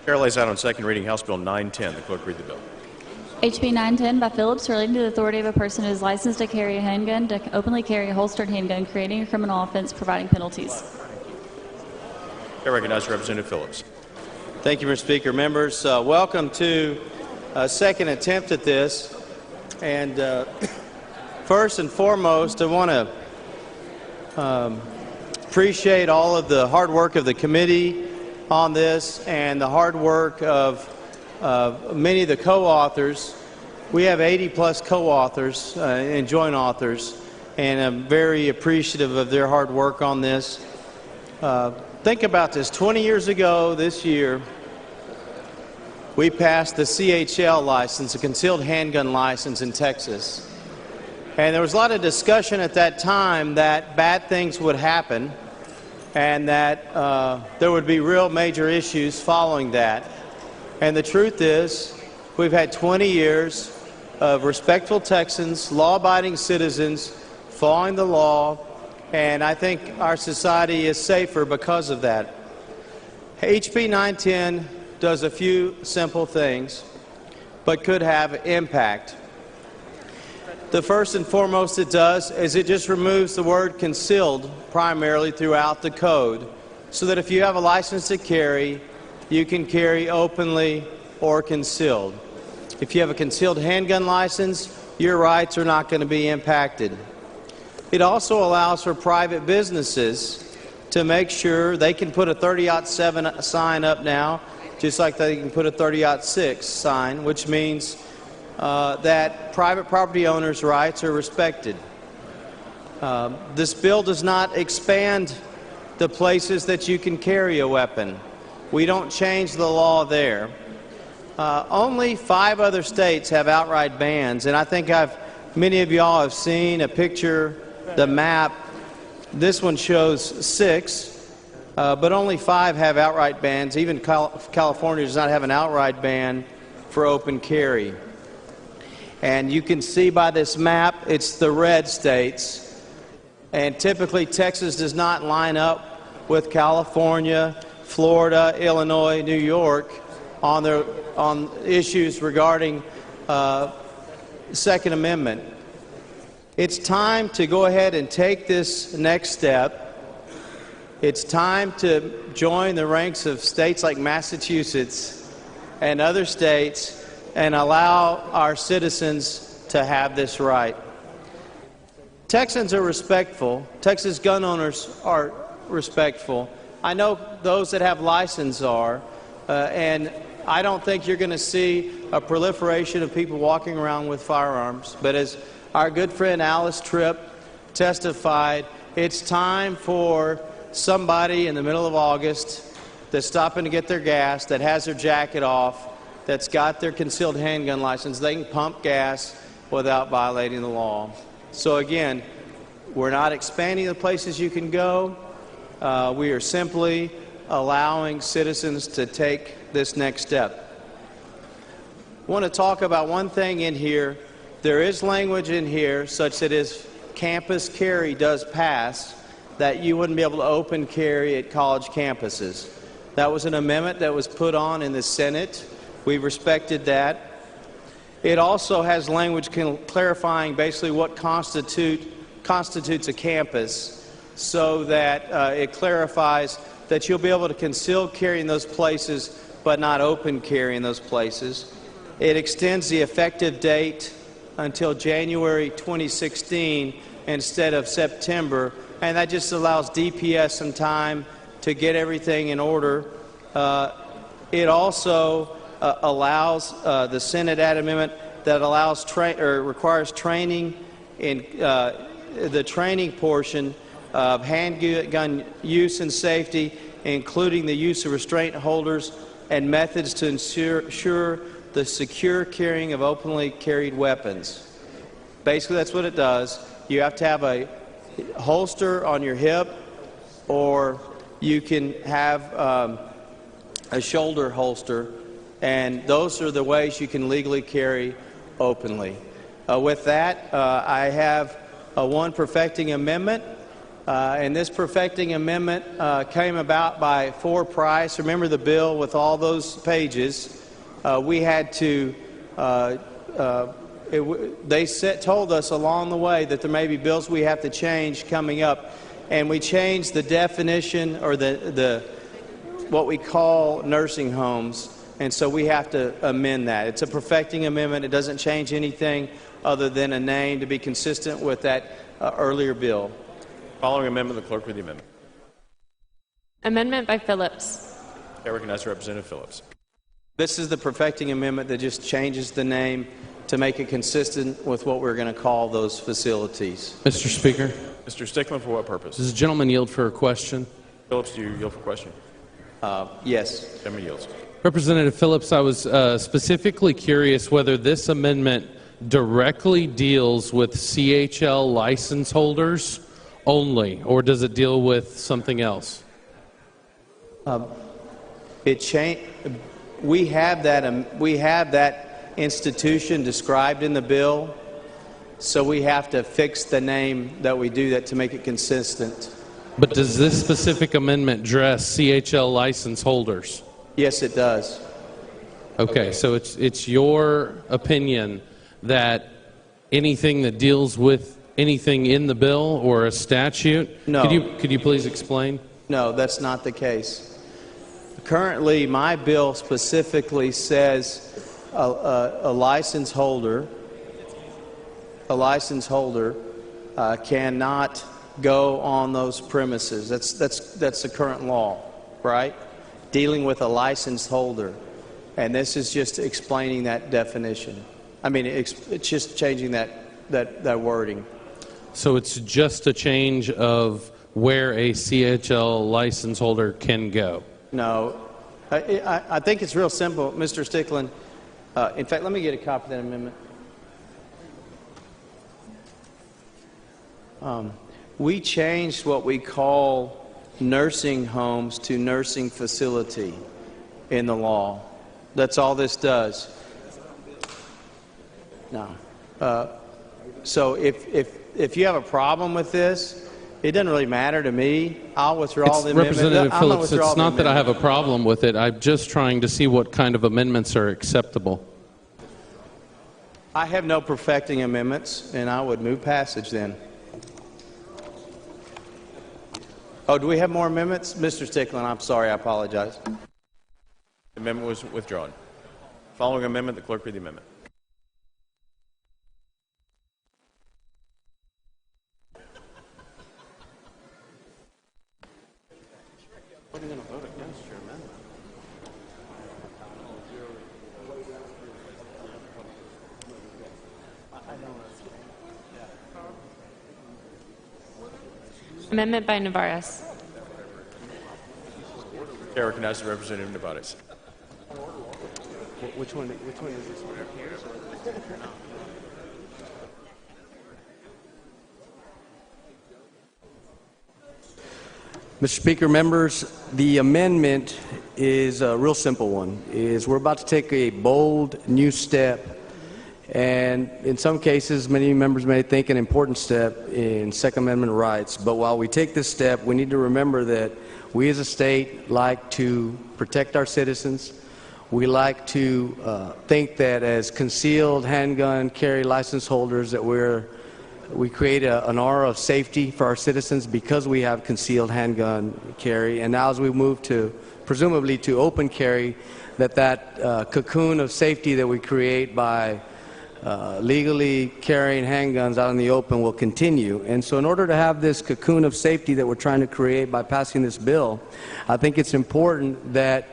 Chair lays out on second reading House Bill 910. The clerk read the bill. HB 910 by Phillips, relating to the authority of a person who is licensed to carry a handgun to openly carry a holstered handgun, creating a criminal offense, providing penalties. I recognize Representative Phillips. Thank you, Mr. Speaker. Members, welcome to a second attempt at this. And first and foremost, I want to appreciate all of the hard work of the committee on this and the hard work of many of the co-authors. We have 80-plus co-authors and joint authors, and I'm very appreciative of their hard work on this. Think about this. 20 years ago this year, we passed the CHL license, a concealed handgun license in Texas. And there was a lot of discussion at that time that bad things would happen and that there would be real major issues following that. And the truth is, we've had 20 years of respectful Texans, law-abiding citizens, following the law, and I think our society is safer because of that. HB 910 does a few simple things, but could have impact. The first and foremost it does is it just removes the word concealed primarily throughout the code, so that if you have a license to carry, you can carry openly or concealed. If you have a concealed handgun license, your rights are not going to be impacted. It also allows for private businesses to make sure they can put a 30-07 sign up now, just like they can put a 30-06 sign, which means that private property owners' rights are respected. This bill does not expand the places that you can carry a weapon. We don't change the law there. Only 5 other states have outright bans, and I think many of y'all have seen a picture, the map. This one shows 6, but only 5 have outright bans. Even California does not have an outright ban for open carry. And you can see by this map, it's the red states. And typically, Texas does not line up with California, Florida, Illinois, New York on issues regarding Second Amendment. It's time to go ahead and take this next step. It's time to join the ranks of states like Massachusetts and other states and allow our citizens to have this right. Texans are respectful. Texas gun owners are respectful. I know those that have license are, and I don't think you're going to see a proliferation of people walking around with firearms. But as our good friend Alice Tripp testified, it's time for somebody in the middle of August that's stopping to get their gas, that has their jacket off, that's got their concealed handgun license. They can pump gas without violating the law. So again, we're not expanding the places you can go. We are simply allowing citizens to take this next step. I want to talk about one thing in here. There is language in here such that if campus carry does pass, that you wouldn't be able to open carry at college campuses. That was an amendment that was put on in the Senate. We've respected that. It also has language clarifying basically what constitutes a campus, so that it clarifies that you'll be able to conceal carry in those places but not open carry in those places. It extends the effective date until January 2016 instead of September, and that just allows DPS some time to get everything in order. It also allows the Senate Act amendment that allows requires training in the training portion of handgun use and safety, including the use of restraint holders and methods to ensure the secure carrying of openly carried weapons. Basically, that's what it does. You have to have a holster on your hip, or you can have a shoulder holster, and those are the ways you can legally carry openly. With that, I have one perfecting amendment, And this perfecting amendment came about by Price. Remember the bill with all those pages? We had to, told us along the way that there may be bills we have to change coming up. And we changed the definition, or what we call nursing homes. And so we have to amend that. It's a perfecting amendment. It doesn't change anything other than a name to be consistent with that earlier bill. Following amendment, the clerk read the amendment. Amendment by Phillips. I recognize Representative Phillips. This is the perfecting amendment that just changes the name to make it consistent with what we're going to call those facilities. Mr. Speaker, Mr. Stickland, for what purpose? does the gentleman yield for a question? Phillips, do you yield for question? Yes. Gentleman yields. Representative Phillips, I was specifically curious whether this amendment directly deals with CHL license holders only, or does it deal with something else? We have that institution described in the bill, so we have to fix the name that we do that to make it consistent. But does this specific amendment address CHL license holders? Yes, it does. Okay, so it's your opinion that anything that deals with anything in the bill or a statute? No. Could you please explain? No, that's not the case. Currently, my bill specifically says a license holder cannot go on those premises. That's the current law, right? Dealing with a licensed holder, and this is just explaining that definition. I mean, it's just changing that wording. So it's just a change of where a CHL license holder can go? No. I think it's real simple, Mr. Stickland. In fact, let me get a copy of that amendment. We changed what we call nursing homes to nursing facility in the law. That's all this does. No. So if you have a problem with this, it doesn't really matter to me. I'll withdraw the amendment. Representative Phillips, it's not that I have a problem with it. I'm just trying to see what kind of amendments are acceptable. I have no perfecting amendments, and I would move passage then. Oh, do we have more amendments? Mr. Stickland, I'm sorry. I apologize. The amendment was withdrawn. Following amendment, the clerk read the amendment. What are you going to vote against your amendment? Amendment by Navarez. I recognize the Representative Nevarez. Which one is this one? Mr. Speaker, members, the amendment is a real simple one. We're about to take a bold new step, and in some cases, many members may think an important step in Second Amendment rights. But while we take this step, we need to remember that we as a state like to protect our citizens. We like to think that as concealed handgun carry license holders that we create an aura of safety for our citizens because we have concealed handgun carry. And now as we move to, presumably, to open carry, that cocoon of safety that we create by legally carrying handguns out in the open will continue. And so in order to have this cocoon of safety that we're trying to create by passing this bill, I think it's important that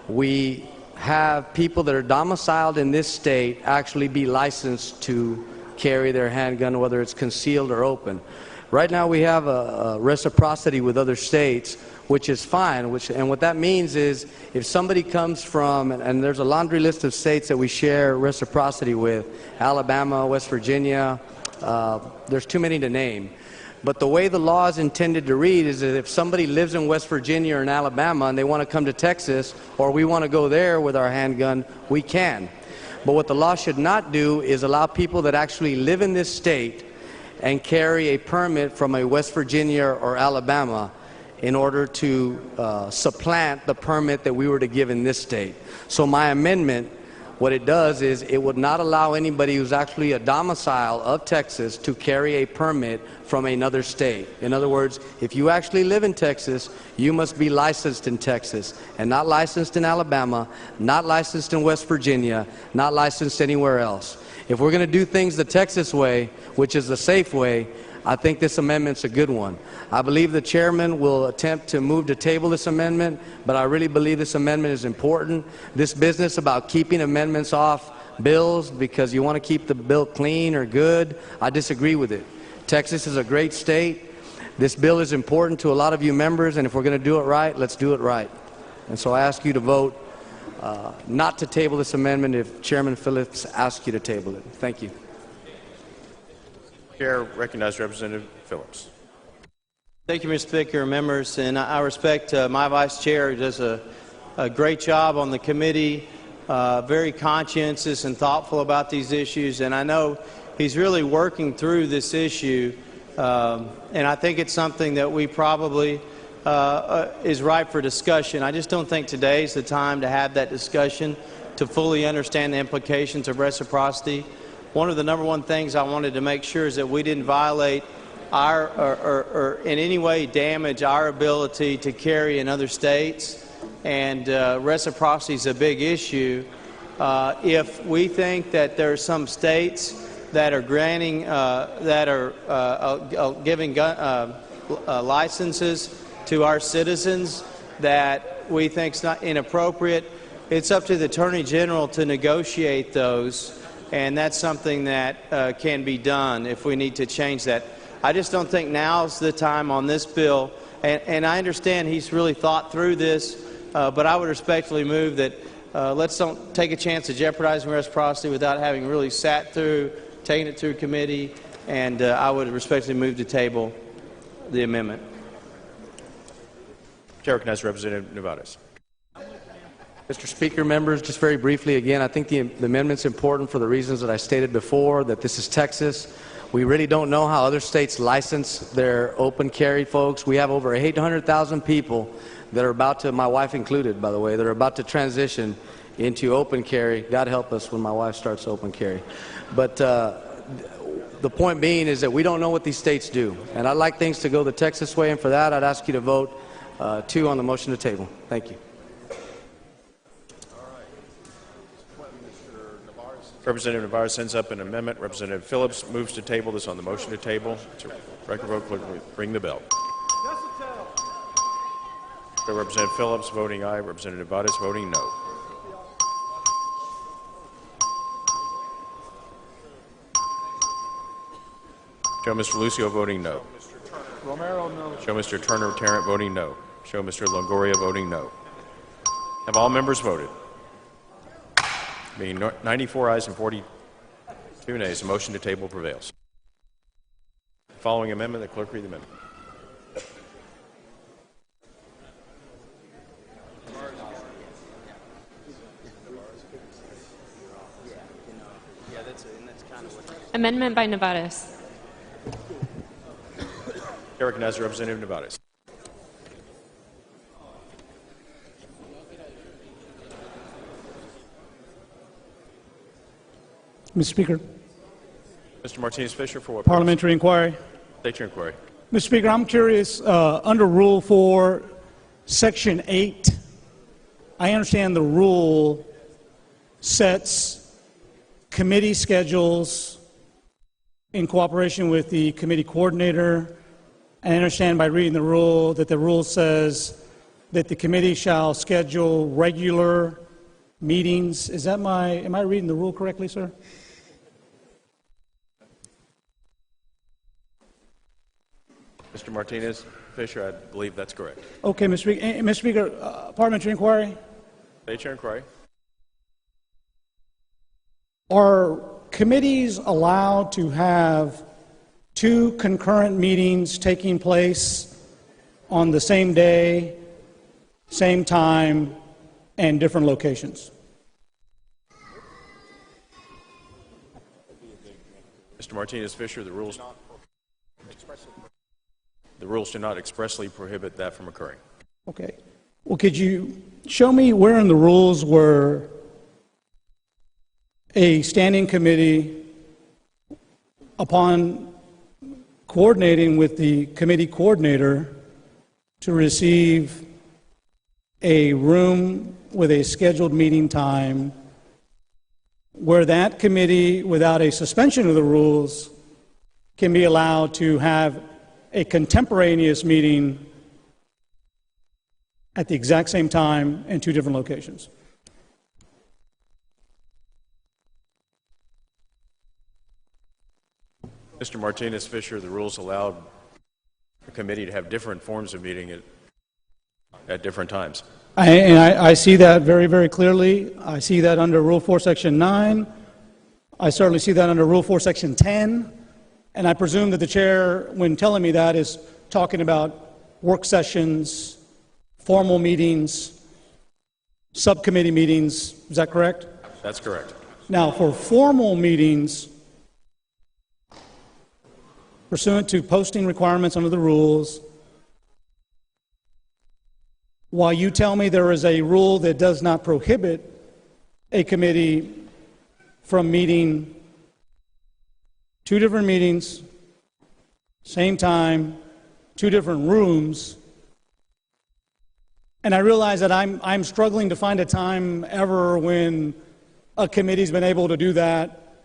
we have people that are domiciled in this state actually be licensed to carry their handgun, whether it's concealed or open. Right now we have a reciprocity with other states, which is fine, and what that means is if somebody comes from, and there's a laundry list of states that we share reciprocity with, Alabama, West Virginia, there's too many to name. But the way the law is intended to read is that if somebody lives in West Virginia or in Alabama and they want to come to Texas, or we want to go there with our handgun, we can. But what the law should not do is allow people that actually live in this state and carry a permit from a West Virginia or Alabama in order to supplant the permit that we were to give in this state. So my amendment, what it does is it would not allow anybody who's actually a domicile of Texas to carry a permit from another state. In other words, if you actually live in Texas, you must be licensed in Texas and not licensed in Alabama, not licensed in West Virginia, not licensed anywhere else. If we're going to do things the Texas way, which is the safe way, I think this amendment's a good one. I believe the chairman will attempt to move to table this amendment, but I really believe this amendment is important. This business about keeping amendments off bills because you want to keep the bill clean or good, I disagree with it. Texas is a great state. This bill is important to a lot of you members, and if we're going to do it right, let's do it right. And so I ask you to vote not to table this amendment if Chairman Phillips asks you to table it. Thank you. Chair recognizes Representative Phillips. Thank you, Mr. Speaker, members, and I respect my vice chair, who does a great job on the committee, very conscientious and thoughtful about these issues, and I know he's really working through this issue, and I think it's something that we probably is ripe for discussion. I just don't think today's the time to have that discussion to fully understand the implications of reciprocity. One of the number one things I wanted to make sure is that we didn't violate our or in any way damage our ability to carry in other states, and reciprocity is a big issue. If we think that there are some states that are granting giving licenses to our citizens that we think is not inappropriate, it's up to the Attorney General to negotiate those. And that's something that can be done if we need to change that. I just don't think now's the time on this bill, and I understand he's really thought through this, but I would respectfully move that let's don't take a chance of jeopardizing reciprocity without having really sat through, taken it through committee, and I would respectfully move to table the amendment. Chair recognizes Representative Nevares. Mr. Speaker, members, just very briefly again, I think the amendment's important for the reasons that I stated before, that this is Texas. We really don't know how other states license their open carry folks. We have over 800,000 people that are about to, my wife included, by the way, that are about to transition into open carry. God help us when my wife starts open carry. But the point being is that we don't know what these states do. And I'd like things to go the Texas way, and for that I'd ask you to vote 2 on the motion to table. Thank you. Representative Navarro sends up an amendment. Representative Phillips moves to table this on the motion to table. To record vote, clerk, ring the bell. Representative Phillips voting aye. Representative Nevares voting no. Show Mr. Lucio voting no. Romero, no. Show Mr. Turner Tarrant voting no. Show Mr. Longoria voting no. Have all members voted? Being 94 ayes and 42 nays, the motion to table prevails. Following amendment, the clerk read the amendment. Amendment by Nevares. Chair recognizes Representative Nevares. Mr. Speaker, Mr. Martinez-Fisher, for what parliamentary inquiry. purpose? State your inquiry. Mr. Speaker, I'm curious, under Rule 4, Section 8, I understand the rule sets committee schedules in cooperation with the committee coordinator. I understand by reading the rule that the rule says that the committee shall schedule regular meetings. Is that am I reading the rule correctly, sir? Mr. Martinez-Fisher, I believe that's correct. Okay, Mr. Speaker, Mr. Speaker, parliamentary inquiry. State your inquiry. Are committees allowed to have 2 concurrent meetings taking place on the same day, same time, and different locations? Mr. Martinez-Fisher, the rules The rules do not expressly prohibit that from occurring. Okay. Well, could you show me where in the rules where a standing committee, upon coordinating with the committee coordinator to receive a room with a scheduled meeting time, where that committee, without a suspension of the rules, can be allowed to have a contemporaneous meeting at the exact same time in two different locations? Mr. Martinez Fisher, the rules allowed the committee to have different forms of meeting at different times. I see that very, very clearly. I see that under Rule 4, Section 9. I certainly see that under Rule 4, Section 10. And I presume that the chair, when telling me that, is talking about work sessions, formal meetings, subcommittee meetings. Is that correct? That's correct. Now, for formal meetings, pursuant to posting requirements under the rules, while you tell me there is a rule that does not prohibit a committee from meeting two different meetings, same time, two different rooms, and I realize that I'm struggling to find a time ever when a committee's been able to do that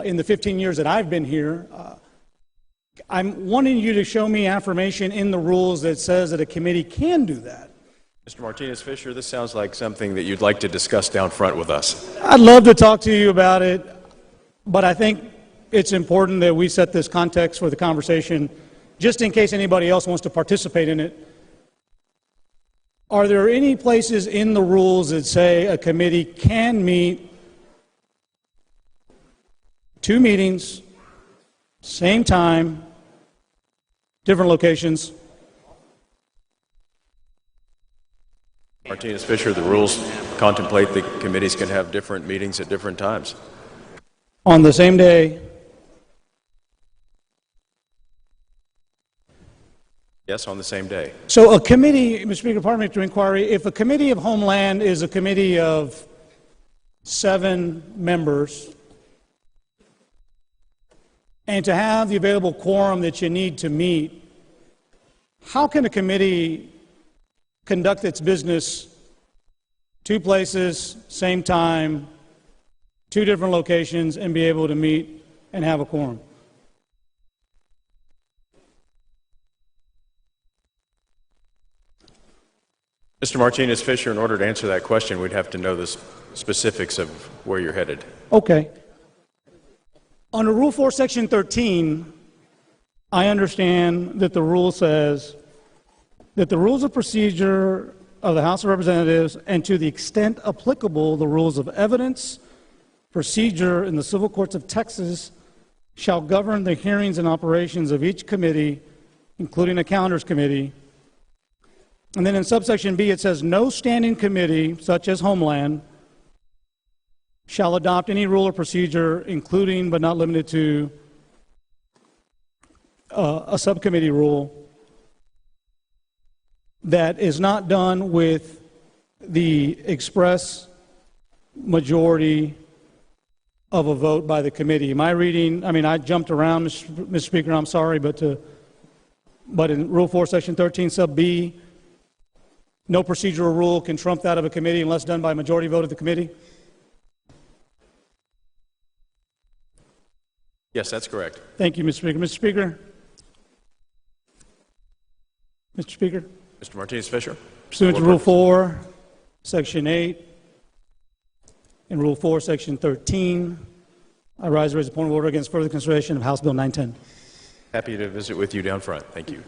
in the 15 years that I've been here. I'm wanting you to show me affirmation in the rules that says that a committee can do that. Mr. Martinez Fisher, this sounds like something that you'd like to discuss down front with us. I'd love to talk to you about it, but I think it's important that we set this context for the conversation, just in case anybody else wants to participate in it. Are there any places in the rules that say a committee can meet two meetings, same time, different locations? Martinez Fisher, the rules contemplate that committees can have different meetings at different times. On the same day? Yes, on the same day. So a committee, Mr. Speaker, pardon me to inquiry, if a committee of Homeland is a committee of 7 members, and to have the available quorum that you need to meet, how can a committee conduct its business two places, same time, two different locations, and be able to meet and have a quorum? Mr. Martinez Fisher, in order to answer that question, we'd have to know the specifics of where you're headed. Okay. Under Rule 4, Section 13, I understand that the rule says that the rules of procedure of the House of Representatives, and to the extent applicable, the rules of evidence, procedure in the civil courts of Texas, shall govern the hearings and operations of each committee, including a calendars committee. And then in subsection B, it says, no standing committee, such as Homeland, shall adopt any rule or procedure, including but not limited to a subcommittee rule, that is not done with the express majority of a vote by the committee. Am I reading? I mean, I jumped around, Mr. Speaker, I'm sorry, but in Rule 4, Section 13, sub B, no procedural rule can trump that of a committee unless done by a majority vote of the committee? Yes, that's correct. Thank you, Mr. Speaker. Mr. Speaker? Mr. Speaker? Mr. Martinez Fisher? Pursuant to Rule 4, Section 8, and Rule 4, Section 13, I rise to raise a point of order against further consideration of House Bill 910. Happy to visit with you down front. Thank you.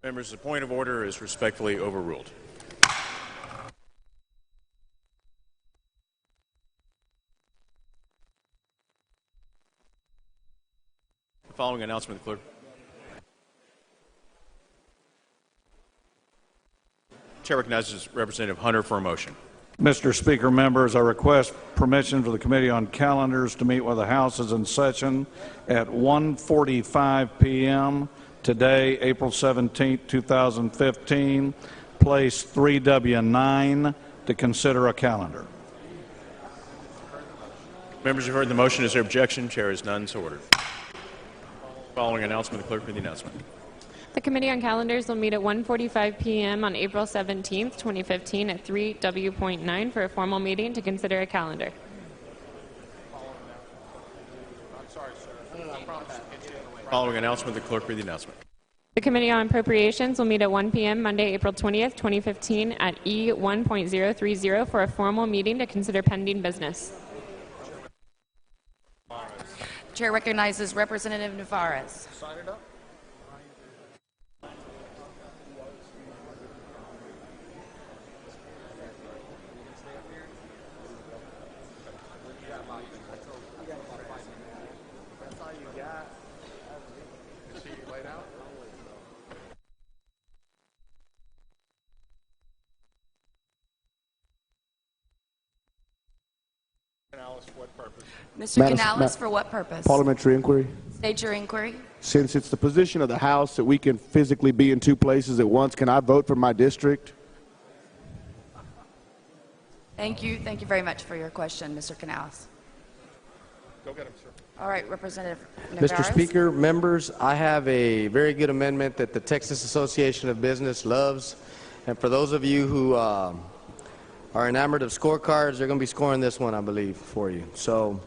Members, the point of order is respectfully overruled. The following announcement, clerk. Chair recognizes Representative Hunter for a motion. Mr. Speaker, members, I request permission for the Committee on Calendars to meet with the House is in session at 1:45 p.m. today, April 17, 2015, place 3W9 to consider a calendar. Members have heard the motion. Is there objection? Chair is none, so ordered. Following announcement, the clerk read the announcement. The Committee on Calendars will meet at 1:45 p.m. on April 17, 2015 at 3W.9 for a formal meeting to consider a calendar. Following announcement, the clerk read the announcement. The Committee on Appropriations will meet at 1 p.m. Monday, April 20th, 2015 at E1.030 for a formal meeting to consider pending business. Chair recognizes Representative Navarez. Mr. Canales, for what purpose? Parliamentary inquiry. State your inquiry. Since it's the position of the House that we can physically be in two places at once, can I vote for my district? Thank you. Thank you very much for your question, Mr. Canales. Go get him, sir. All right, Representative Navarez. Mr. Speaker, members, I have a very good amendment that the Texas Association of Business loves. And for those of you who are enamored of scorecards, they're going to be scoring this one, I believe, for you. So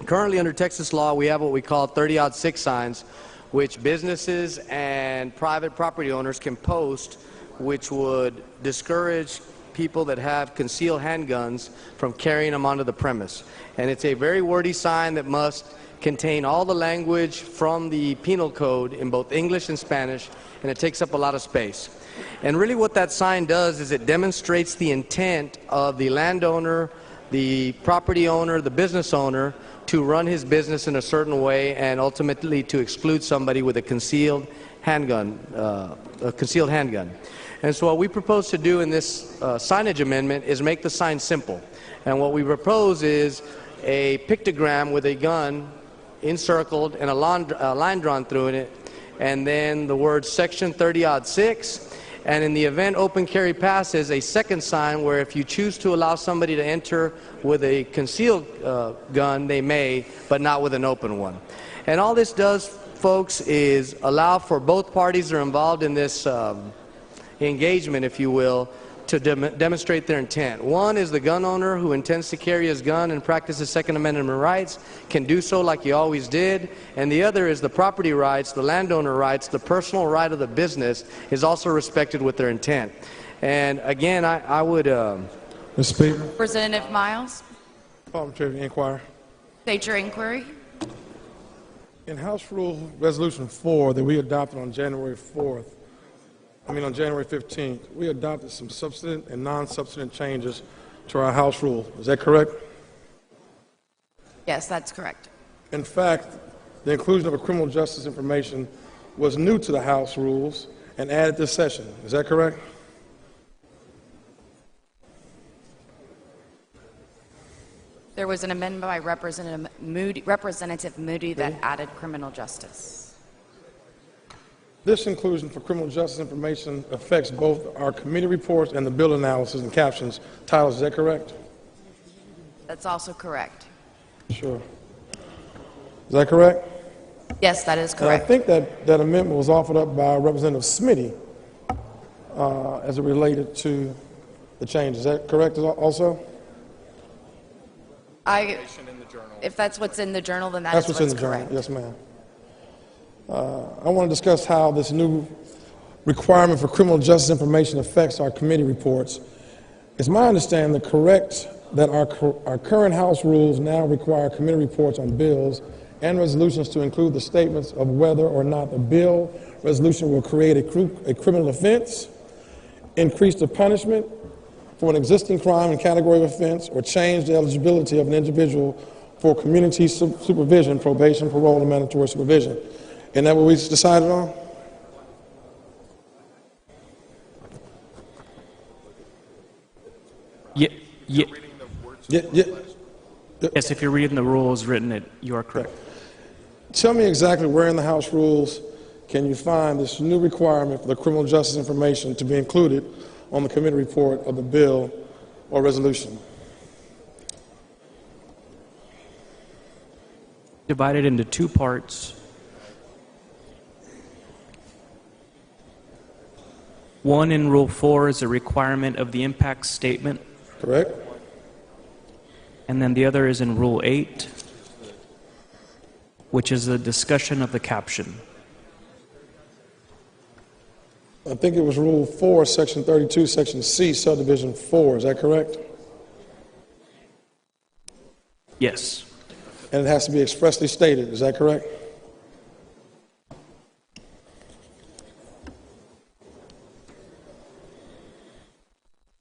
currently under Texas law, we have what we call 30-6 signs, which businesses and private property owners can post, which would discourage people that have concealed handguns from carrying them onto the premise. And it's a very wordy sign that must contain all the language from the penal code in both English and Spanish, and it takes up a lot of space. And really what that sign does is it demonstrates the intent of the landowner, the property owner, the business owner to run his business in a certain way and ultimately to exclude somebody with a concealed handgun. And so what we propose to do in this signage amendment is make the sign simple. And what we propose is a pictogram with a gun encircled and a line drawn through it, and then the word section 30-6. And in the event open carry passes, a second sign where if you choose to allow somebody to enter with a concealed gun, they may, but not with an open one. And all this does, folks, is allow for both parties that are involved in this engagement, if you will, to demonstrate their intent. One is the gun owner who intends to carry his gun and practice his Second Amendment rights can do so like he always did. And the other is the property rights, the landowner rights, the personal right of the business is also respected with their intent. And again, I would... Mr. Speaker. Representative Miles. Parliamentary inquiry. State your inquiry. In House Rule Resolution 4 that we adopted on January 15th, we adopted some substantive and non-substantive changes to our House rule. Is that correct? Yes, that's correct. In fact, the inclusion of a criminal justice information was new to the House rules and added this session. Is that correct? There was an amendment by Representative Moody that added criminal justice. This inclusion for criminal justice information affects both our committee reports and the bill analysis and captions titles. Is that correct? That's also correct. Sure. Is that correct? Yes, that is correct. And I think that amendment was offered up by Representative Smitty as it related to the change. Is that correct also? If that's what's in the journal, then that's what's in the correct. Journal. Yes, ma'am. I want to discuss how this new requirement for criminal justice information affects our committee reports. It's my understanding that our current House rules now require committee reports on bills and resolutions to include the statements of whether or not the bill resolution will create a criminal offense, increase the punishment for an existing crime and category of offense, or change the eligibility of an individual for community supervision, probation, parole, and mandatory supervision. Isn't that what we decided on? Yeah, yeah, Yeah. yes, if you're reading the rules written, you are correct. Tell me exactly where in the House rules can you find this new requirement for the criminal justice information to be included on the committee report of the bill or resolution? Divided into two parts. One in Rule 4 is a requirement of the impact statement, Correct? and then the other is in Rule 8, which is a discussion of the caption. I think it was Rule 4, Section 32, Section C, Subdivision 4. Is that correct? Yes. And it has to be expressly stated. Is that correct?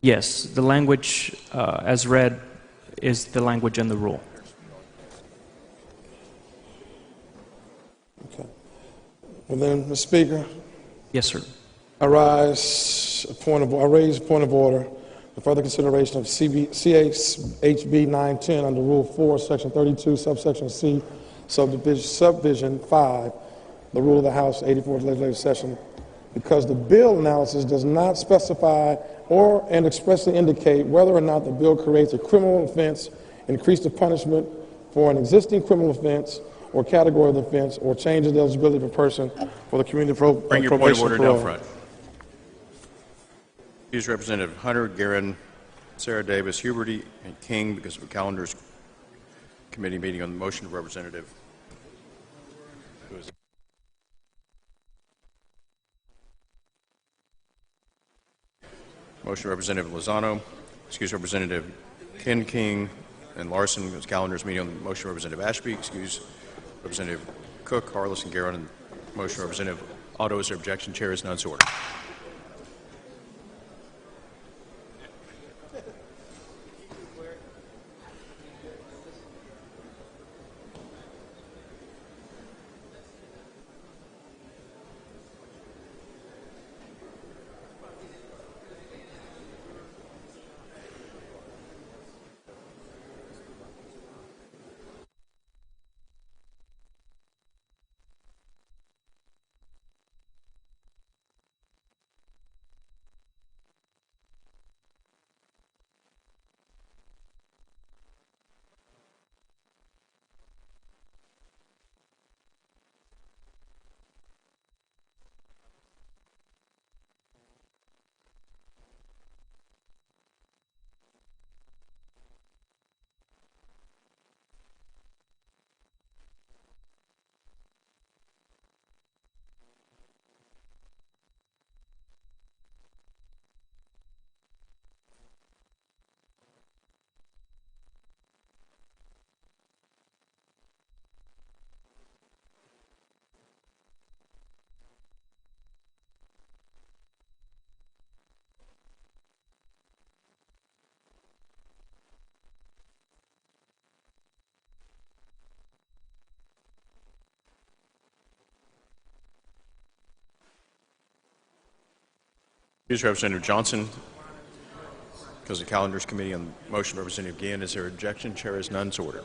Yes, the language as read is the language in the rule. Okay. Well then, Mr. Speaker, Yes, sir. I raise a point of order. The further consideration of HB 910 under Rule 4, Section 32, Subsection C, Subdivision 5, the rule of the House 84th Legislative Session, because the bill analysis does not specify and expressly indicate whether or not the bill creates a criminal offense, increase the punishment for an existing criminal offense or category of offense, or changes the eligibility of a person for the community Bring your point of probation order parole. down front. Accused Representative Hunter, Guerin, Sarah Davis, Huberty, and King because of a calendar's committee meeting on the motion of Representative. Motion Representative Lozano, excuse Representative King, and Larson because calendar's meeting on the motion of Representative Ashby, excuse Representative Cook, Harless, and Guerin, and motion Representative Otto. Is there objection? Chair is none, so ordered. Excuse Representative Johnson because the calendar's committee on the motion of Representative Guillen. Is there objection? Chair is none, so ordered.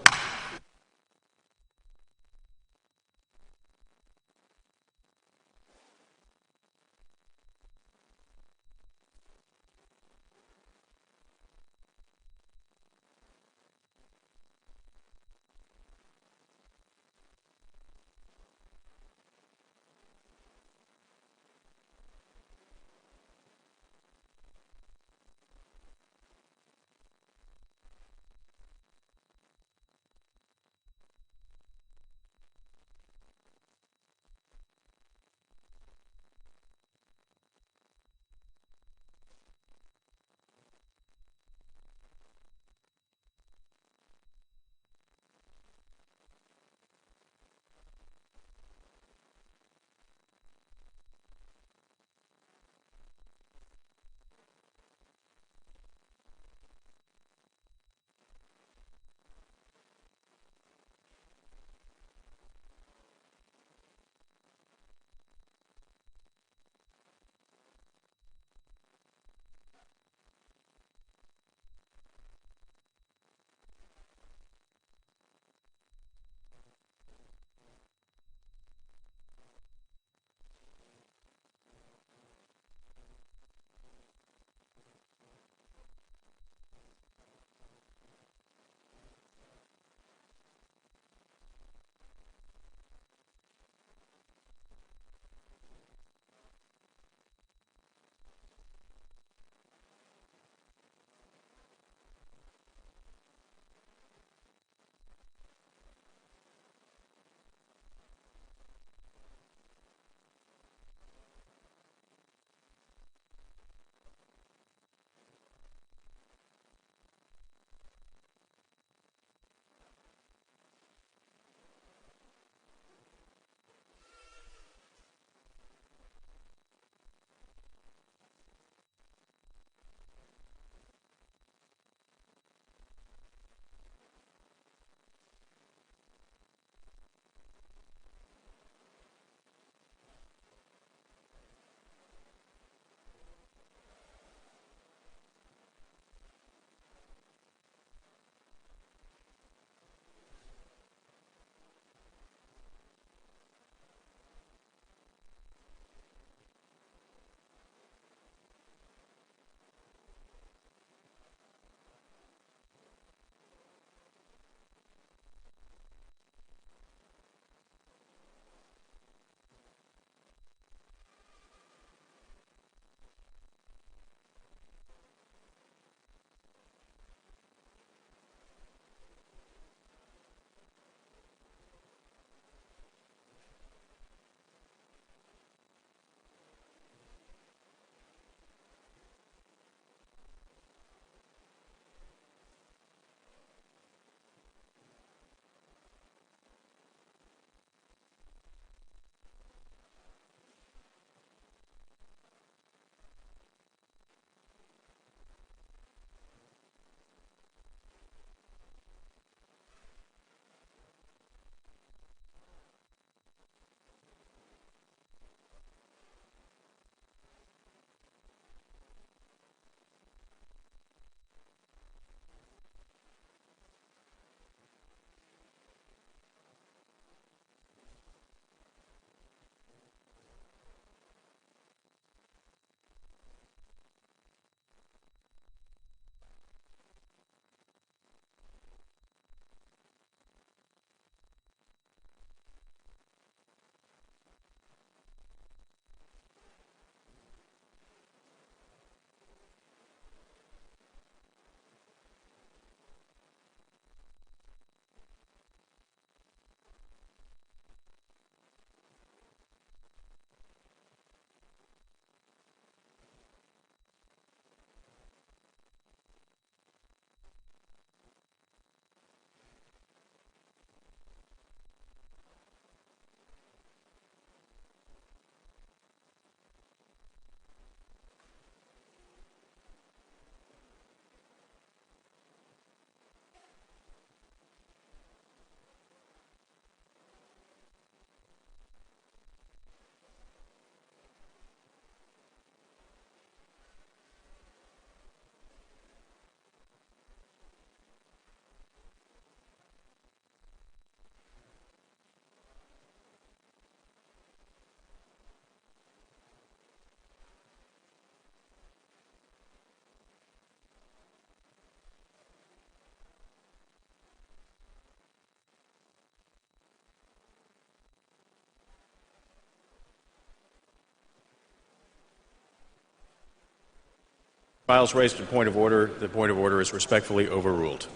Files raised to point of order. The point of order is respectfully overruled.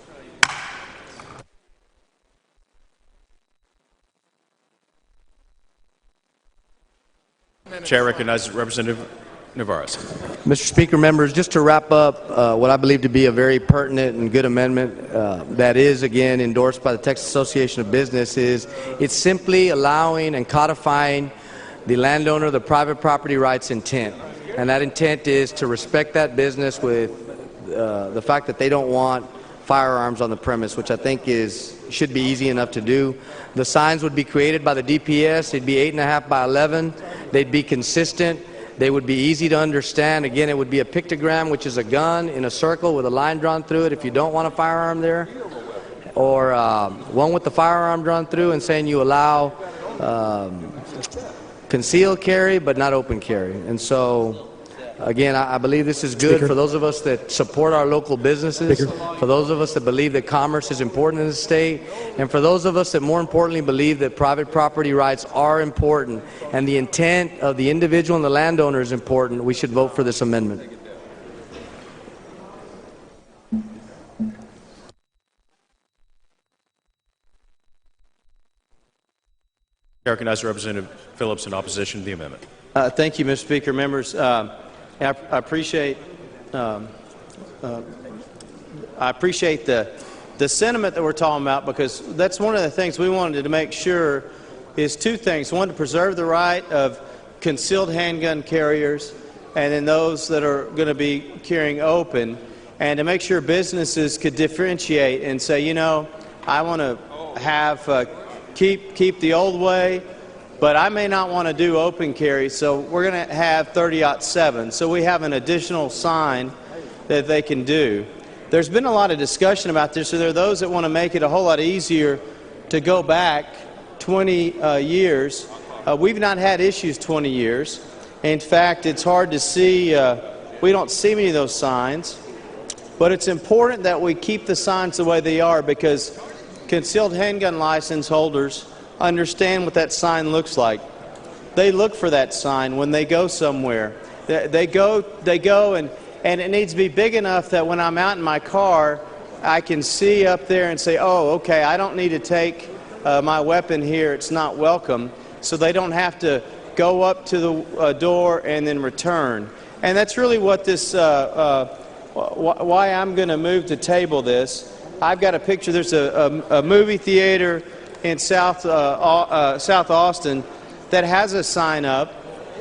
Chair recognizes Representative Navarez. Mr. Speaker, members, just to wrap up what I believe to be a very pertinent and good amendment that is, again, endorsed by the Texas Association of Business is it's simply allowing and codifying the landowner, the private property rights intent. And that intent is to respect that business with the fact that they don't want firearms on the premise, which I think should be easy enough to do. The signs would be created by the DPS. They'd be 8.5 by 11. They'd be consistent. They would be easy to understand. Again, it would be a pictogram, which is a gun in a circle with a line drawn through it if you don't want a firearm there, or one with the firearm drawn through and saying you allow concealed carry but not open carry. And so, again, I believe this is good for those of us that support our local businesses, for those of us that believe that commerce is important in the state, and for those of us that more importantly believe that private property rights are important and the intent of the individual and the landowner is important. We should vote for this amendment. I recognize Representative Phillips in opposition to the amendment. Thank you, Mr. Speaker. Members, I appreciate the sentiment that we're talking about, because that's one of the things we wanted to make sure is two things. One, to preserve the right of concealed handgun carriers and then those that are going to be carrying open, and to make sure businesses could differentiate and say, you know, I want to have keep the old way, but I may not want to do open carry, so we're going to have 30-07. So we have an additional sign that they can do. There's been a lot of discussion about this, so there are those that want to make it a whole lot easier to go back 20 years. We've not had issues 20 years. In fact, it's hard to see, we don't see many of those signs, but it's important that we keep the signs the way they are, because concealed handgun license holders understand what that sign looks like. They look for that sign when they go somewhere. They go and it needs to be big enough that when I'm out in my car, I can see up there and say, oh, okay, I don't need to take my weapon here. It's not welcome. So they don't have to go up to the door and then return. And that's really what this, why I'm going to move to table this. I've got a picture. There's a movie theater in South Austin that has a sign up,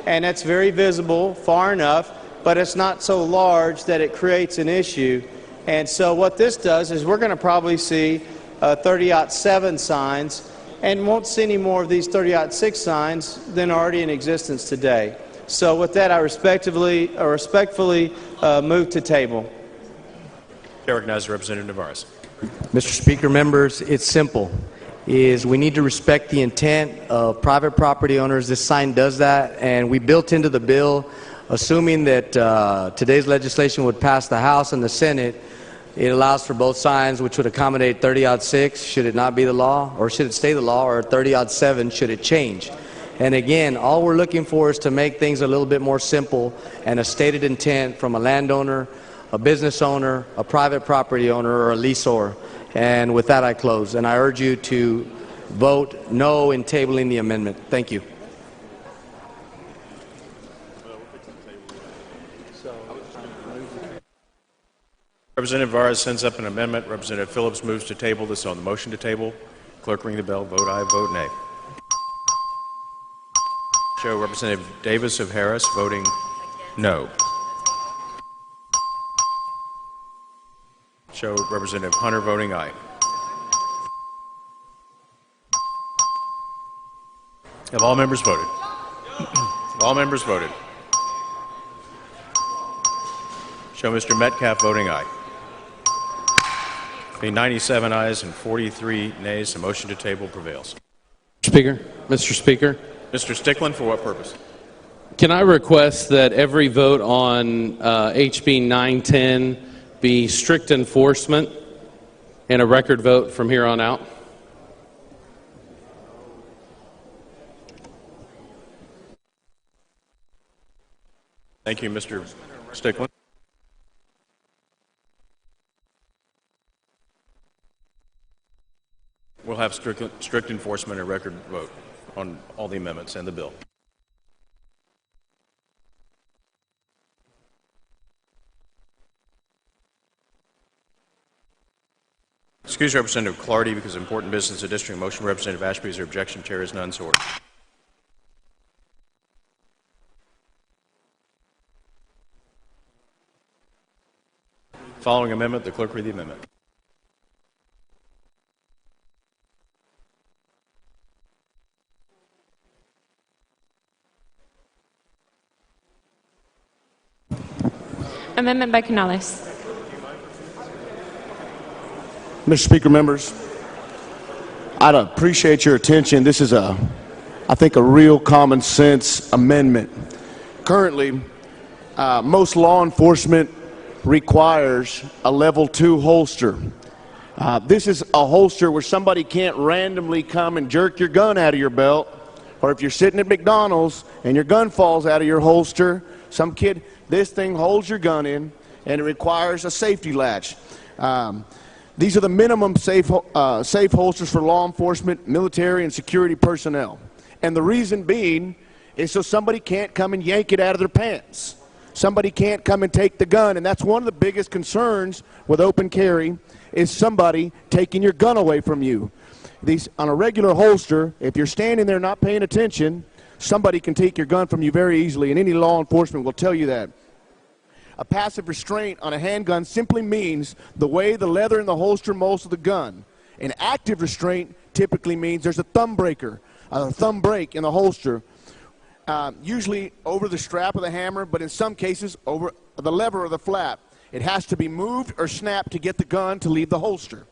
and it's very visible, far enough, but it's not so large that it creates an issue. And so what this does is we're going to probably see 30-07 signs, and won't see any more of these 30-06 signs than are already in existence today. So with that, I respectfully move to table. Chair recognizes Representative Navarez. Mr. Speaker, members, it's simple. We need to respect the intent of private property owners. This sign does that, and we built into the bill, assuming that today's legislation would pass the House and the Senate, it allows for both signs, which would accommodate 30-06 should it not be the law, or should it stay the law, or 30-07 should it change. And again, all we're looking for is to make things a little bit more simple and a stated intent from a landowner, a business owner, a private property owner, or a leaseor. And with that, I close. And I urge you to vote no in tabling the amendment. Thank you. Representative Navarez sends up an amendment. Representative Phillips moves to table this on the motion to table. Clerk, ring the bell. Vote aye, vote nay. Show Representative Davis of Harris voting no. Show Representative Hunter voting aye. Have all members voted? Have all members voted? Show Mr. Metcalf voting aye. Being 97 ayes and 43 nays, the motion to table prevails. Mr. Speaker. Mr. Stickland, for what purpose? Can I request that every vote on HB 910 be strict enforcement and a record vote from here on out? Thank you, Mr. Stickland. have strict enforcement and record vote on all the amendments and the bill. Excuse Representative Clardy because of important business of the district. Motion Representative Ashby. Is there objection? Chair is none. So ordered. Following amendment, the clerk read the amendment. Amendment by Canales. Mr. Speaker, members, I'd appreciate your attention. This is I think, a real common sense amendment. Currently, most law enforcement requires a level 2 holster. This is a holster where somebody can't randomly come and jerk your gun out of your belt, or if you're sitting at McDonald's and your gun falls out of your holster, this thing holds your gun in, and it requires a safety latch. These are the minimum safe holsters for law enforcement, military, and security personnel. And the reason being is so somebody can't come and yank it out of their pants. Somebody can't come and take the gun, and that's one of the biggest concerns with open carry is somebody taking your gun away from you. On a regular holster, if you're standing there not paying attention, somebody can take your gun from you very easily, and any law enforcement will tell you that. A passive restraint on a handgun simply means the way the leather in the holster molds to the gun. An active restraint typically means there's a thumb brake in the holster, usually over the strap of the hammer, but in some cases over the lever or the flap. It has to be moved or snapped to get the gun to leave the holster.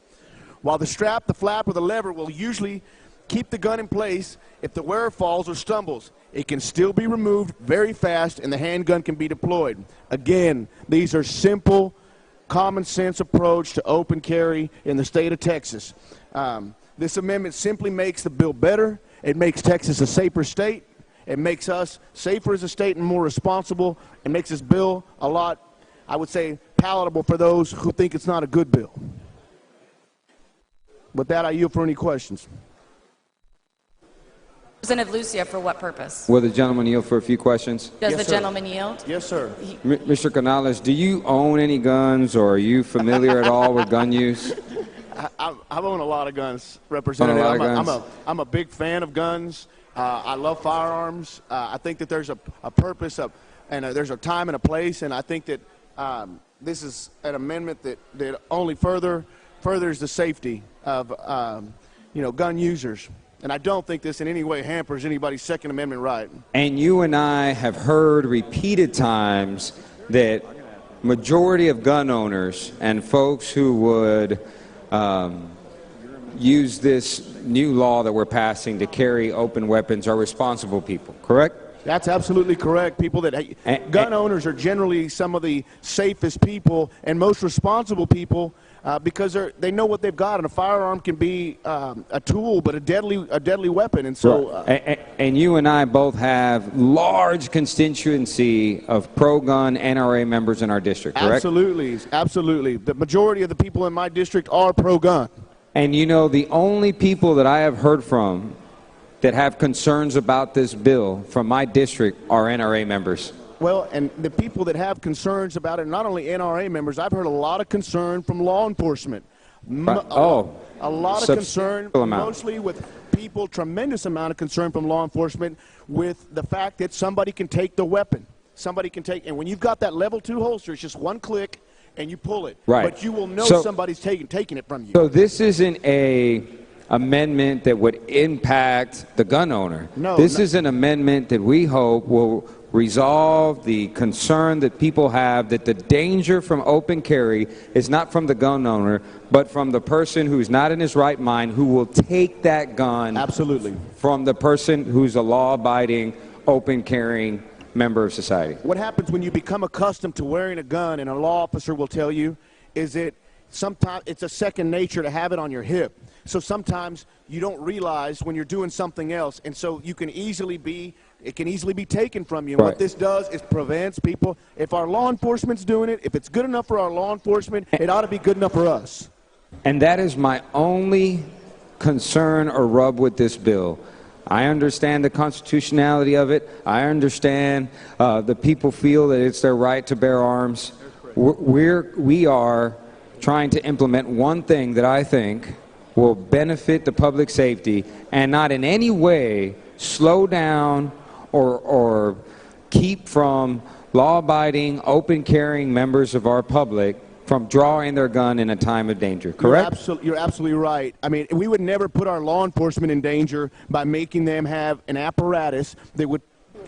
While the strap, the flap, or the lever will usually keep the gun in place, if the wearer falls or stumbles, it can still be removed very fast and the handgun can be deployed. Again, these are simple, common sense approach to open carry in the state of Texas. This amendment simply makes the bill better. It makes Texas a safer state. It makes us safer as a state and more responsible. It makes this bill a lot, I would say, palatable for those who think it's not a good bill. With that, I yield for any questions. Representative Lucia, for what purpose? Will the gentleman yield for a few quesquestions? Does Yes, the sir. gentleman yield? Yes, sir. Mr. Canales, do you own any guns, or are you familiar at all with gun use? I've owned a lot of guns, Representative. Own a lot of guns? I'm a big fan of guns. I love firearms. I think that there's a purpose and there's a time and a place, and I think that this is an amendment that only furthers the safety of gun users. And I don't think this in any way hampers anybody's Second Amendment right. And you and I have heard repeated times that majority of gun owners and folks who would use this new law that we're passing to carry open weapons are responsible people, correct? That's absolutely correct. Gun owners are generally some of the safest people and most responsible people because they know what they've got, and a firearm can be a tool, but a deadly weapon. And so, and you and I both have large constituency of pro-gun NRA members in our district, correct? Absolutely, absolutely. The majority of the people in my district are pro-gun. And you know, the only people that I have heard from that have concerns about this bill from my district are NRA members. Well, and the people that have concerns about it, not only NRA members, I've heard a lot of concern from law enforcement. A lot of concern, mostly with people, tremendous amount of concern from law enforcement with the fact that somebody can take the weapon. Somebody can take, and when you've got that level 2 holster, it's just one click and you pull it. Right. But you will know somebody's taking it from you. So this isn't a amendment that would impact the gun owner. No. This is an amendment that we hope will resolve the concern that people have that the danger from open carry is not from the gun owner, but from the person who's not in his right mind who will take that gun. Absolutely. From the person who's a law-abiding, open carrying member of society. What happens when you become accustomed to wearing a gun, and a law officer will tell you, is that sometimes it's a second nature to have it on your hip. So sometimes you don't realize when you're doing something else, and so it can easily be taken from you. And what this does is prevents people. If our law enforcement's doing it, if it's good enough for our law enforcement, it ought to be good enough for us. And that is my only concern or rub with this bill. I understand the constitutionality of it. I understand the people feel that it's their right to bear arms. We are trying to implement one thing that I think will benefit the public safety and not in any way slow down or keep from law-abiding, open-carrying members of our public from drawing their gun in a time of danger, correct? You're absolutely right. I mean, we would never put our law enforcement in danger by making them have an apparatus that would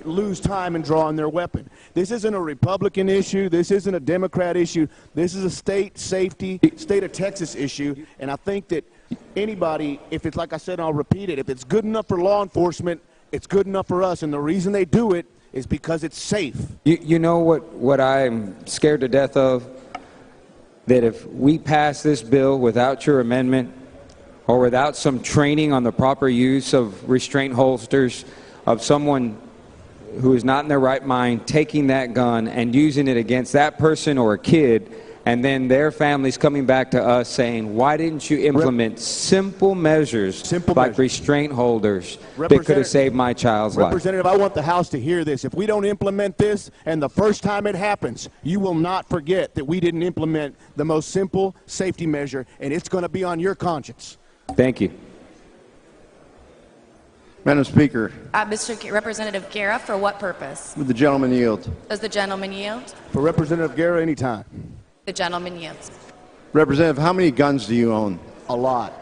lose time in drawing their weapon. This isn't a Republican issue. This isn't a Democrat issue. This is a state safety, state of Texas issue. And I think that anybody, if it's like I said, and I'll repeat it, if it's good enough for law enforcement, it's good enough for us. And the reason they do it is because it's safe. You know what I'm scared to death of? That if we pass this bill without your amendment or without some training on the proper use of restraint holsters, of someone who is not in their right mind taking that gun and using it against that person or a kid, and then their families coming back to us saying, why didn't you implement simple measures like restraint holders that could have saved my child's life? Representative, I want the House to hear this. If we don't implement this, and the first time it happens, you will not forget that we didn't implement the most simple safety measure, and it's going to be on your conscience. Thank you. Madam Speaker, Representative Guerra, for what purpose? would the gentleman yield? Does the gentleman yield? For Representative Guerra, anytime. The gentleman yields. Representative, how many guns do you own? A lot.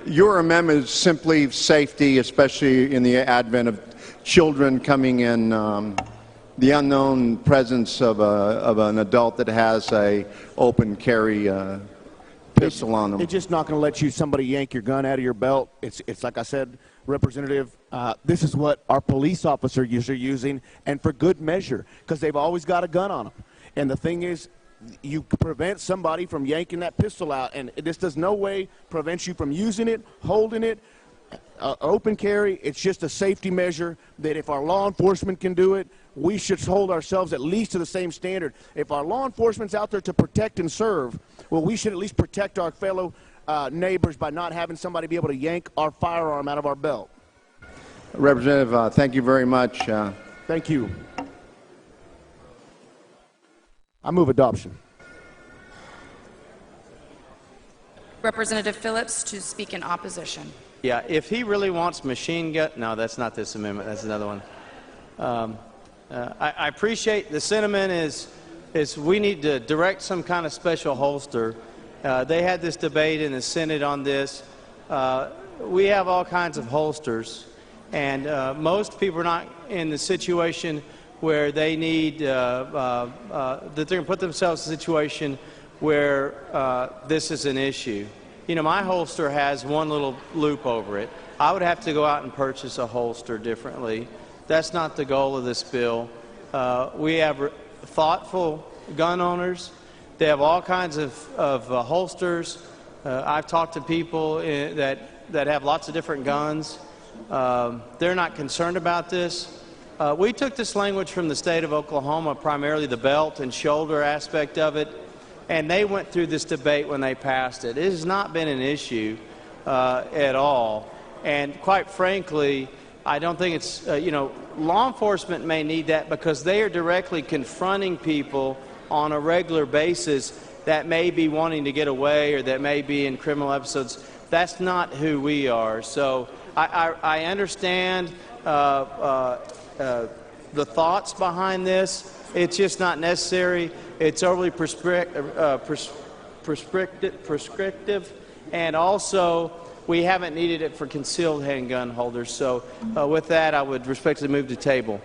Your amendment is simply safety, especially in the advent of children coming in, the unknown presence of an adult that has a open carry pistol on them. It's just not going to let somebody yank your gun out of your belt. It's like I said, Representative, this is what our police officers are using, and for good measure, because they've always got a gun on them. And the thing is, you prevent somebody from yanking that pistol out, and this does no way prevent you from using it, holding it, open carry. It's just a safety measure that if our law enforcement can do it, we should hold ourselves at least to the same standard. If our law enforcement's out there to protect and serve, well, we should at least protect our fellow neighbors by not having somebody be able to yank our firearm out of our belt. Representative, thank you very much. Thank you. I move adoption. Representative Phillips to speak in opposition. Yeah, if he really wants machine gun, no, that's not this amendment. That's another one. I appreciate the sentiment is we need to direct some kind of special holster. They had this debate in the Senate on this. We have all kinds of holsters, and most people are not in the situation where they need that they're going to put themselves in a situation where this is an issue. You know, my holster has one little loop over it. I would have to go out and purchase a holster differently. That's not the goal of this bill. We have thoughtful gun owners. They have all kinds of holsters. I've talked to people that have lots of different guns. They're not concerned about this. We took this language from the state of Oklahoma, primarily the belt and shoulder aspect of it, and they went through this debate when they passed it. It has not been an issue at all. And quite frankly, I don't think it's, law enforcement may need that because they are directly confronting people on a regular basis that may be wanting to get away or that may be in criminal episodes. That's not who we are. So I understand the thoughts behind this. It's just not necessary. It's overly prescriptive, and also we haven't needed it for concealed handgun holders. So with that, I would respectfully move to table.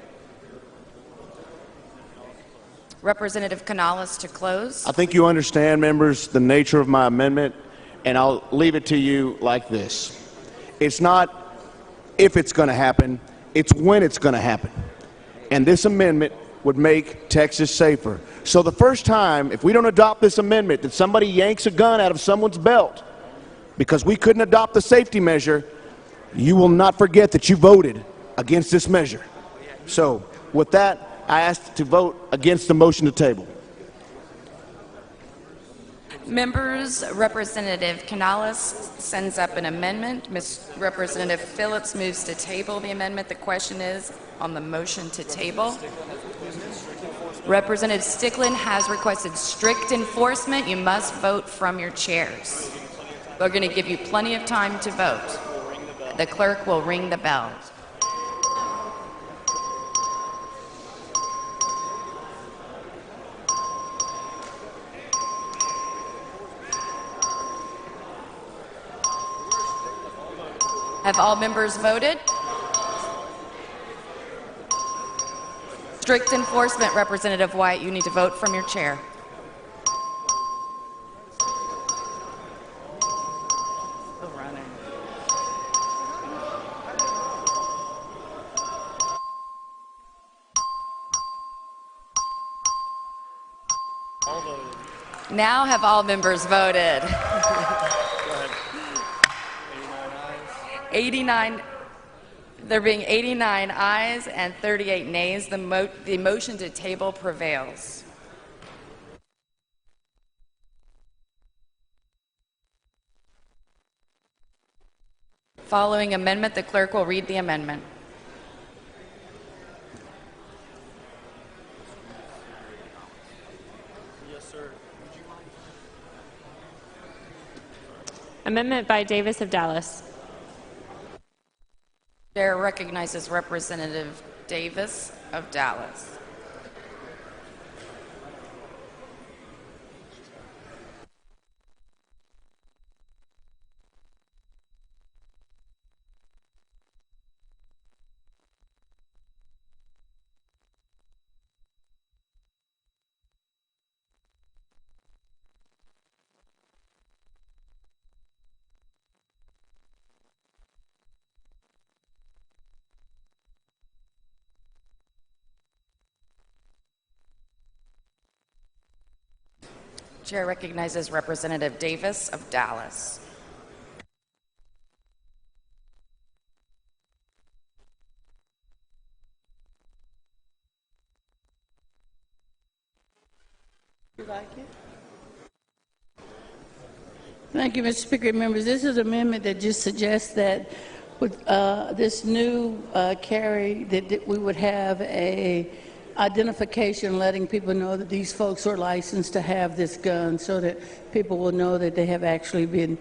Representative Canales to close. I think you understand, members, the nature of my amendment, and I'll leave it to you like this. It's not if it's going to happen, it's when it's going to happen. And this amendment would make Texas safer. So the first time, if we don't adopt this amendment, that somebody yanks a gun out of someone's belt because we couldn't adopt the safety measure, you will not forget that you voted against this measure. So with that, I ask to vote against the motion to table. Members, Representative Canales sends up an amendment. Representative Phillips moves to table the amendment. The question is on the motion to table. Representative Stickland has requested strict enforcement. You must vote from your chairs. We're going to give you plenty of time to vote. The clerk will ring the bell. Have all members voted? Strict enforcement, Representative White, you need to vote from your chair. Now have all members voted? 89, there being 89 ayes and 38 nays, the motion to table prevails. Following amendment, the clerk will read the amendment. Amendment by Davis of Dallas. Chair recognizes Representative Davis of Dallas. Chair recognizes Representative Davis of Dallas. You like it? Thank you, Mr. Speaker. Members, this is an amendment that just suggests that with this new carry that we would have a identification letting people know that these folks are licensed to have this gun so that people will know that they have actually been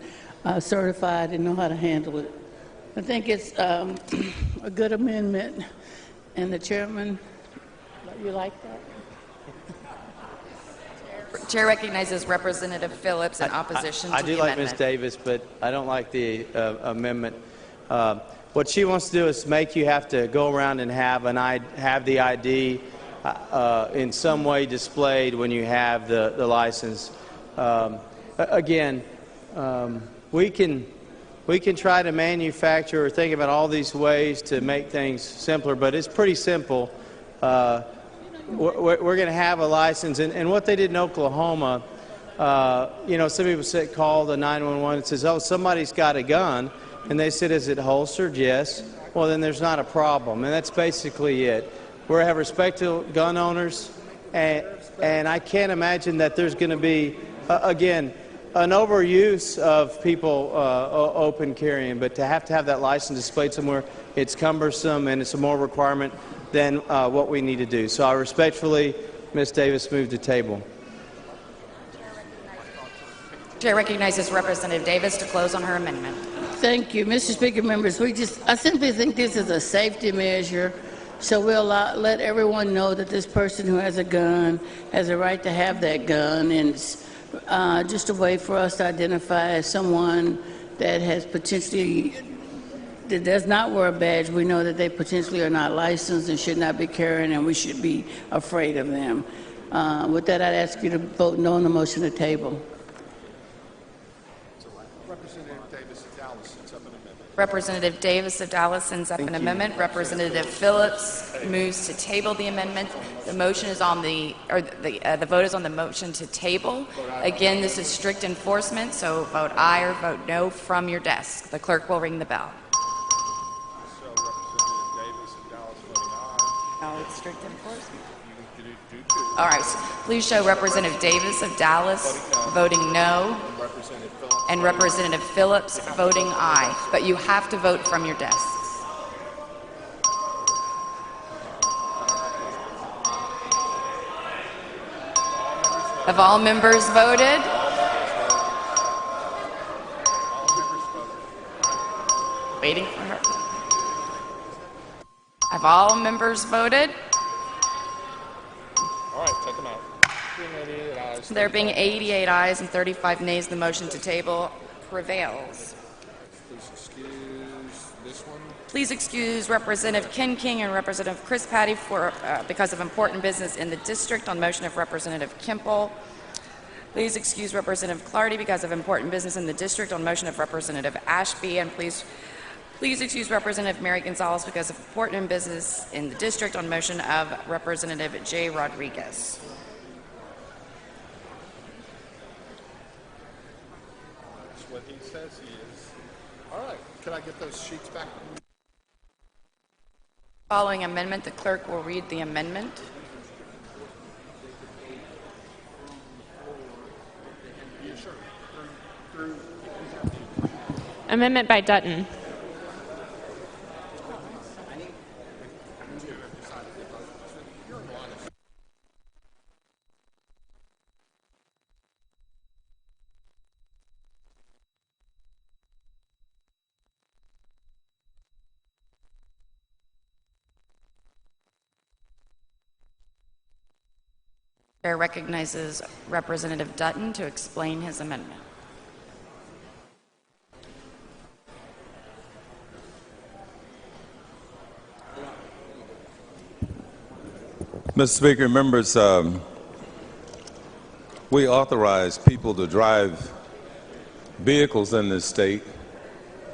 certified and know how to handle it. I think it's a good amendment, and the chairman, you like that? Chair recognizes Representative Phillips in opposition to the amendment. I do like Ms. Davis, but I don't like the amendment. What she wants to do is make you have to go around and have the ID in some way displayed when you have the license. Again, we can try to manufacture or think about all these ways to make things simpler, but it's pretty simple. We're going to have a license, and what they did in Oklahoma, some people call the 911 and says, "Oh, somebody's got a gun," and they said, "Is it holstered?" Yes. Well, then there's not a problem, and that's basically it. We have respect to gun owners, and I can't imagine that there's going to be, again, an overuse of people open carrying, but to have that license displayed somewhere, it's cumbersome and it's a more requirement than what we need to do. So I respectfully, Ms. Davis, move to table. Chair recognizes Representative Davis to close on her amendment. Thank you, Mr. Speaker. Members, I simply think this is a safety measure. So we'll let everyone know that this person who has a gun has a right to have that gun, and it's just a way for us to identify someone that has potentially, that does not wear a badge. We know that they potentially are not licensed and should not be carrying, and we should be afraid of them. With that, I'd ask you to vote no on the motion to table. Representative Davis of Dallas sends up an amendment. Representative Phillips moves to table the amendment. The motion is on the vote is on the motion to table. Again, this is strict enforcement, so vote aye or vote no from your desk. The clerk will ring the bell. So Representative Davis of Dallas voting aye. With strict enforcement. All right. Please show Representative Davis of Dallas voting no and Representative Phillips voting aye. But you have to vote from your desks. Have all members voted? Waiting for her. Have all members voted? All right, take them out. There being 88 ayes and 35 nays, the motion to table prevails. Please excuse this one. Please excuse Representative Ken King and Representative Chris Patty because of important business in the district on motion of Representative Kimple. Please excuse Representative Clardy because of important business in the district on motion of Representative Ashby. And please excuse Representative Mary Gonzalez because of important business in the district on motion of Representative J. Rodriguez. That's what he says he is. All right, can I get those sheets back? Following amendment, the clerk will read the amendment. Amendment by Dutton. Chair recognizes Representative Dutton to explain his amendment. Mr. Speaker, members, we authorize people to drive vehicles in this state,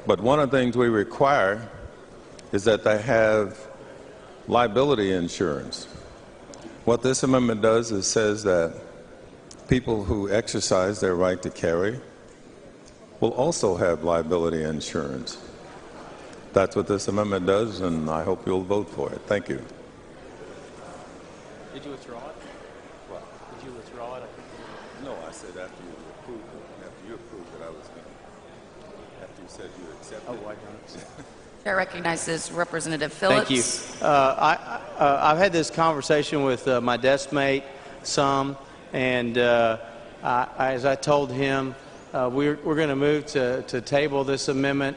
but one of the things we require is that they have liability insurance. What this amendment does is says that people who exercise their right to carry will also have liability insurance. That's what this amendment does, and I hope you'll vote for it. Thank you. Did you withdraw it? What? Did you withdraw it? No, I said after you approved it. After you approved it, I was going to. After you said you accepted it. Oh, why not? Chair recognizes Representative Phillips. Thank you. I've had this conversation with my desk mate some, and as I told him, we're going to move to table this amendment.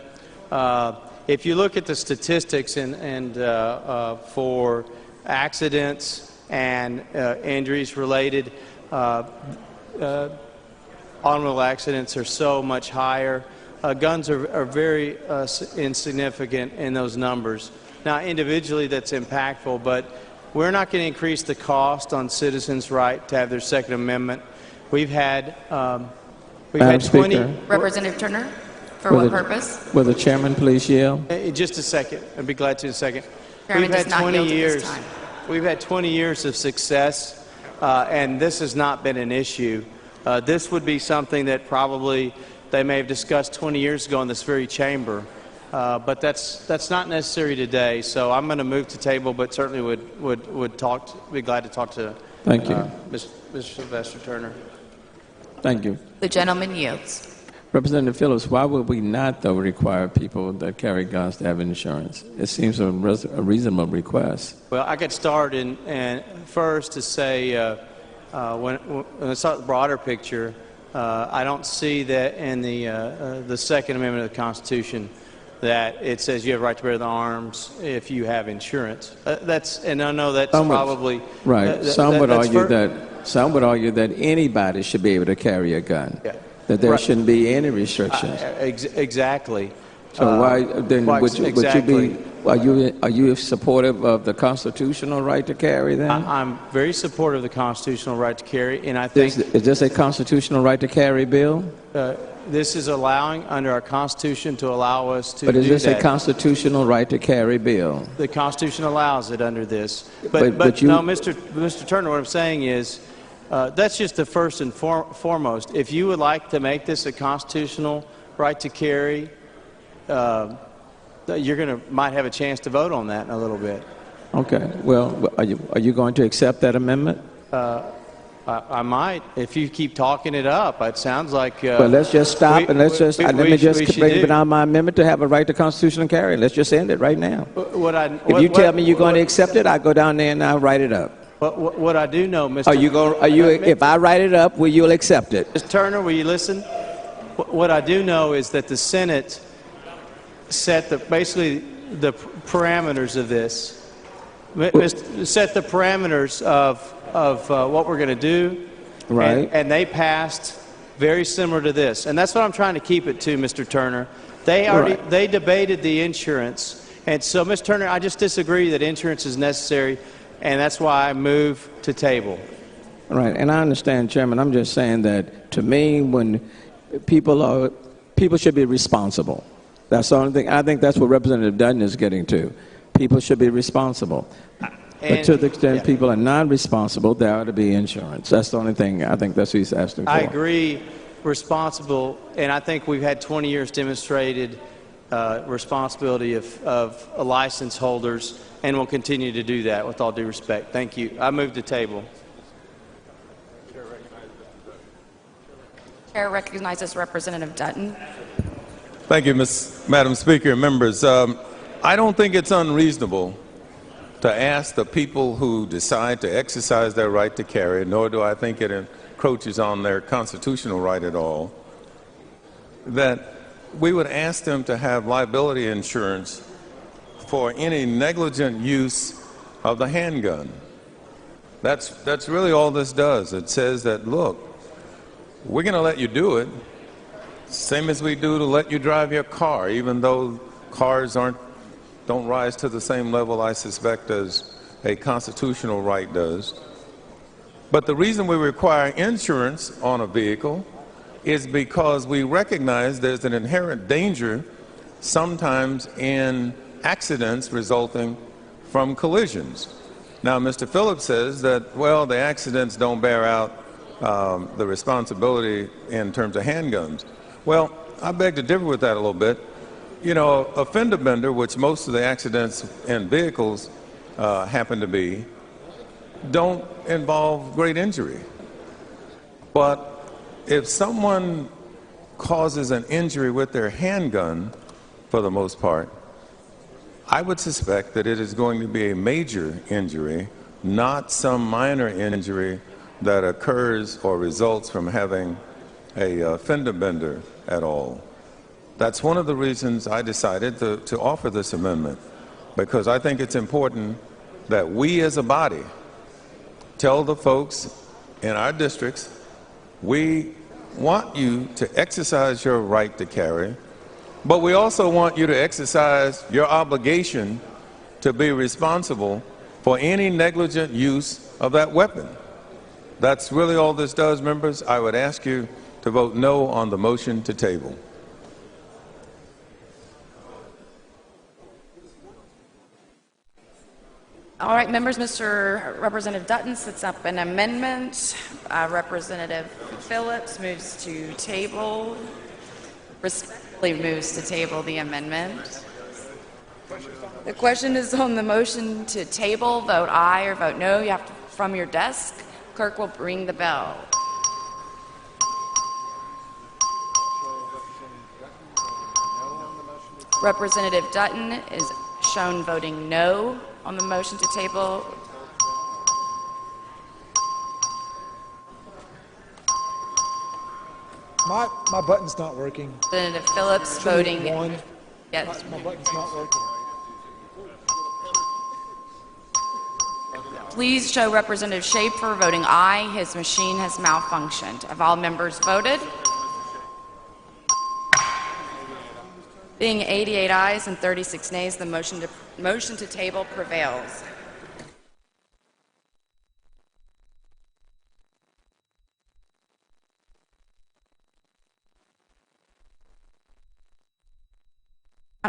If you look at the statistics and for accidents and injuries related, automobile accidents are so much higher. Guns are very insignificant in those numbers. Now, individually, that's impactful, but we're not going to increase the cost on citizens' right to have their Second Amendment. We've had 20. Representative Turner, for what purpose? Will the chairman please yield? Just a second. I'd be glad to in a second. Chairman We've does had not 20 yield at years. this time. We've had 20 years of success, and this has not been an issue. This would be something that probably they may have discussed 20 years ago in this very chamber, but that's not necessary today. So I'm going to move to table, but certainly would be glad to talk to. Thank you, Mr. Sylvester Turner. Thank you. The gentleman yields. Representative Phillips, why would we not, though, require people that carry guns to have insurance? It seems a reasonable request. Well, I could start and first to say, when I start with the broader picture, I don't see that in the Second Amendment of the Constitution that it says you have a right to bear the arms if you have insurance. And I know that's probably right. Some would argue that anybody should be able to carry a gun. Yeah. That there shouldn't be any restrictions. Exactly. So why then would you exactly. be? Are you supportive of the constitutional right to carry? Then I'm very supportive of the constitutional right to carry, and I think is this a constitutional right to carry bill? This is allowing under our Constitution to allow us to. But is do this that. a constitutional right to carry bill? The Constitution allows it under this. But No, Mr. Turner, what I'm saying is. That's just the first and foremost. If you would like to make this a constitutional right to carry, you're might have a chance to vote on that in a little bit. Okay. Well, are you going to accept that amendment? I might, if you keep talking it up. It sounds like. Well, let's just stop and let me just bring down my amendment to have a right to constitutional carry. Let's just end it right now. If you tell me you're going to accept it, I go down there and I'll write it up. What I do know, Mr. If I write it up, will you accept it? Mr. Turner, will you listen? What I do know is that the Senate set basically the parameters of this. Set the parameters of what we're going to do, right? And they passed very similar to this, and that's what I'm trying to keep it to, Mr. Turner. They debated the insurance, and so, Mr. Turner, I just disagree that insurance is necessary, and that's why I move to table. Right, and I understand, Chairman. I'm just saying that to me, when people should be responsible. That's the only thing. I think that's what Representative Dutton is getting to. People should be responsible. But to the extent people are non-responsible, there ought to be insurance. That's the only thing I think that's what he's asking for. I agree, responsible, and I think we've had 20 years demonstrated responsibility of license holders, and we'll continue to do that with all due respect. Thank you. I move to table. Chair recognizes Representative Dutton. Thank you, Madam Speaker and members. I don't think it's unreasonable to ask the people who decide to exercise their right to carry, nor do I think it encroaches on their constitutional right at all, that we would ask them to have liability insurance for any negligent use of the handgun. That's really all this does. It says that, look, we're going to let you do it, same as we do to let you drive your car, even though cars don't rise to the same level, I suspect, as a constitutional right does. But the reason we require insurance on a vehicle is because we recognize there's an inherent danger sometimes in accidents resulting from collisions. Now, Mr. Phillips says that, well, the accidents don't bear out the responsibility in terms of handguns. Well, I beg to differ with that a little bit. You know, a fender bender, which most of the accidents in vehicles happen to be, don't involve great injury. But if someone causes an injury with their handgun, for the most part, I would suspect that it is going to be a major injury, not some minor injury that occurs or results from having a fender bender at all. That's one of the reasons I decided to offer this amendment, because I think it's important that we as a body tell the folks in our districts, we want you to exercise your right to carry, but we also want you to exercise your obligation to be responsible for any negligent use of that weapon. That's really all this does, members. I would ask you to vote no on the motion to table. All right, members, Representative Dutton sets up an amendment. Representative Phillips moves to table, respectfully moves to table the amendment. The question is on the motion to table. Vote aye or vote no. You have to, from your desk. Clerk will ring the bell. Representative Dutton is shown voting no on the motion to table. My button's not working. Representative Phillips voting yes. My button's not working. Please show Representative Schaefer voting aye. His machine has malfunctioned. Have all members voted? Being 88 ayes and 36 nays, the motion to table prevails.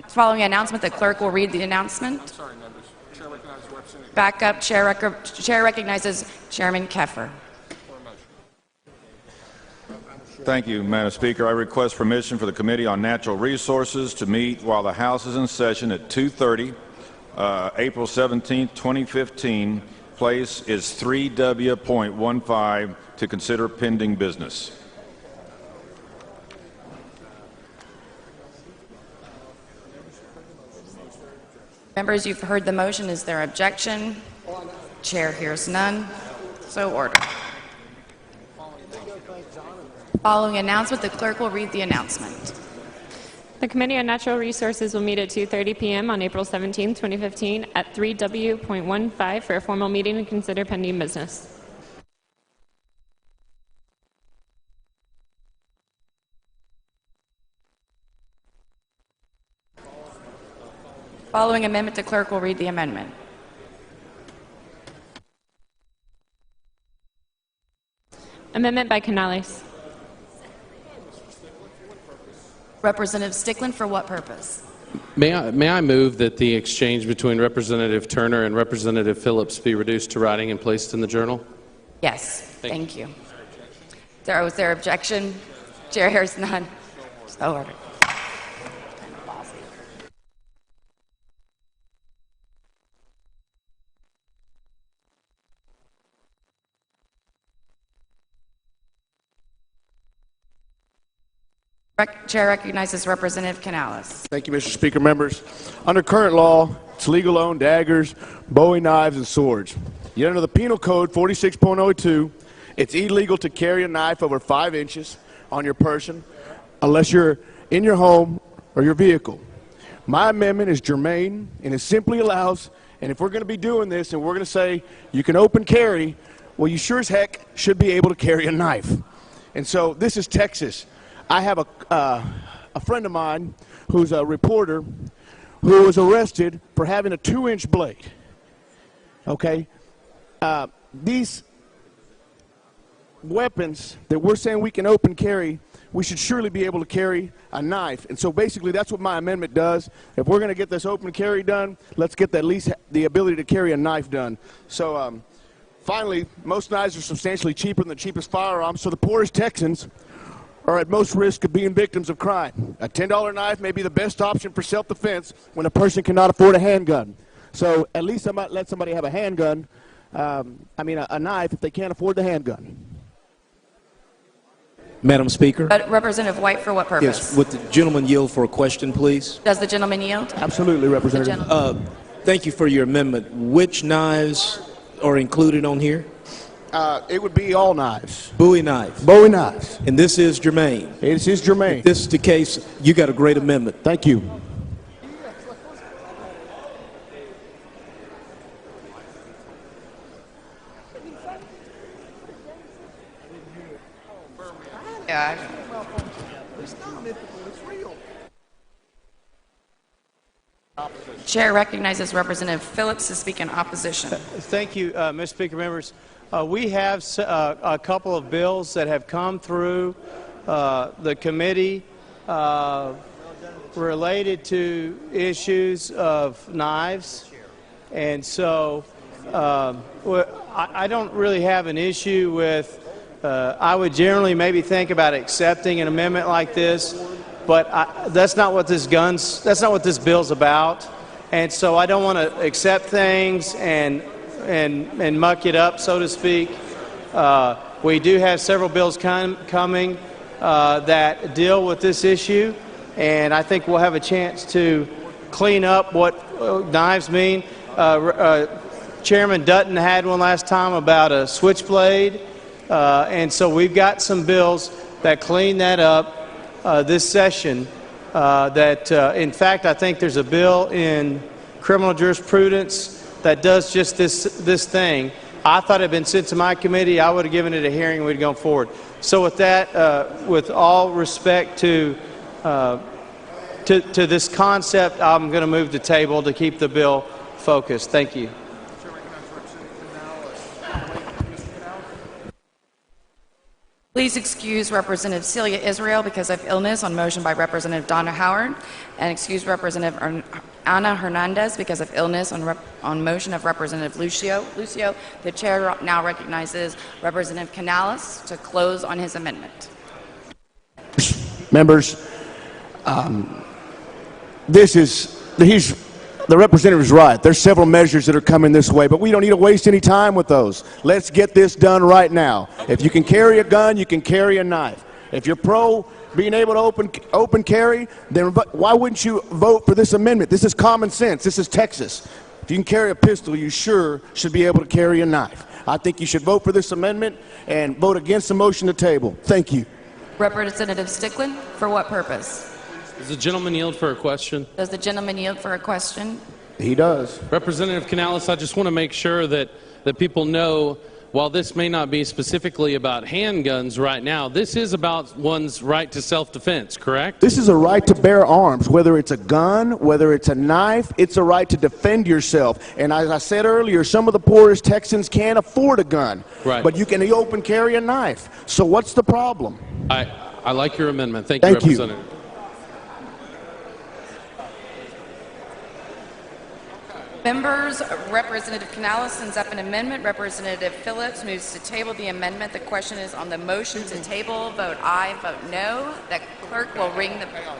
Following announcement, the clerk will read the announcement. Sorry, members. Chair recognizes Representative. Back up, Chair recognizes Chairman Keffer. Thank you, Madam Speaker. I request permission for the Committee on Natural Resources to meet while the House is in session at 2:30 April 17, 2015. Place is 3W.15 to consider pending business. Members, you've heard the motion. Is there objection? Chair hears none. So ordered. Following announcement, the clerk will read the announcement. The Committee on Natural Resources will meet at 2:30 p.m. on April 17, 2015 at 3W.15 for a formal meeting to consider pending business. Following amendment, the clerk will read the amendment. Amendment by Canales. Representative Stickland, for what purpose? May I move that the exchange between Representative Turner and Representative Phillips be reduced to writing and placed in the journal? Yes. Thank you. Was there objection? Chair hears none. So ordered. Chair recognizes Representative Canales. Thank you, Mr. Speaker. Members, under current law, it's legal to own daggers, Bowie knives, and swords. Yet under the Penal Code 46.02, it's illegal to carry a knife over 5 inches on your person unless you're in your home or your vehicle. My amendment is germane, and it simply allows, and if we're going to be doing this and we're going to say you can open carry, well, you sure as heck should be able to carry a knife. And so this is Texas. I have a friend of mine who's a reporter who was arrested for having a 2-inch blade. Okay? These weapons that we're saying we can open carry, we should surely be able to carry a knife. And so basically that's what my amendment does. If we're going to get this open carry done, let's get at least the ability to carry a knife done. So finally, most knives are substantially cheaper than the cheapest firearms, so the poorest Texans are at most risk of being victims of crime. A $10 knife may be the best option for self-defense when a person cannot afford a handgun. So at least I might let somebody have a handgun, a knife, if they can't afford the handgun. Madam Speaker? Representative White, for what purpose? Yes, would the gentleman yield for a question, please? Does the gentleman yield? Absolutely, Representative. Thank you for your amendment. Which knives are included on here? It would be all knives. Bowie knives. Bowie knives. And this is germane. This is germane. If this is the case, you got a great amendment. Thank you. Yeah. Chair recognizes Representative Phillips to speak in opposition. Thank you, Mr. Speaker. Members, we have a couple of bills that have come through the committee related to issues of knives, and so I don't really have an issue with. I would generally maybe think about accepting an amendment like this, but that's not what this bill's about. And so I don't want to accept things and muck it up, so to speak. We do have several bills coming that deal with this issue, and I think we'll have a chance to clean up what knives mean. Chairman Dutton had one last time about a switchblade, and so we've got some bills that clean that up this session. In fact, I think there's a bill in criminal jurisprudence that does just this thing. I thought it had been sent to my committee. I would have given it a hearing and we'd gone forward. So with that, with all respect to this concept, I'm going to move to table to keep the bill focused. Thank you. Please excuse Representative Celia Israel because of illness on motion by Representative Donna Howard, and excuse Representative Ana Hernandez because of illness on motion of Representative Lucio. The chair now recognizes Representative Canales to close on his amendment. Members, The representative is right. There's several measures that are coming this way, but we don't need to waste any time with those. Let's get this done right now. If you can carry a gun, you can carry a knife. If you're pro being able to open carry, then why wouldn't you vote for this amendment? This is common sense. This is Texas. If you can carry a pistol, you sure should be able to carry a knife. I think you should vote for this amendment and vote against the motion to table. Thank you. Representative Stickland, for what purpose? Does the gentleman yield for a question? Does the gentleman yield for a question? He does. Representative Canales, I just want to make sure that people know, while this may not be specifically about handguns right now, this is about one's right to self-defense, correct? This is a right to bear arms, whether it's a gun, whether it's a knife, it's a right to defend yourself. And as I said earlier, some of the poorest Texans can't afford a gun, right. But you can open carry a knife. So what's the problem? I like your amendment. Thank you, Representative. Members, Representative Canales sends up an amendment. Representative Phillips moves to table the amendment. The question is on the motion to table. Vote aye, vote no. The clerk will ring the bell.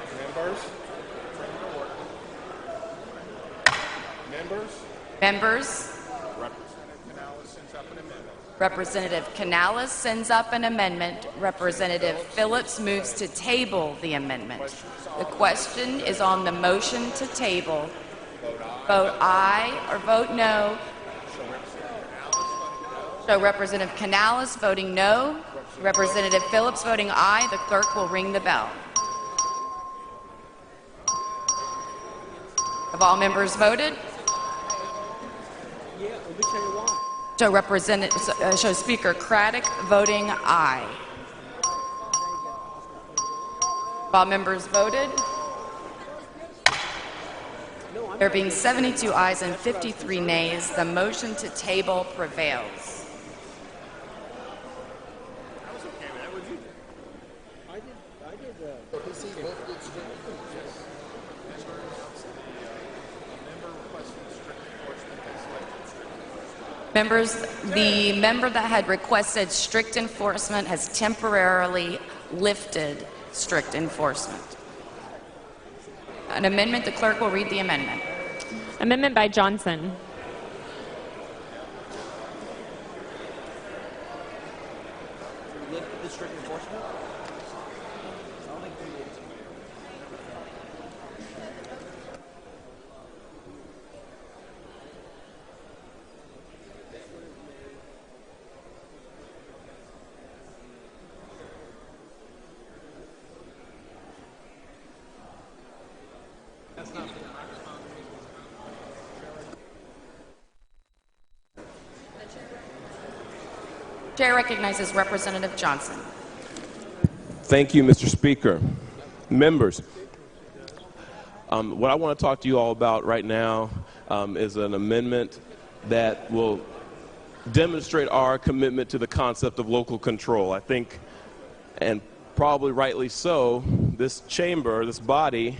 Members. Representative Canales sends up an amendment. Representative Phillips moves to table the amendment. The question is on the motion to table. Vote aye or vote no. So Representative Canales voting no. Representative Phillips voting aye. The clerk will ring the bell. Have all members voted? So Speaker Craddock voting aye. Have all members voted? There being 72 ayes and 53 nays, the motion to table prevails. Members, the member that had requested strict enforcement has temporarily lifted strict enforcement. An amendment, the clerk will read the amendment. Amendment by Johnson. Chair recognizes Representative Johnson. Thank you, Mr. Speaker. Members, what I want to talk to you all about right now is an amendment that will demonstrate our commitment to the concept of local control. I think, and probably rightly so, this chamber, this body,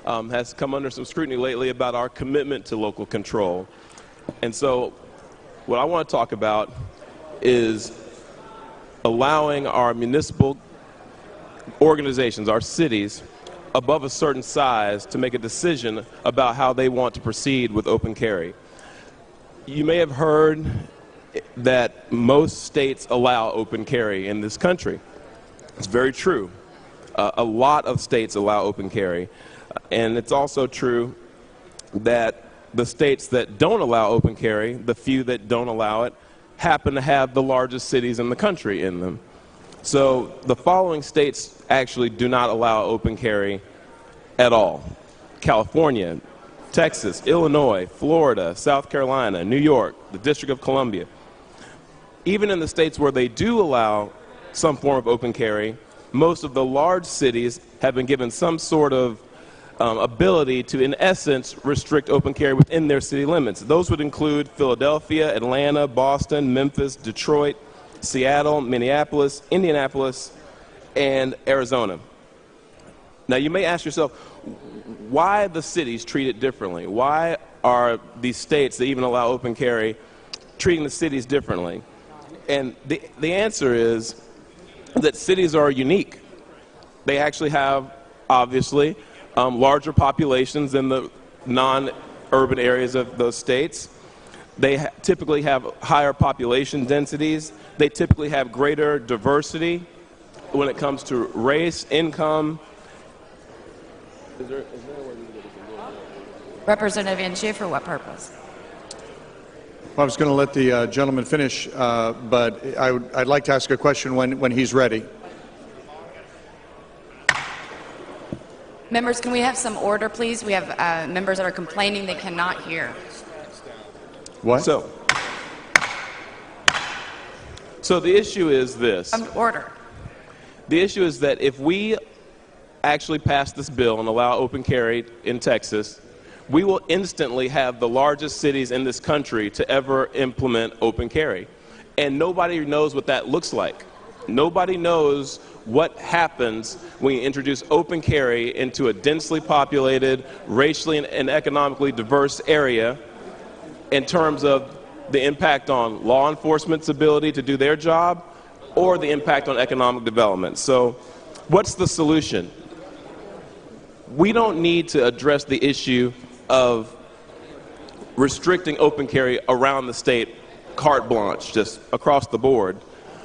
has come under some scrutiny lately about our commitment to local control. And so what I want to talk about is allowing our municipal organizations, our cities, above a certain size to make a decision about how they want to proceed with open carry. You may have heard that most states allow open carry in this country. It's very true. A lot of states allow open carry. And it's also true that the states that don't allow open carry, the few that don't allow it, happen to have the largest cities in the country in them. So the following states actually do not allow open carry at all: California, Texas, Illinois, Florida, South Carolina, New York, the District of Columbia. Even in the states where they do allow some form of open carry, most of the large cities have been given some sort of ability to, in essence, restrict open carry within their city limits. Those would include Philadelphia, Atlanta, Boston, Memphis, Detroit, Seattle, Minneapolis, Indianapolis, and Arizona. Now, you may ask yourself, why the cities treat it differently? Why are these states that even allow open carry treating the cities differently? And the answer is that cities are unique. They actually have, obviously, larger populations than the urban areas of those states. They typically have higher population densities. They typically have greater diversity when it comes to race, income. Representative Angia, for what purpose? I was going to let the gentleman finish, but I'd like to ask a question when he's ready. Members, can we have some order, please? We have members that are complaining they cannot hear. What? So the issue is this. Order. The issue is that if we actually pass this bill and allow open carry in Texas, we will instantly have the largest cities in this country to ever implement open carry. And nobody knows what that looks like. Nobody knows what happens when you introduce open carry into a densely populated, racially and economically diverse area in terms of the impact on law enforcement's ability to do their job or the impact on economic development. So what's the solution? We don't need to address the issue of restricting open carry around the state carte blanche, just across the board.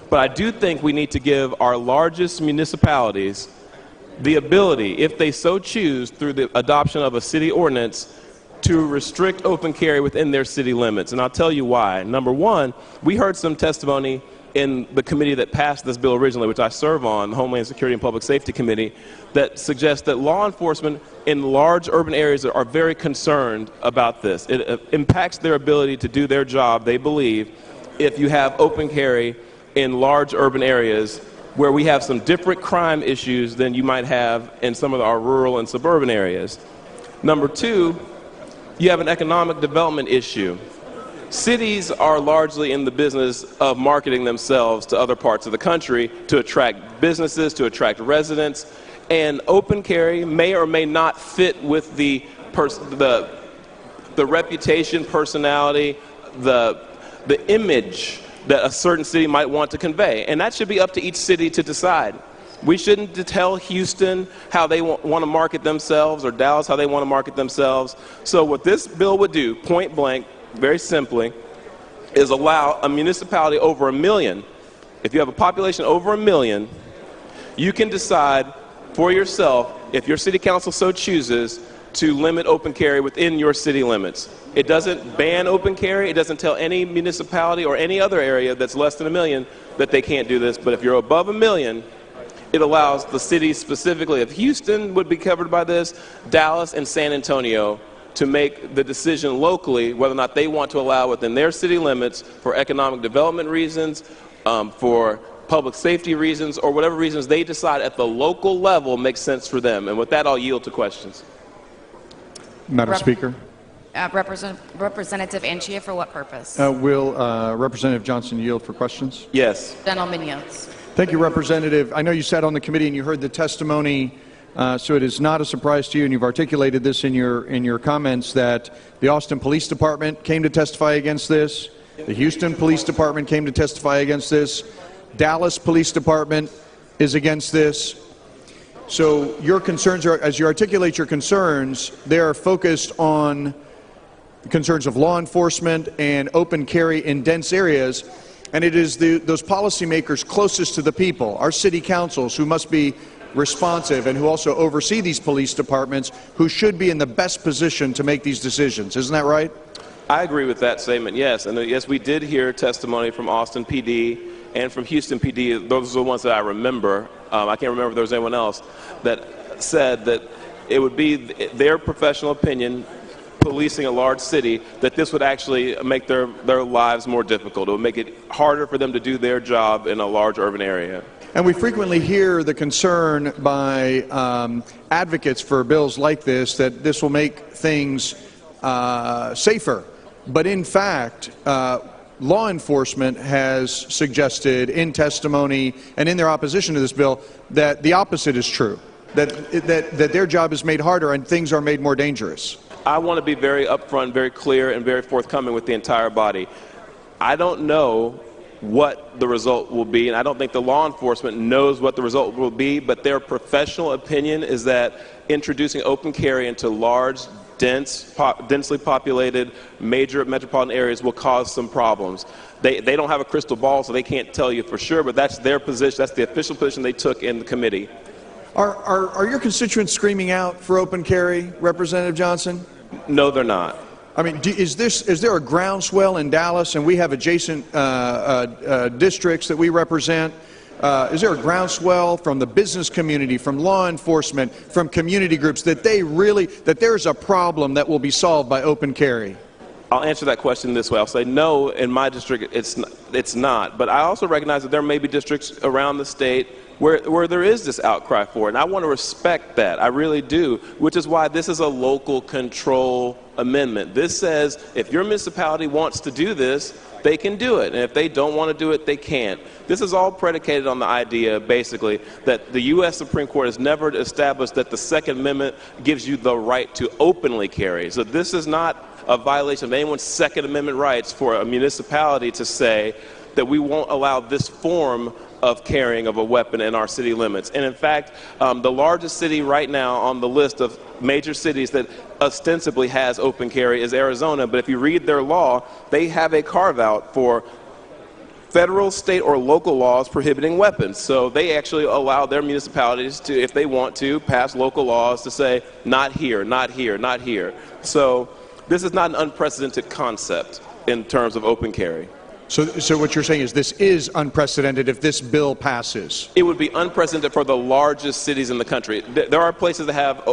But I do think we need to give our largest municipalities the ability, if they so choose, through the adoption of a city ordinance, to restrict open carry within their city limits. And I'll tell you why. Number one, we heard some testimony in the committee that passed this bill originally, which I serve on, the Homeland Security and Public Safety Committee, that suggests that law enforcement in large urban areas are very concerned about this. It impacts their ability to do their job, they believe, if you have open carry in large urban areas where we have some different crime issues than you might have in some of our rural and suburban areas. Number two, you have an economic development issue. Cities are largely in the business of marketing themselves to other parts of the country to attract businesses, to attract residents, and open carry may or may not fit with the reputation, personality, the image that a certain city might want to convey. And that should be up to each city to decide. We shouldn't tell Houston how they want to market themselves or Dallas how they want to market themselves. So what this bill would do, point blank, very simply, is allow a municipality over 1 million, if you have a population over 1 million, you can decide for yourself, if your city council so chooses, to limit open carry within your city limits. It doesn't ban open carry. It doesn't tell any municipality or any other area that's less than 1 million that they can't do this. But if you're above 1 million, it allows the cities specifically of Houston would be covered by this, Dallas and San Antonio, to make the decision locally whether or not they want to allow within their city limits for economic development reasons, for public safety reasons, or whatever reasons they decide at the local level makes sense for them. And with that, I'll yield to questions. Madam Speaker. Representative Angia, for what purpose? Will Representative Johnson yield for questions? Yes. Gentleman yields. Thank you, Representative. I know you sat on the committee and you heard the testimony, so it is not a surprise to you, and you've articulated this in your comments, that the Austin Police Department came to testify against this, the Houston Police Department came to testify against this, Dallas Police Department is against this. So your concerns are, as you articulate your concerns, they are focused on the concerns of law enforcement and open carry in dense areas. And it is those policymakers closest to the people, our city councils, who must be responsive and who also oversee these police departments, who should be in the best position to make these decisions. Isn't that right? I agree with that statement, yes. And yes, we did hear testimony from Austin PD and from Houston PD. Those are the ones that I remember. I can't remember if there was anyone else that said that it would be their professional opinion, policing a large city, that this would actually make their lives more difficult. It would make it harder for them to do their job in a large urban area. And we frequently hear the concern by advocates for bills like this that this will make things safer. But in fact, law enforcement has suggested in testimony and in their opposition to this bill that the opposite is true, that their job is made harder and things are made more dangerous. I want to be very upfront, very clear, and very forthcoming with the entire body. I don't know what the result will be, and I don't think the law enforcement knows what the result will be, but their professional opinion is that introducing open carry into large, densely populated major metropolitan areas will cause some problems. They don't have a crystal ball, so they can't tell you for sure, but that's their position. That's the official position they took in the committee. Are your constituents screaming out for open carry, Representative Johnson? No, they're not. I mean, is there a groundswell in Dallas, and we have adjacent districts that we represent? Is there a groundswell from the business community, from law enforcement, from community groups that there's a problem that will be solved by open carry? I'll answer that question this way. I'll say no, in my district it's not. But I also recognize that there may be districts around the state where there is this outcry for it. And I want to respect that. I really do, which is why this is a local control amendment. This says if your municipality wants to do this, they can do it. And if they don't want to do it, they can't. This is all predicated on the idea, basically, that the U.S. Supreme Court has never established that the Second Amendment gives you the right to openly carry. So this is not a violation of anyone's Second Amendment rights for a municipality to say that we won't allow this form of carrying of a weapon in our city limits. And in fact, the largest city right now on the list of major cities that ostensibly has open carry is Arizona. But if you read their law, they have a carve-out for federal, state, or local laws prohibiting weapons. So they actually allow their municipalities to, if they want to, pass local laws to say, not here, not here, not here. So this is not an unprecedented concept in terms of open carry. So what you're saying is this is unprecedented if this bill passes? It would be unprecedented for the largest cities in the country. There are places that have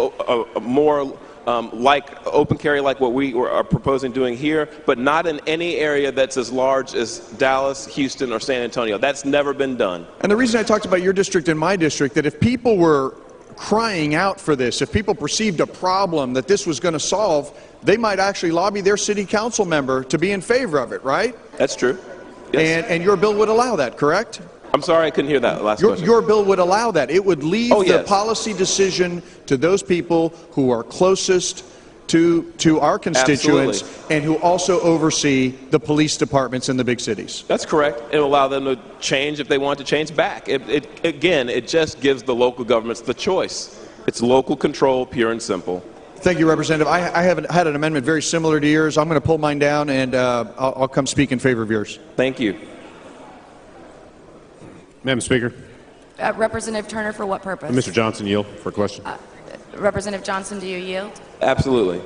more like open carry like what we are proposing doing here, but not in any area that's as large as Dallas, Houston, or San Antonio. That's never been done. And the reason I talked about your district and my district, that if people were crying out for this, if people perceived a problem that this was going to solve, they might actually lobby their city council member to be in favor of it, right? That's true. Yes. And your bill would allow that, correct? I'm sorry, I couldn't hear that last question. Your bill would allow that. It would leave the policy decision to those people who are closest to our constituents and who also oversee the police departments in the big cities. That's correct. It will allow them to change if they want to change back. Again, it just gives the local governments the choice. It's local control, pure and simple. Thank you, Representative. I have had an amendment very similar to yours. I'm going to pull mine down, and I'll come speak in favor of yours. Thank you. Madam Speaker. Representative Turner, for what purpose? Mr. Johnson, yield for a question. Representative Johnson, do you yield? Absolutely.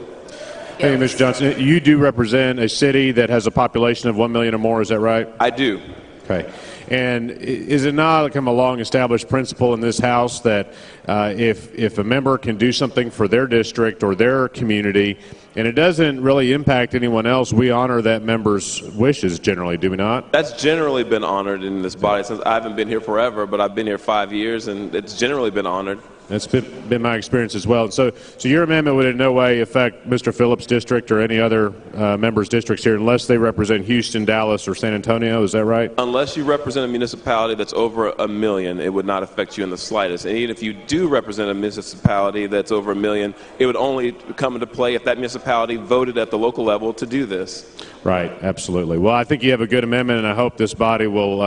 Hey, Mr. Johnson, you do represent a city that has a population of 1 million or more, is that right? I do. Okay. And is it not a long-established principle in this House that if a member can do something for their district or their community, and it doesn't really impact anyone else, we honor that member's wishes generally, do we not? That's generally been honored in this body since I haven't been here forever, but I've been here 5 years, and it's generally been honored. That's been my experience as well. So your amendment would in no way affect Mr. Phillips' district or any other members' districts here unless they represent Houston, Dallas, or San Antonio, is that right? Unless you represent a municipality that's over 1 million, it would not affect you in the slightest. And even if you do represent a municipality that's over 1 million, it would only come into play if that municipality voted at the local level to do this. Right, absolutely. Well, I think you have a good amendment, and I hope this body will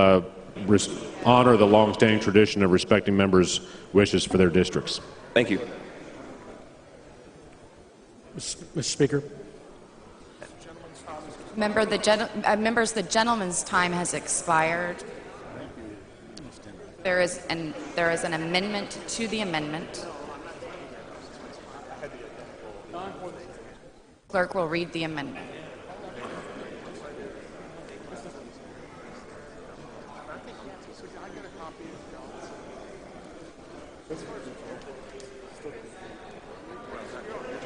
honor the long-standing tradition of respecting members' wishes for their districts. Thank you. Mr. Speaker. Members, the gentleman's time has expired. There is an amendment to the amendment. Clerk will read the amendment. You're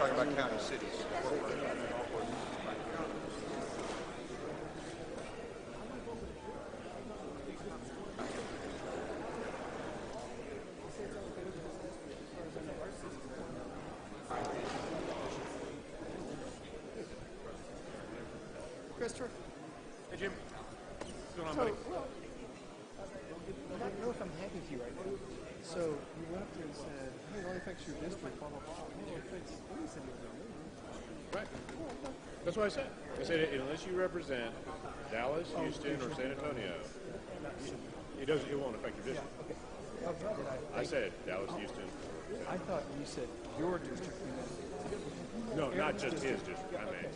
talking about county cities. Christopher? Hey, Jim. What's going on, buddy? I don't know if I'm happy with you right now. So you went up there and said, hey, it only affects your district, blah, blah, blah. It only affects, what is it? Right. That's what I said. I said unless you represent Dallas, Houston, or San Antonio, it won't affect your district. Okay. I said Dallas, Houston. I thought you said your district. No, not just his district. I mean,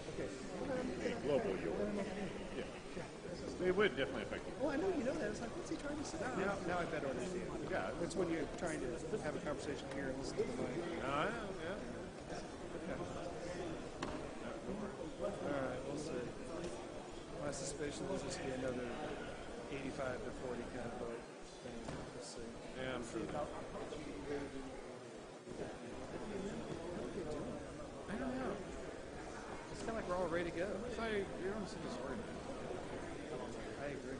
a global York. Yeah. It would definitely affect you. Well, I know you know that. It's like, what's he trying to say? Now I better understand. Yeah. It's when you're trying to have a conversation here and listen to the mic. Yeah. Okay. All right, we'll see. My suspicion is this will be another 85 to 40 kind of vote thing. We'll see. Yeah, I'm sure. I don't know. It's kind of like we're all ready to go. It's like, you don't see this word. I agree.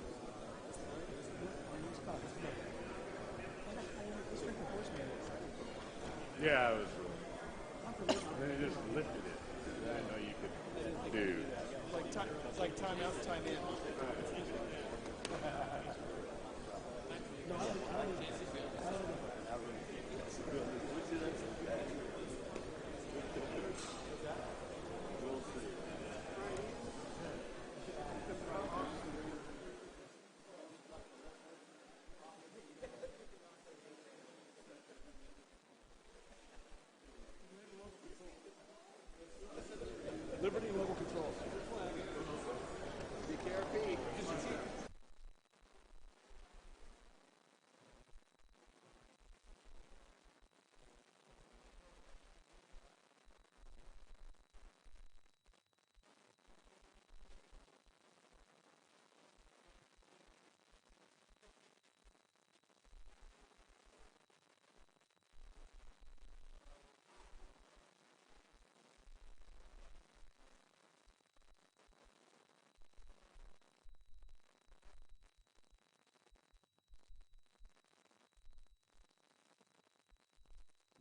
Yeah, I was. Then it just lifted it. I didn't know you could do. It's like time out, time in. Liberty and local control. BKRP.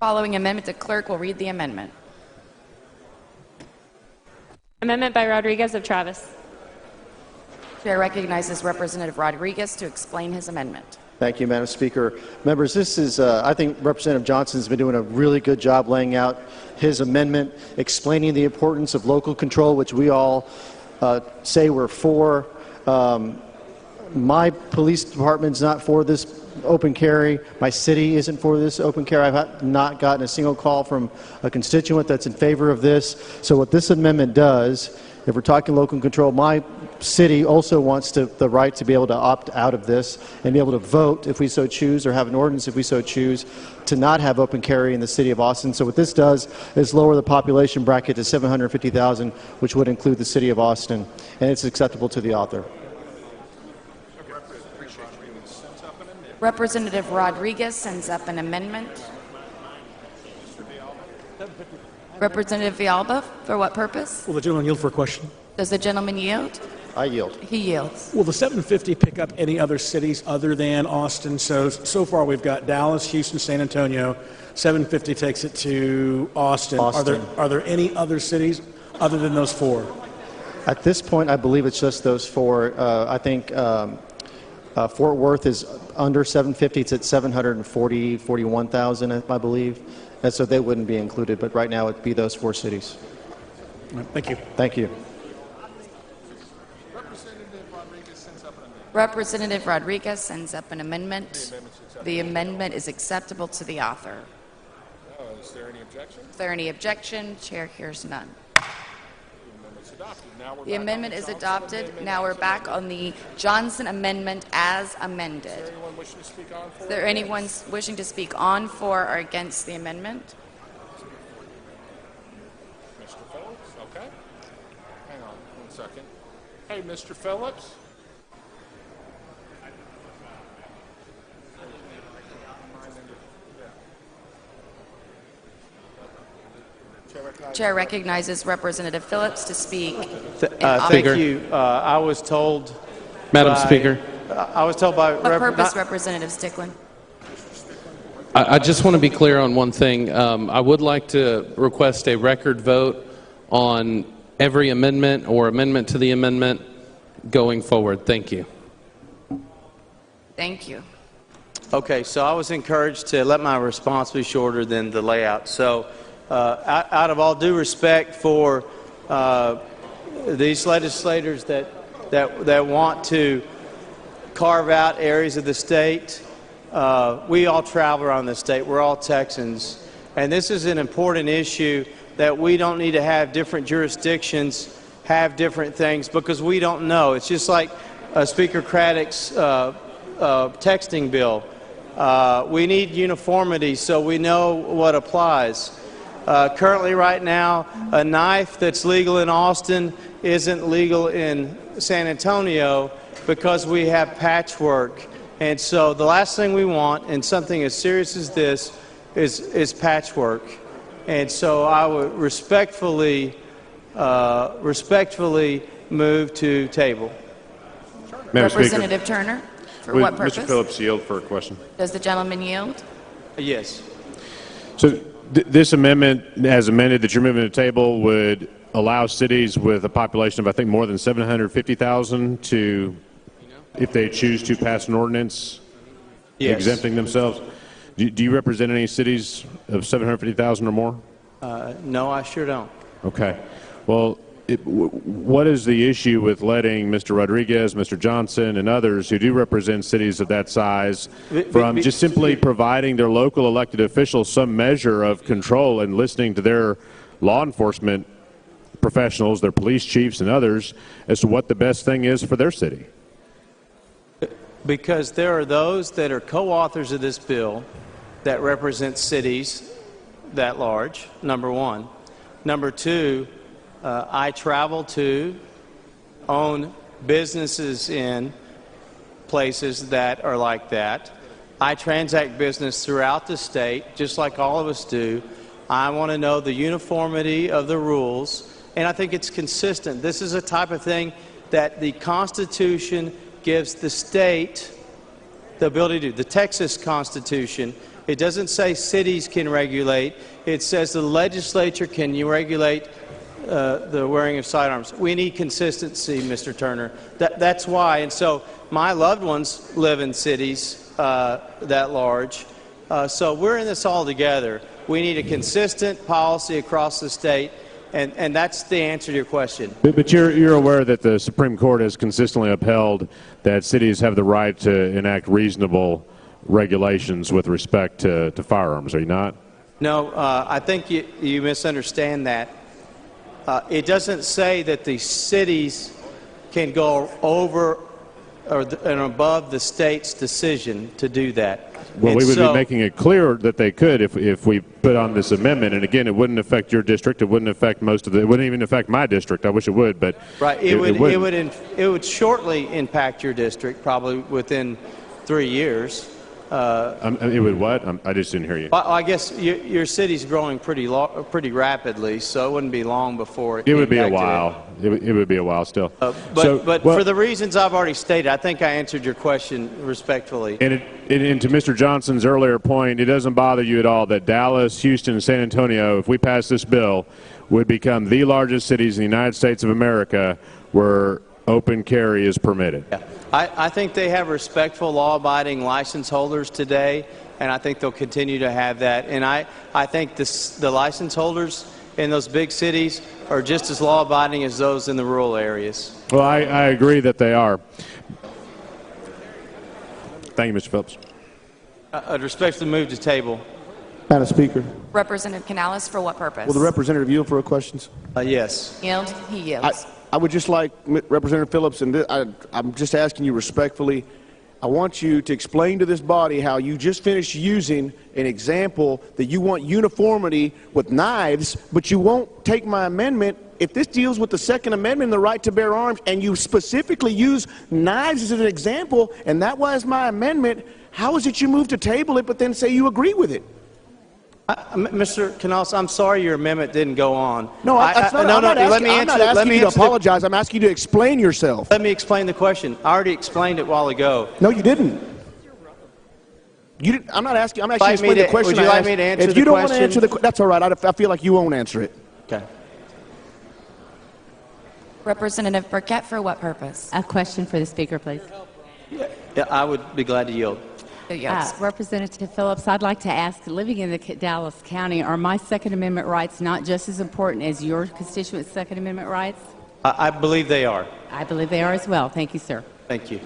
Following amendment, the clerk will read the amendment. Amendment by Rodriguez of Travis. Chair recognizes Representative Rodriguez to explain his amendment. Thank you, Madam Speaker. Members, this is, I think Representative Johnson's been doing a really good job laying out his amendment, explaining the importance of local control, which we all say we're for. My police department's not for this open carry. My city isn't for this open carry. I've not gotten a single call from a constituent that's in favor of this. So what this amendment does, if we're talking local control, my city also wants the right to be able to opt out of this and be able to vote if we so choose, or have an ordinance if we so choose, to not have open carry in the city of Austin. So what this does is lower the population bracket to 750,000, which would include the city of Austin, and it's acceptable to the author. Representative Rodriguez sends up an amendment. Representative Villalba, for what purpose? Will the gentleman yield for a question? Does the gentleman yield? I yield. He yields. Will the 750 pick up any other cities other than Austin? So far we've got Dallas, Houston, San Antonio. 750 takes it to Austin. Are there any other cities other than those four? At this point, I believe it's just those four. I think Fort Worth is under 750. It's at 41,000, I believe. And so they wouldn't be included. But right now, it'd be those four cities. Thank you. Thank you. Representative Rodriguez sends up an amendment. The amendment is acceptable to the author. Is there any objection? Is there any objection? Chair hears none. The amendment is adopted. Now we're back on the Johnson amendment as amended. Is there anyone wishing to speak on for? Is there anyone wishing to speak on, for, or against the amendment? Mr. Phillips? Okay. Hang on 1 second. Hey, Mr. Phillips? Chair recognizes Representative Phillips to speak. Thank you. I was told, Madam Speaker. I was told by What purpose, Representative Stickland? I just want to be clear on one thing. I would like to request a record vote on every amendment or amendment to the amendment going forward. Thank you. Thank you. Okay, so I was encouraged to let my response be shorter than the layout. So out of all due respect for these legislators that want to carve out areas of the state, we all travel around the state. We're all Texans. And this is an important issue that we don't need to have different jurisdictions have different things because we don't know. It's just like Speaker Craddock's texting bill. We need uniformity so we know what applies. Currently, right now, a knife that's legal in Austin isn't legal in San Antonio because we have patchwork. And so the last thing we want in something as serious as this is patchwork. And so I would respectfully move to table. Representative Turner, for what purpose? Mr. Phillips yield for a question. Does the gentleman yield? Yes. So this amendment, as amended, that you're moving to the table, would allow cities with a population of, I think, more than 750,000 to, if they choose to, pass an ordinance exempting themselves. Do you represent any cities of 750,000 or more? No, I sure don't. Okay. Well, what is the issue with letting Mr. Rodriguez, Mr. Johnson, and others who do represent cities of that size from just simply providing their local elected officials some measure of control and listening to their law enforcement professionals, their police chiefs and others, as to what the best thing is for their city? Because there are those that are co-authors of this bill that represent cities that large, number one. Number two, I travel to, own businesses in places that are like that. I transact business throughout the state, just like all of us do. I want to know the uniformity of the rules, and I think it's consistent. This is a type of thing that the Constitution gives the state the ability to do. The Texas Constitution, it doesn't say cities can regulate. It says the legislature can regulate the wearing of sidearms. We need consistency, Mr. Turner. That's why. And so my loved ones live in cities that large. So we're in this all together. We need a consistent policy across the state. And that's the answer to your question. But you're aware that the Supreme Court has consistently upheld that cities have the right to enact reasonable regulations with respect to firearms, are you not? No, I think you misunderstand that. It doesn't say that the cities can go over and above the state's decision to do that. Well, we would be making it clear that they could if we put on this amendment. And again, it wouldn't affect your district. It wouldn't affect most of it wouldn't even affect my district. I wish it would, but right. It would shortly impact your district, probably within 3 years. It would what? I just didn't hear you. Well, I guess your city's growing pretty rapidly, so it wouldn't be long before it would be a while. It would be a while still. But for the reasons I've already stated, I think I answered your question respectfully. And to Mr. Johnson's earlier point, it doesn't bother you at all that Dallas, Houston, and San Antonio, if we pass this bill, would become the largest cities in the United States of America where open carry is permitted. Yeah. I think they have respectful, law-abiding license holders today, and I think they'll continue to have that. And I think the license holders in those big cities are just as law-abiding as those in the rural areas. Well, I agree that they are. Thank you, Mr. Phillips. I'd respectfully move to table. Madam Speaker, Representative Canales, for what purpose? will the representative yield for questions? Yes. Yield? He yields. I would just like Representative Phillips, and I'm just asking you respectfully, I want you to explain to this body how you just finished using an example that you want uniformity with knives, but you won't take my amendment. If this deals with the Second Amendment and the right to bear arms, and you specifically use knives as an example, and that was my amendment, how is it you move to table it but then say you agree with it? Mr. Canales, I'm sorry your amendment didn't go on. No, I'm not asking you to apologize. I'm asking you to explain yourself. Let me explain the question. I already explained it a while ago. No, you didn't. I'm not asking. I'm actually explaining the question. Would you like me to answer the question? If you don't want to answer the question, that's all right. I feel like you won't answer it. Okay. Representative Burkett, for what purpose? A question for the Speaker, please. Yeah, I would be glad to yield. Representative Phillips, I'd like to ask, living in the Dallas County, are my Second Amendment rights not just as important as your constituents' Second Amendment rights? I believe they are. I believe they are as well. Thank you, sir. Thank you.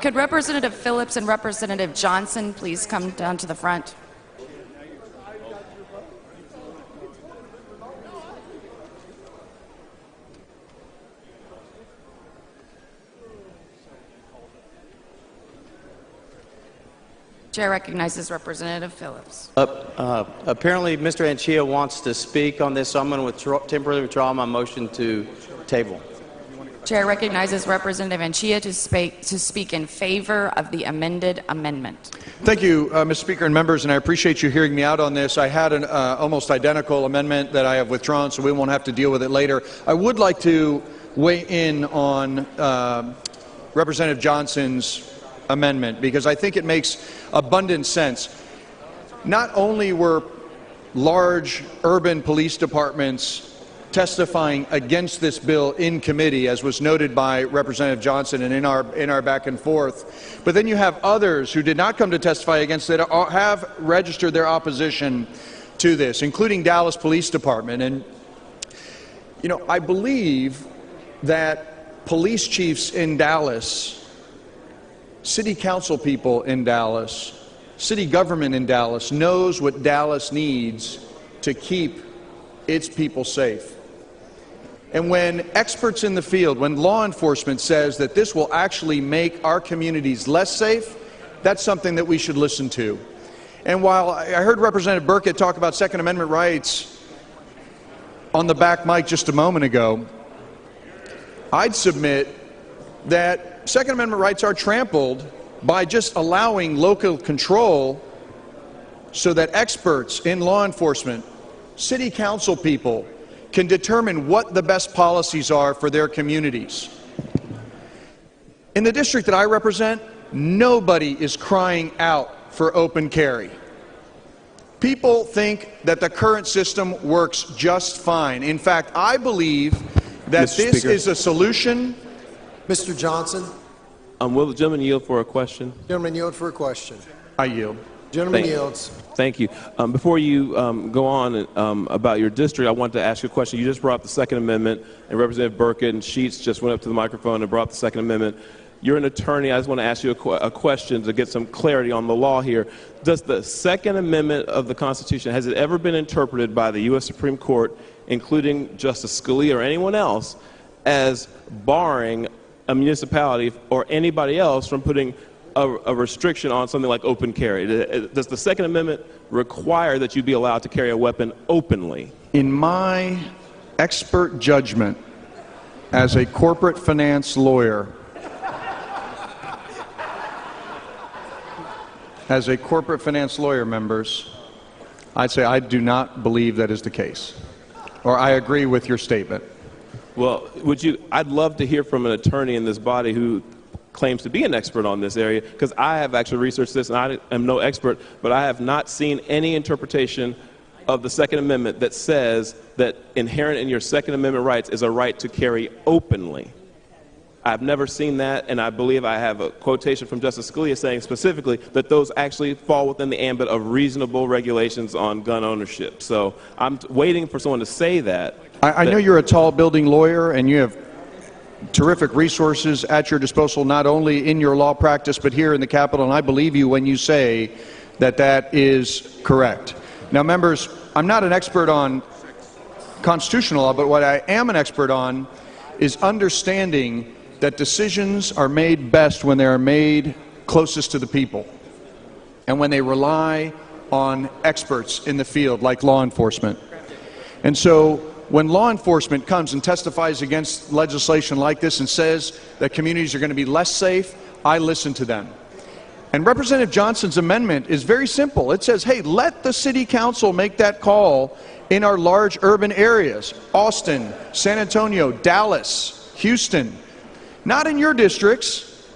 Could Representative Phillips and Representative Johnson please come down to the front? Chair recognizes Representative Phillips. Apparently, Mr. Anchia wants to speak on this, so I'm going to temporarily withdraw my motion to table. Chair recognizes Representative Anchia to speak in favor of the amended amendment. Thank you, Mr. Speaker and members, and I appreciate you hearing me out on this. I had an almost identical amendment that I have withdrawn, so we won't have to deal with it later. I would like to weigh in on Representative Johnson's amendment because I think it makes abundant sense. Not only were large urban police departments testifying against this bill in committee, as was noted by Representative Johnson and in our back and forth. But then you have others who did not come to testify against it, have registered their opposition to this, including Dallas Police Department. And, you know, I believe that police chiefs in Dallas, city council people in Dallas, city government in Dallas knows what Dallas needs to keep its people safe. And when experts in the field, when law enforcement says that this will actually make our communities less safe, that's something that we should listen to. And while I heard Representative Burkett talk about Second Amendment rights on the back mic just a moment ago, I'd submit that Second Amendment rights are trampled by just allowing local control so that experts in law enforcement, city council people, can determine what the best policies are for their communities. In the district that I represent, nobody is crying out for open carry. People think that the current system works just fine. In fact, I believe that this is a solution. Mr. Johnson. Will the gentleman yield for a question? Gentleman yield for a question. I yield. Gentleman yields. Thank you. Before you go on about your district, I wanted to ask you a question. You just brought up the Second Amendment, and Representative Burkett and Sheets just went up to the microphone and brought up the Second Amendment. You're an attorney. I just want to ask you a question to get some clarity on the law here. Does the Second Amendment of the Constitution, has it ever been interpreted by the U.S. Supreme Court, including Justice Scalia or anyone else, as barring a municipality or anybody else from putting a restriction on something like open carry? Does the Second Amendment require that you be allowed to carry a weapon openly? In my expert judgment as a corporate finance lawyer, members, I'd say I do not believe that is the case, or I agree with your statement. Well, I'd love to hear from an attorney in this body who claims to be an expert on this area, because I have actually researched this, and I am no expert, but I have not seen any interpretation of the Second Amendment that says that inherent in your Second Amendment rights is a right to carry openly. I've never seen that, and I believe I have a quotation from Justice Scalia saying specifically that those actually fall within the ambit of reasonable regulations on gun ownership. So I'm waiting for someone to say that. I know you're a tall building lawyer, and you have terrific resources at your disposal, not only in your law practice, but here in the Capitol, and I believe you when you say that that is correct. Now, members, I'm not an expert on constitutional law, but what I am an expert on is understanding that decisions are made best when they are made closest to the people and when they rely on experts in the field like law enforcement. And so when law enforcement comes and testifies against legislation like this and says that communities are going to be less safe, I listen to them. And Representative Johnson's amendment is very simple. It says, hey, let the city council make that call in our large urban areas, Austin, San Antonio, Dallas, Houston. Not in your districts,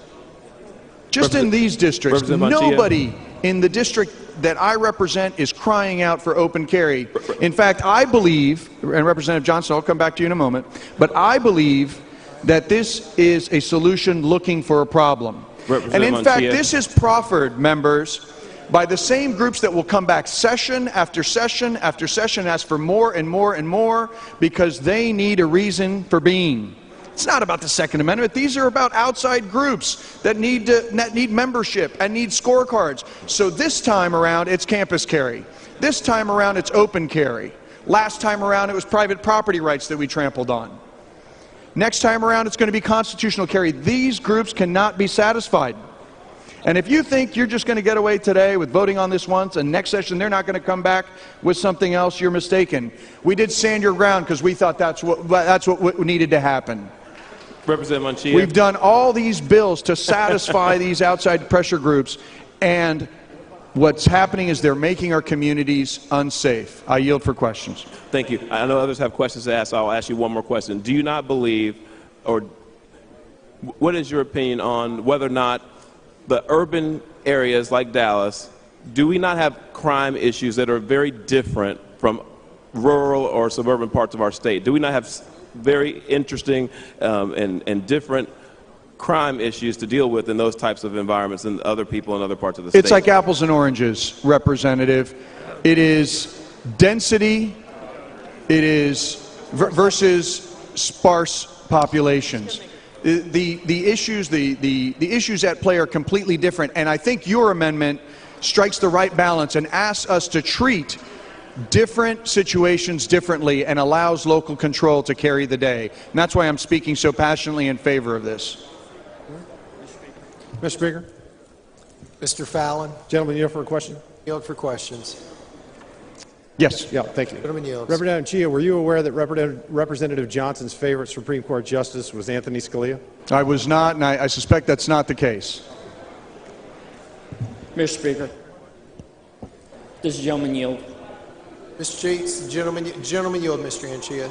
just in these districts. Nobody in the district that I represent is crying out for open carry. In fact, I believe, and Representative Johnson, I'll come back to you in a moment, but I believe that this is a solution looking for a problem. And in fact, this is proffered, members, by the same groups that will come back session after session after session, ask for more and more and more because they need a reason for being. It's not about the Second Amendment. These are about outside groups that need membership and need scorecards. So this time around, it's campus carry. This time around, it's open carry. Last time around, it was private property rights that we trampled on. Next time around, it's going to be constitutional carry. These groups cannot be satisfied. And if you think you're just going to get away today with voting on this once, and next session they're not going to come back with something else, you're mistaken. We did stand your ground because we thought that's what needed to happen. Representative Munchia. We've done all these bills to satisfy these outside pressure groups, and what's happening is they're making our communities unsafe. I yield for questions. Thank you. I know others have questions to ask, so I'll ask you one more question. Do you not believe, or what is your opinion on whether or not the urban areas like Dallas, do we not have crime issues that are very different from rural or suburban parts of our state? Do we not have very interesting and different crime issues to deal with in those types of environments than other people in other parts of the state? It's like apples and oranges, Representative. It is density, it is versus sparse populations. The issues at play are completely different, and I think your amendment strikes the right balance and asks us to treat different situations differently and allows local control to carry the day. And that's why I'm speaking so passionately in favor of this. Mr. Speaker. Mr. Fallon. Gentleman, yield for a question. Yield for questions. Yes. Yeah, thank you. Gentleman yields. Representative Chia, were you aware that Representative Johnson's favorite Supreme Court justice was Anthony Scalia? I was not, and I suspect that's not the case. Mr. Speaker, this gentleman yield. Mr. Cheats, gentleman yield, Mr. Anchia.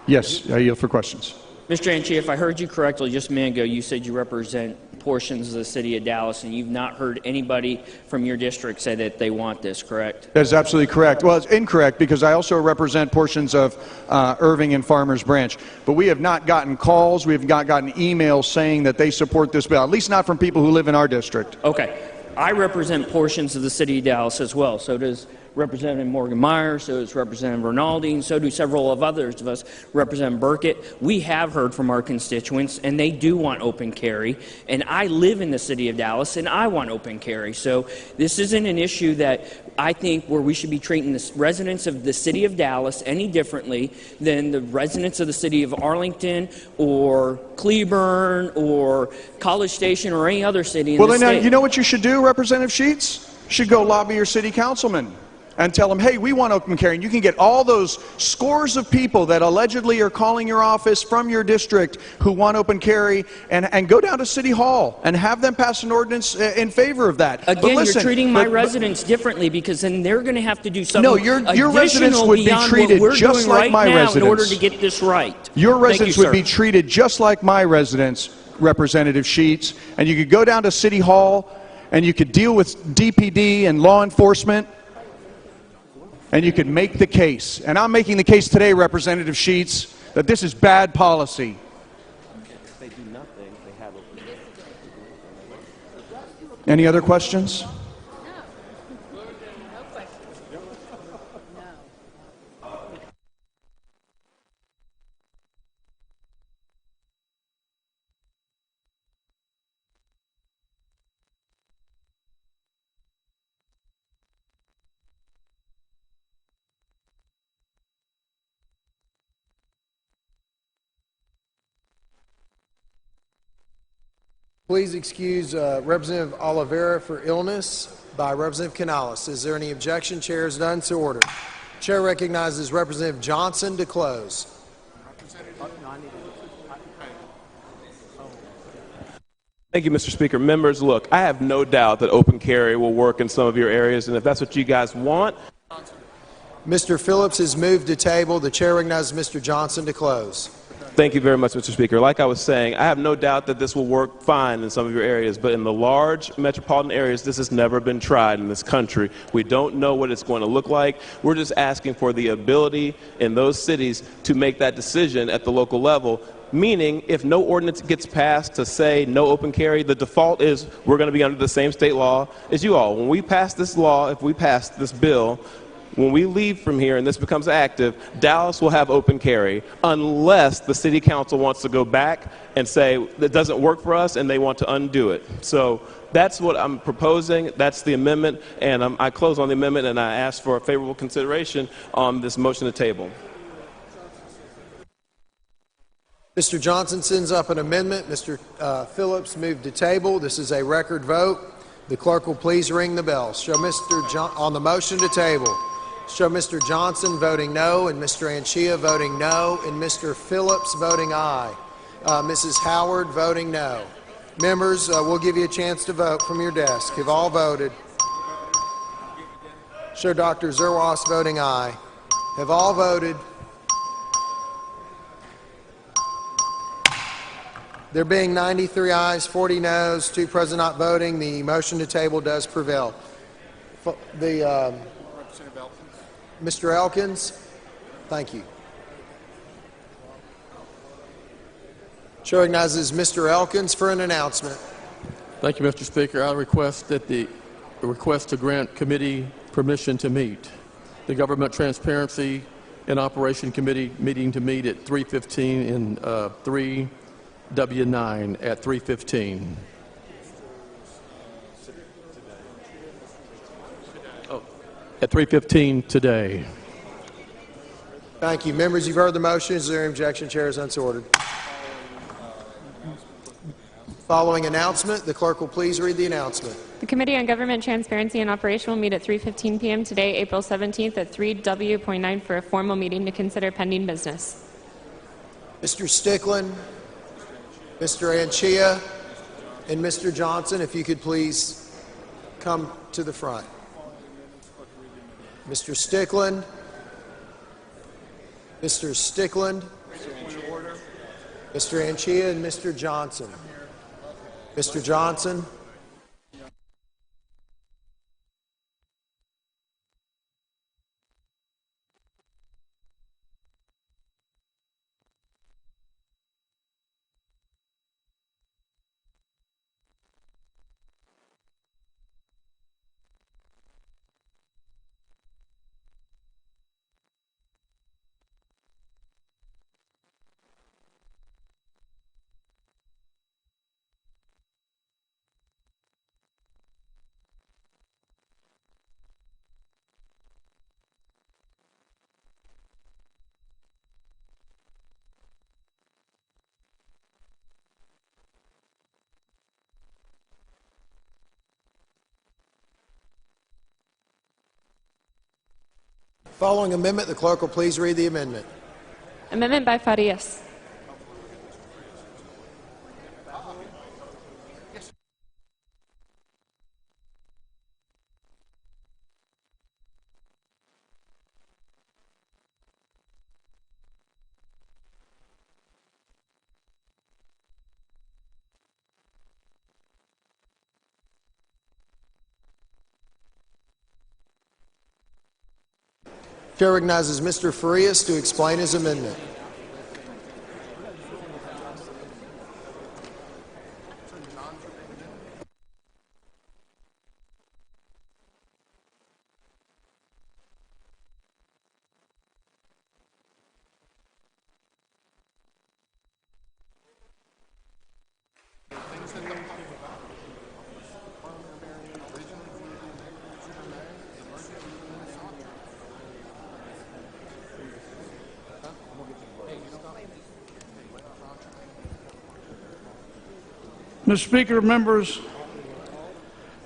Yes, I yield for questions. Mr. Anchia, if I heard you correctly just a minute ago, you said you represent portions of the city of Dallas, and you've not heard anybody from your district say that they want this, correct? That is absolutely correct. Well, it's incorrect because I also represent portions of Irving and Farmers Branch. But we have not gotten calls, we have not gotten emails saying that they support this bill, at least not from people who live in our district. Okay. I represent portions of the city of Dallas as well. So does Representative Morgan Meyer, so does Representative Rinaldi, and so do several of others of us, Representative Burkett. We have heard from our constituents, and they do want open carry. And I live in the city of Dallas, and I want open carry. So this isn't an issue that I think where we should be treating the residents of the city of Dallas any differently than the residents of the city of Arlington or Cleburne or College Station or any other city in the state. Well, then, you know what you should do, Representative Sheets? You should go lobby your city councilman and tell them, hey, we want open carry. And you can get all those scores of people that allegedly are calling your office from your district who want open carry and go down to City Hall and have them pass an ordinance in favor of that. Again, you're treating my residents differently because then they're going to have to do something no, your residents would be treated just like my residents. In order to get this right. Your residents would be treated just like my residents, Representative Sheets. And you could go down to City Hall and you could deal with DPD and law enforcement. And you could make the case, and I'm making the case today, Representative Sheets, that this is bad policy. If they do nothing, they have Any other questions? Please excuse Representative Oliveira for illness by Representative Canales. Is there any objection? Chair is done. So ordered. Chair recognizes Representative Johnson to close. Thank you, Mr. Speaker. Members, look, I have no doubt that open carry will work in some of your areas, and if that's what you guys want. Mr. Phillips has moved to table. The chair recognizes Mr. Johnson to close. Thank you very much, Mr. Speaker. Like I was saying, I have no doubt that this will work fine in some of your areas, but in the large metropolitan areas, this has never been tried in this country. We don't know what it's going to look like. We're just asking for the ability in those cities to make that decision at the local level. Meaning, if no ordinance gets passed to say no open carry, the default is we're going to be under the same state law as you all. When we pass this law, if we pass this bill, when we leave from here and this becomes active, Dallas will have open carry unless the city council wants to go back and say that doesn't work for us and they want to undo it. So that's what I'm proposing. That's the amendment, and I close on the amendment and I ask for a favorable consideration on this motion to table. Mr. Johnson sends up an amendment. Mr. Phillips moved to table. This is a record vote. The clerk will please ring the bell. Show Mr. on the motion to table. Show Mr. Johnson voting no, and Mr. Anchia voting no, and Mr. Phillips voting aye. Mrs. Howard voting no. Members, we'll give you a chance to vote from your desk. Have all voted? Show Dr. Zerwas voting aye. Have all voted? There being 93 ayes, 40 noes, 2 present not voting, the motion to table does prevail. Mr. Elkins, thank you. Chair recognizes Mr. Elkins for an announcement. Thank you, Mr. Speaker. I request that the request to grant committee permission to meet. The Government Transparency and Operation Committee meeting to meet at 3:15 in 3W9 at 3:15. Oh, at 3:15 today. Thank you. Members, you've heard the motion. Is there any objection? Chair is unsorted. Following announcement, the clerk will please read the announcement. The Committee on Government Transparency and Operation will meet at 3:15 p.m. today, April 17th at 3W.9 for a formal meeting to consider pending business. Mr. Stickland, Mr. Anchia, and Mr. Johnson, if you could please come to the front. Mr. Stickland, Mr. Stickland, Mr. Anchia, and Mr. Johnson. Mr. Johnson. Following amendment, the clerk will please read the amendment. Amendment by Farias. Chair recognizes Mr. Farias to explain his amendment. Mr. Speaker, members,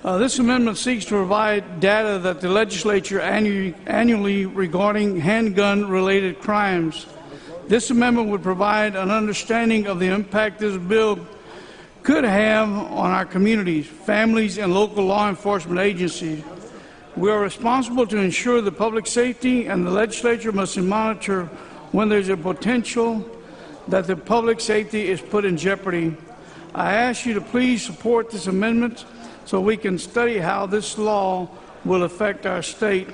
this amendment seeks to provide data that the legislature annually regarding handgun-related crimes. This amendment would provide an understanding of the impact this bill could have on our communities, families, and local law enforcement agencies. We are responsible to ensure the public safety, and the legislature must monitor when there's a potential that the public safety is put in jeopardy. I ask you to please support this amendment so we can study how this law will affect our state.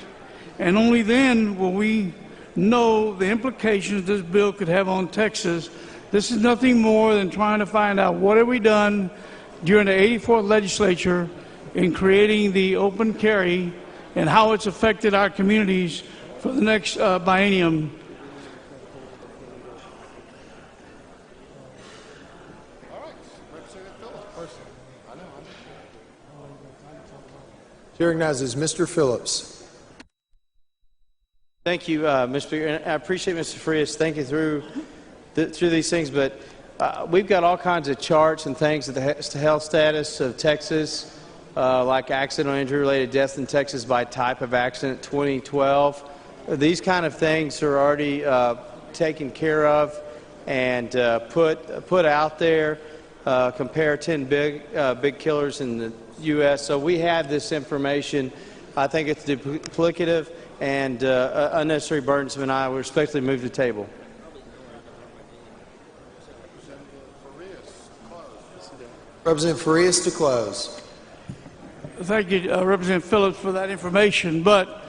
And only then will we know the implications this bill could have on Texas. This is nothing more than trying to find out what have we done during the 84th legislature in creating the open carry and how it's affected our communities for the next biennium. Chair recognizes Mr. Phillips. Thank you, Mr. Speaker. And I appreciate Mr. Frias thinking through these things, but we've got all kinds of charts and things of the health status of Texas, like accidental injury-related deaths in Texas by type of accident 2012. These kind of things are already taken care of and put out there. Compare 10 big killers in the U.S. So we have this information. I think it's duplicative and unnecessary burdensome, and I would respectfully move to table. Representative Farias to close. Thank you, Representative Phillips, for that information, but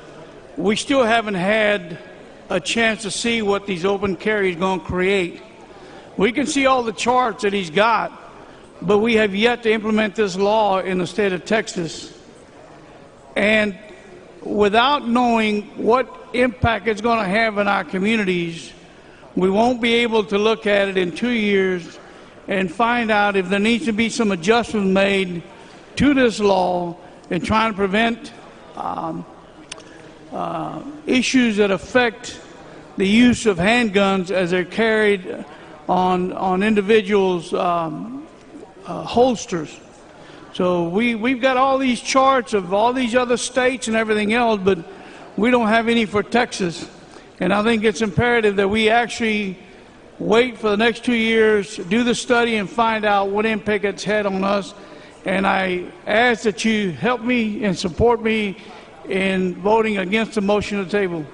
we still haven't had a chance to see what these open carries are going to create. We can see all the charts that he's got, but we have yet to implement this law in the state of Texas. And without knowing what impact it's going to have in our communities, we won't be able to look at it in 2 years and find out if there needs to be some adjustments made to this law and trying to prevent issues that affect the use of handguns as they're carried on individuals' holsters. So we've got all these charts of all these other states and everything else, but we don't have any for Texas. And I think it's imperative that we actually wait for the next 2 years, do the study, and find out what impact it's had on us. And I ask that you help me and support me in voting against the motion to table.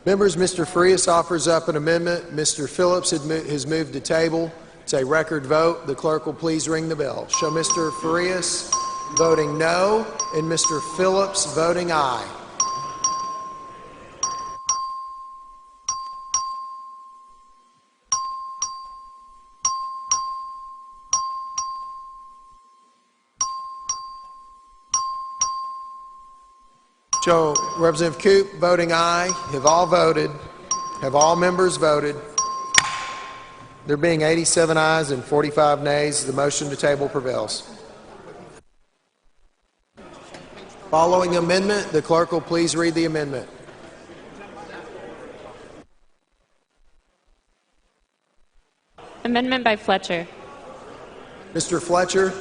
Members, Mr. Frias offers up an amendment. Mr. Phillips has moved to table. It's a record vote. The clerk will please ring the bell. Show Mr. Frias voting no and Mr. Phillips voting aye. Show Representative Coop voting aye. Have all voted? Have all members voted? There being 87 ayes and 45 nays, the motion to table prevails. Following amendment, the clerk will please read the amendment. Amendment by Fletcher. Mr. Fletcher.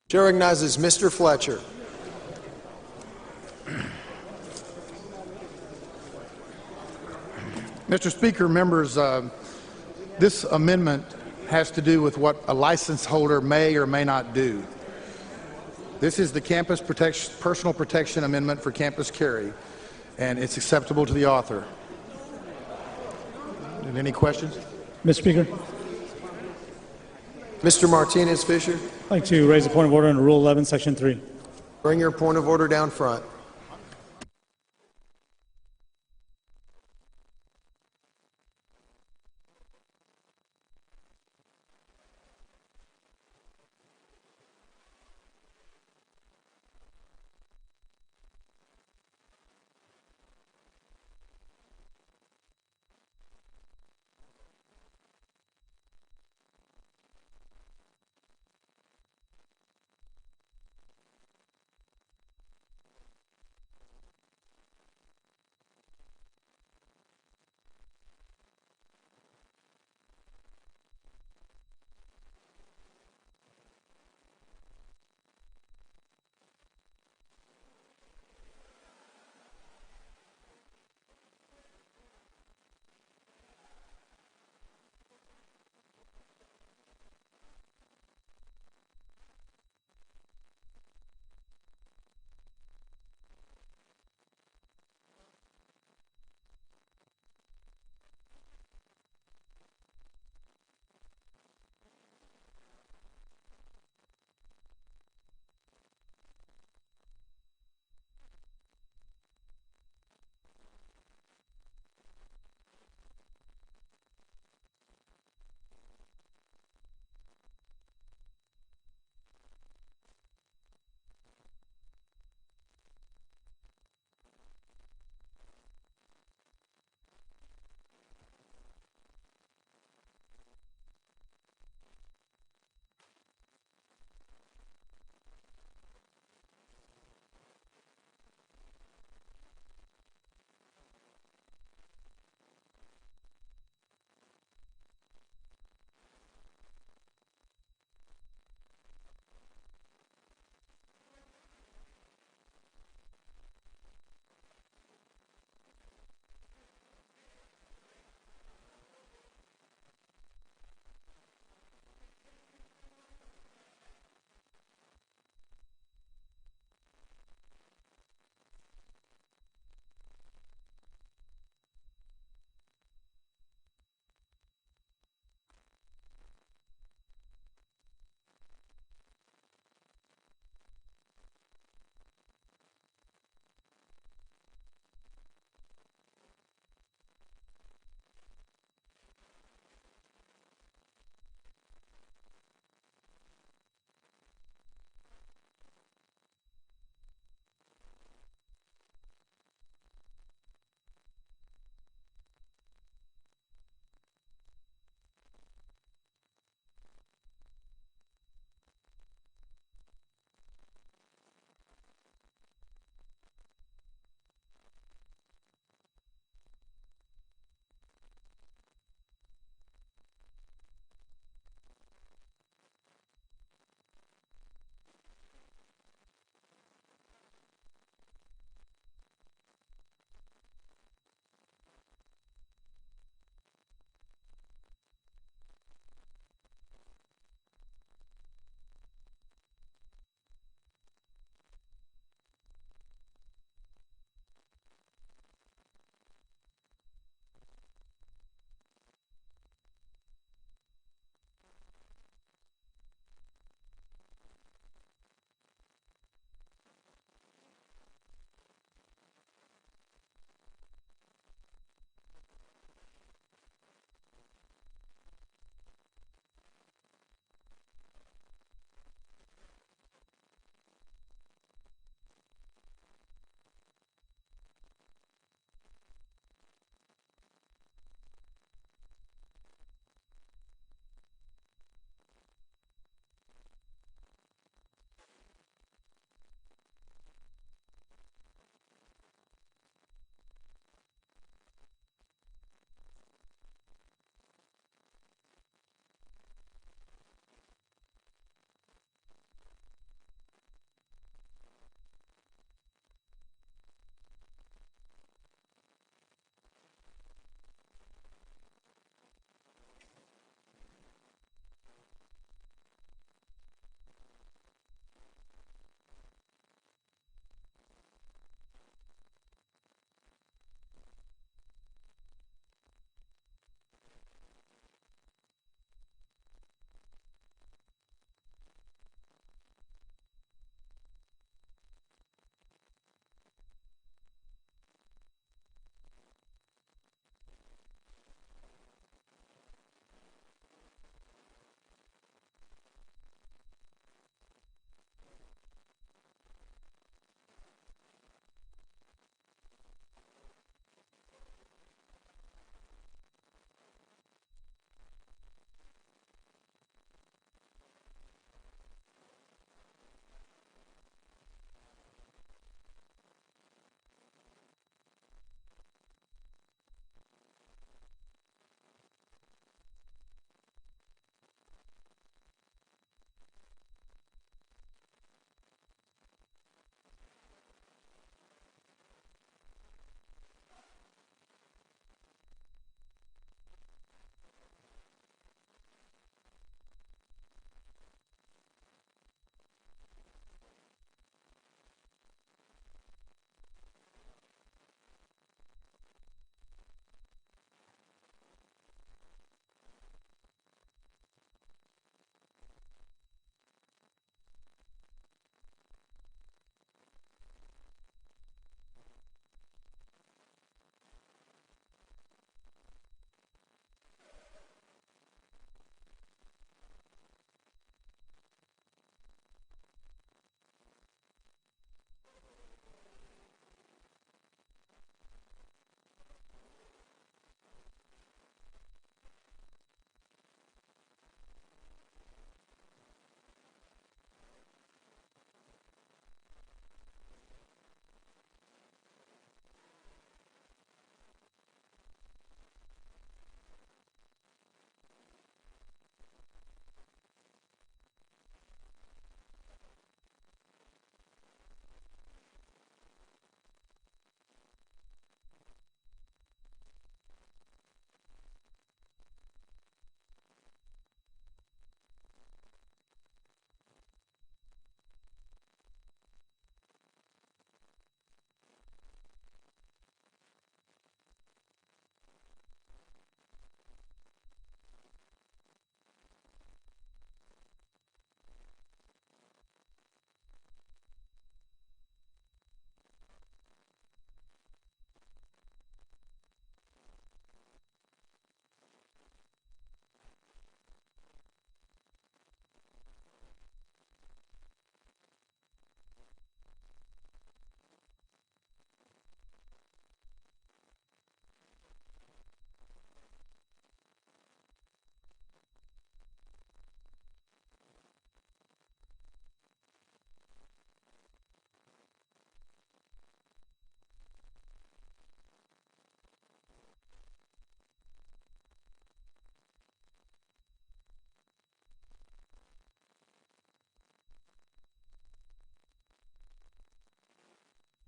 Chair recognizes Mr. Fletcher. Mr. Speaker, members, this amendment has to do with what a license holder may or may not do. This is the Personal Protection Amendment for campus carry, and it's acceptable to the author. Any questions? Mr. Speaker. Mr. Martinez Fisher. I'd like to raise a point of order under Rule 11, Section 3. Bring your point of order down front.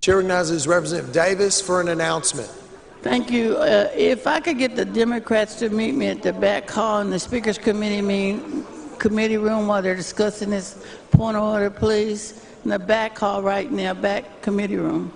Chair recognizes Representative Davis for an announcement. Thank you. If I could get the Democrats to meet me at the back hall in the Speakers Committee room while they're discussing this point of order, please. In the back hall right now, back committee room.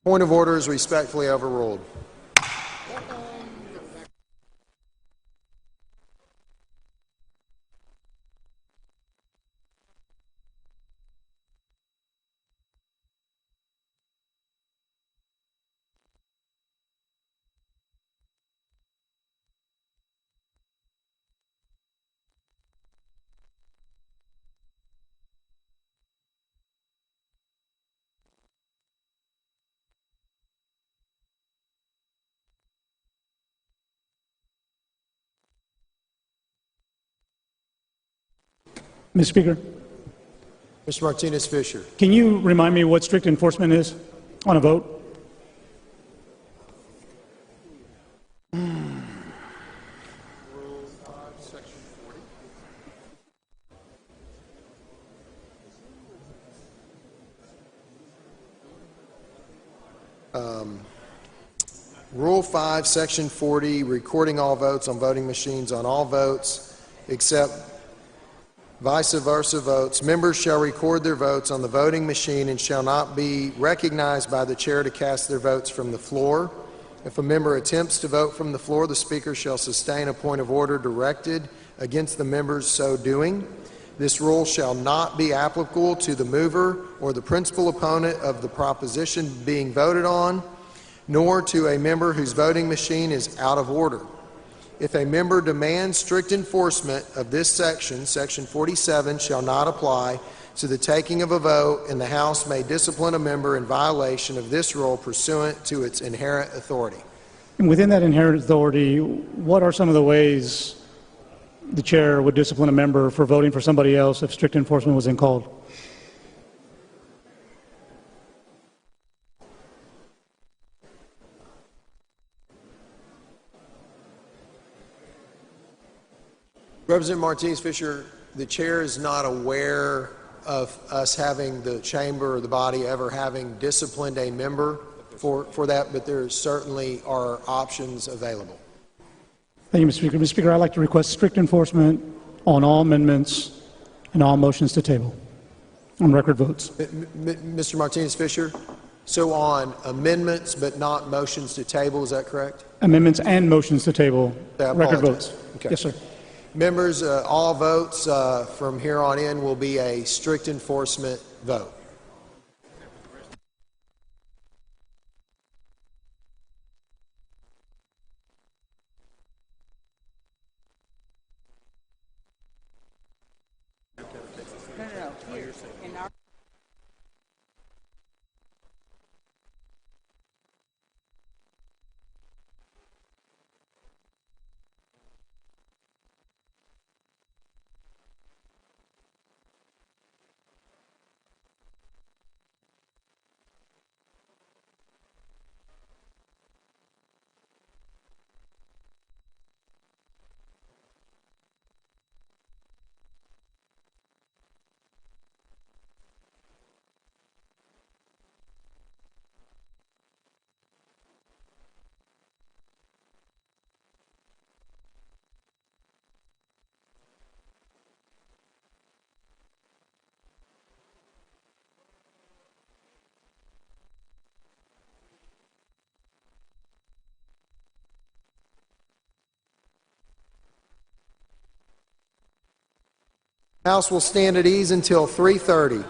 Point of order is respectfully overruled. Mr. Speaker, Mr. Martinez Fisher. can you remind me what strict enforcement is on a vote? Rule 5, Section 40, recording all votes on voting machines on all votes except vice versa votes. Members shall record their votes on the voting machine and shall not be recognized by the chair to cast their votes from the floor. If a member attempts to vote from the floor, the speaker shall sustain a point of order directed against the members so doing. This rule shall not be applicable to the mover or the principal opponent of the proposition being voted on, nor to a member whose voting machine is out of order. If a member demands strict enforcement of this section, Section 47 shall not apply to the taking of a vote, and the House may discipline a member in violation of this rule pursuant to its inherent authority. And within that inherent authority, what are some of the ways the chair would discipline a member for voting for somebody else if strict enforcement was called? Representative Martinez Fisher, the chair is not aware of us having, the chamber or the body ever having disciplined a member for that, but there certainly are options available. Thank you, Mr. Speaker. Mr. Speaker, I'd like to request strict enforcement on all amendments and all motions to table on record votes. Mr. Martinez Fisher, so on amendments but not motions to table, is that correct? Amendments and motions to table, I record apologize. votes. Okay. Yes, sir. Members, all votes from here on in will be a strict enforcement vote. House will stand at ease until 3:30.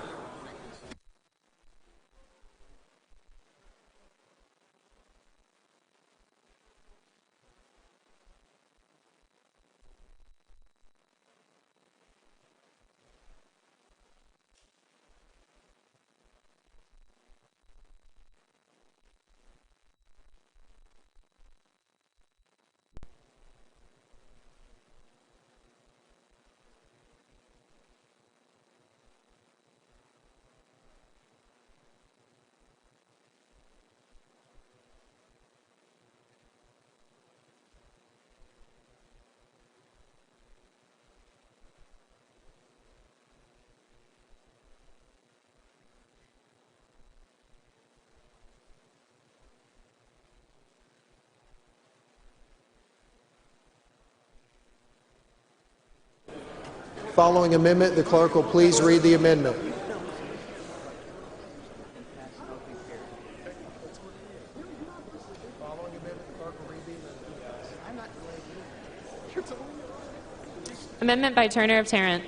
Following amendment, the clerk will please read the amendment. Amendment by Turner of Tarrant.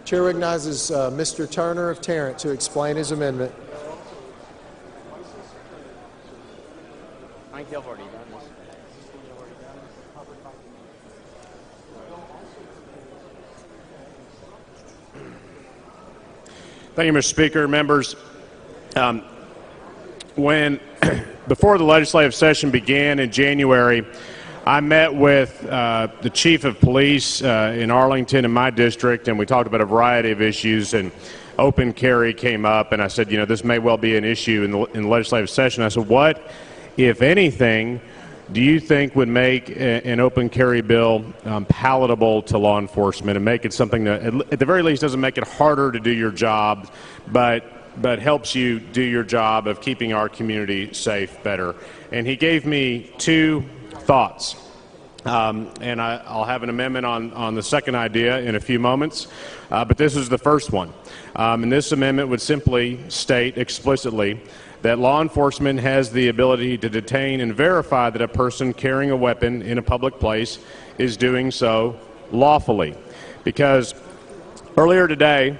Chair recognizes Mr. Turner of Tarrant to explain his amendment. I think they've already done this. Thank you, Mr. Speaker. Members, when before the legislative session began in January, I met with the chief of police in Arlington in my district, and we talked about a variety of issues, and open carry came up, and I said, you know, this may well be an issue in the legislative session. I said, what, if anything, do you think would make an open carry bill palatable to law enforcement and make it something that, at the very least, doesn't make it harder to do your job, but helps you do your job of keeping our community safe better? And he gave me two thoughts. And I'll have an amendment on the second idea in a few moments, but this is the first one. And this amendment would simply state explicitly that law enforcement has the ability to detain and verify that a person carrying a weapon in a public place is doing so lawfully. Because earlier today,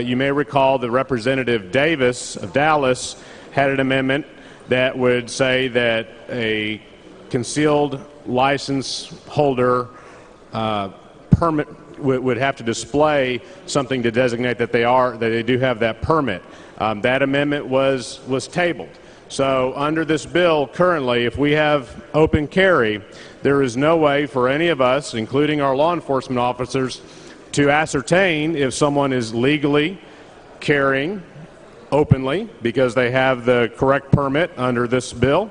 you may recall that Representative Davis of Dallas had an amendment that would say that a concealed license holder permit would have to display something to designate that they do have that permit. That amendment was tabled. So under this bill currently, if we have open carry, there is no way for any of us, including our law enforcement officers, to ascertain if someone is legally carrying openly because they have the correct permit under this bill,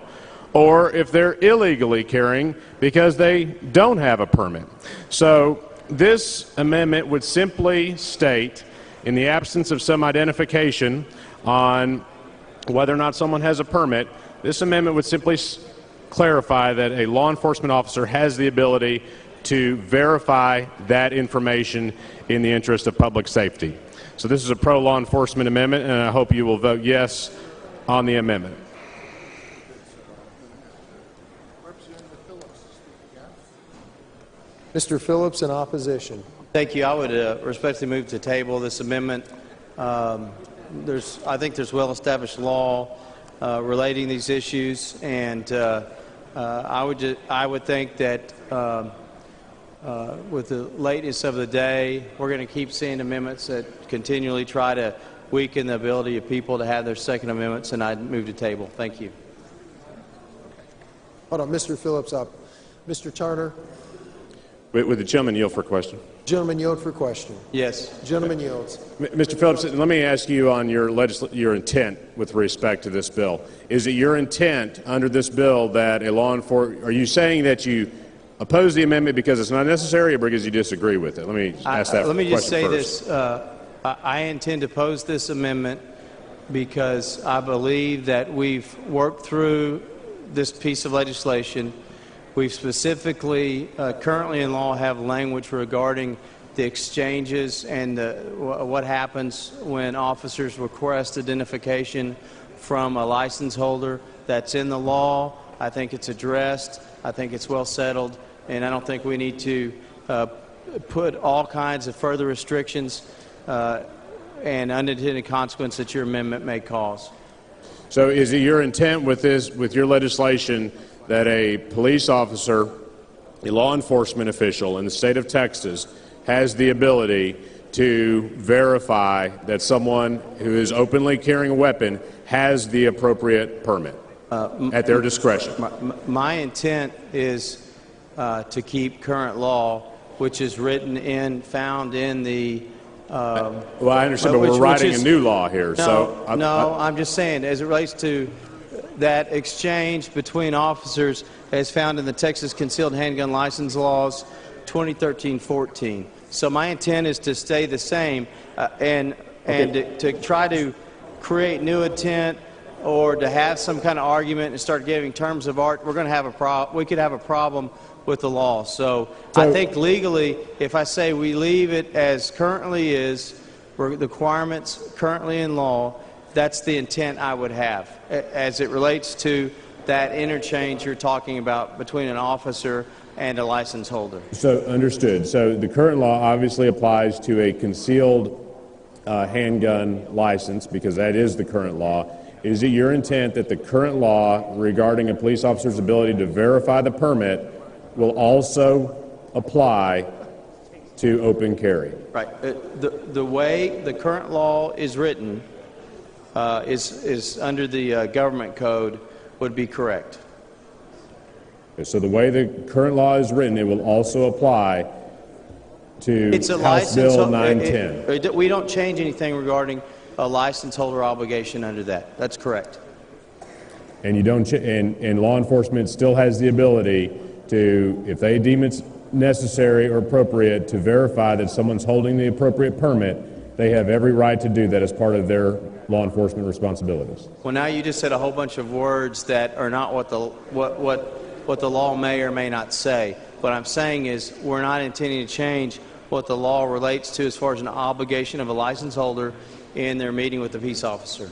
or if they're illegally carrying because they don't have a permit. So this amendment would simply state, in the absence of some identification on whether or not someone has a permit, this amendment would simply clarify that a law enforcement officer has the ability to verify that information in the interest of public safety. So this is a pro-law enforcement amendment, and I hope you will vote yes on the amendment. Mr. Phillips in opposition. Thank you. I would respectfully move to table this amendment. I think there's well-established law relating these issues, and I would think that with the lateness of the day, we're going to keep seeing amendments that continually try to weaken the ability of people to have their Second Amendments, and I'd move to table. Thank you. Hold on, Mr. Phillips up. Mr. Turner. Would the gentleman yield for a question? Gentleman yield for question. Yes. Gentleman yields. Mr. Phillips, let me ask you on your intent with respect to this bill. Is it your intent under this bill that are you saying that you oppose the amendment because it's not necessary or because you disagree with it? Let me ask that Let me just say first. this. I intend to oppose this amendment because I believe that we've worked through this piece of legislation. We've specifically, currently in law, have language regarding the exchanges and what happens when officers request identification from a license holder. That's in the law. I think it's addressed. I think it's well settled. And I don't think we need to put all kinds of further restrictions and unintended consequences that your amendment may cause. So is it your intent with your legislation, that a police officer, a law enforcement official in the state of Texas, has the ability to verify that someone who is openly carrying a weapon has the appropriate permit at their discretion? My intent is to keep current law, which is found in the... well, I understand, but we're writing a new law here. I'm just saying, as it relates to that exchange between officers as found in the Texas Concealed Handgun License Laws 2013-14. So my intent is to stay the same and to try to create new intent or to have some kind of argument and start giving terms of art. We're going to have we could have a problem with the law. So I think legally, if I say we leave it as currently is, the requirements currently in law, that's the intent I would have as it relates to that interchange you're talking about between an officer and a license holder. So understood. So the current law obviously applies to a concealed handgun license because that is the current law. Is it your intent that the current law regarding a police officer's ability to verify the permit will also apply to open carry. Right. The way the current law is written is under the government code would be correct. So the way the current law is written, it will also apply to It's a House license. Bill 910. We don't change anything regarding a license holder obligation under that. That's correct. And you don't, and law enforcement still has the ability to, if they deem it's necessary or appropriate, to verify that someone's holding the appropriate permit. They have every right to do that as part of their law enforcement responsibilities. Well, now you just said a whole bunch of words that are not what the law may or may not say. What I'm saying is we're not intending to change what the law relates to as far as an obligation of a license holder in their meeting with the peace officer.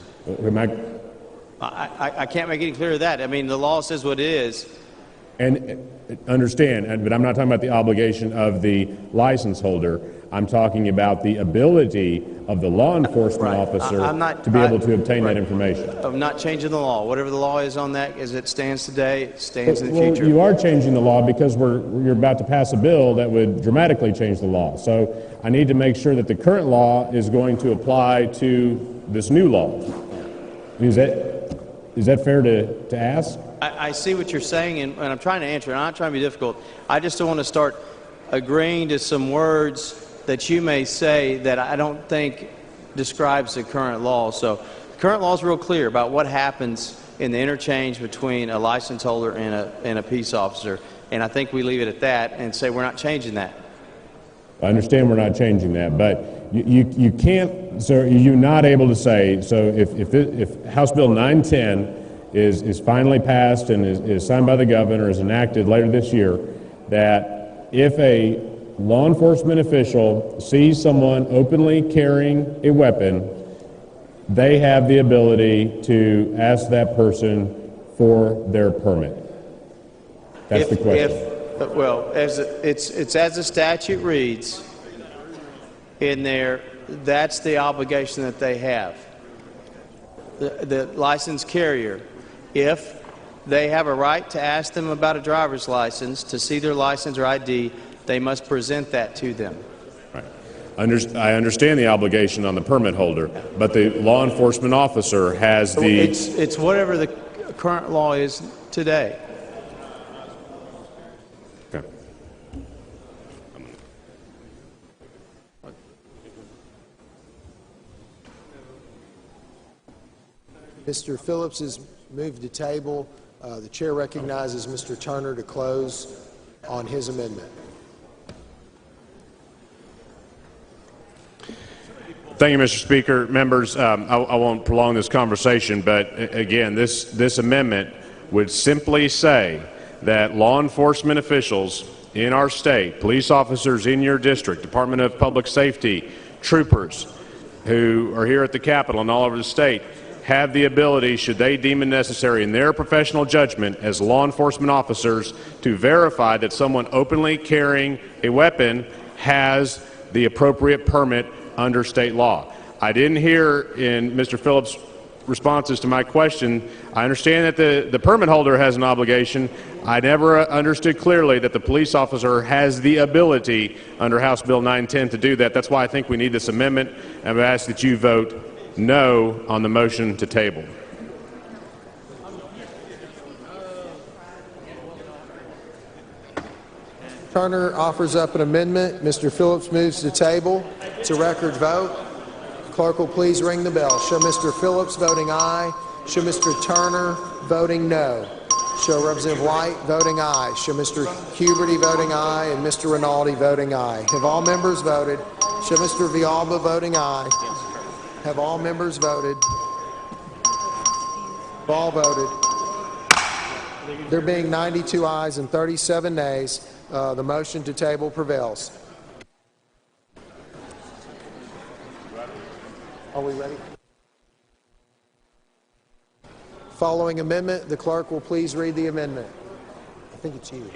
I can't make any clearer than that. I mean, the law says what it is. And understand, but I'm not talking about the obligation of the license holder. I'm talking about the ability of the law enforcement officer to be able to obtain that information. Of not changing the law. Whatever the law is on that, as it stands today, it stands in the Well, future. you are changing the law because you're about to pass a bill that would dramatically change the law. So I need to make sure that the current law is going to apply to this new law. Is that fair to ask? I see what you're saying, and I'm trying to answer it. I'm not trying to be difficult. I just don't want to start agreeing to some words that you may say that I don't think describes the current law. So the current law is real clear about what happens in the interchange between a license holder and a peace officer. And I think we leave it at that and say we're not changing that. I understand we're not changing that, but you can't, so you're not able to say, so if House Bill 910 is finally passed and is signed by the governor, is enacted later this year, that if a law enforcement official sees someone openly carrying a weapon, they have the ability to ask that person for their permit. That's the question. Well, as it's as the statute reads in there, that's the obligation that they have. The licensed carrier, if they have a right to ask them about a driver's license, to see their license or ID, they must present that to them. Right. I understand the obligation on the permit holder, but the law enforcement officer has the... It's whatever the current law is today. Okay. Mr. Phillips has moved to table. The chair recognizes Mr. Turner to close on his amendment. Thank you, Mr. Speaker. Members, I won't prolong this conversation, but again, this amendment would simply say that law enforcement officials in our state, police officers in your district, Department of Public Safety, troopers who are here at the Capitol and all over the state, have the ability, should they deem it necessary in their professional judgment as law enforcement officers, to verify that someone openly carrying a weapon has the appropriate permit under state law. I didn't hear in Mr. Phillips' responses to my question, I understand that the permit holder has an obligation. I never understood clearly that the police officer has the ability under House Bill 910 to do that. That's why I think we need this amendment, and I ask that you vote no on the motion to table. Turner offers up an amendment. Mr. Phillips moves to table. It's a record vote. Clerk will please ring the bell. Show Mr. Phillips voting aye. Show Mr. Turner voting no. Show Representative White voting aye. Show Mr. Huberty voting aye and Mr. Rinaldi voting aye. Have all members voted? Show Mr. Villalba voting aye. Have all members voted? Have all voted? There being 92 ayes and 37 nays, the motion to table prevails. Are we ready? Following amendment, the clerk will please read the amendment. I think it's you.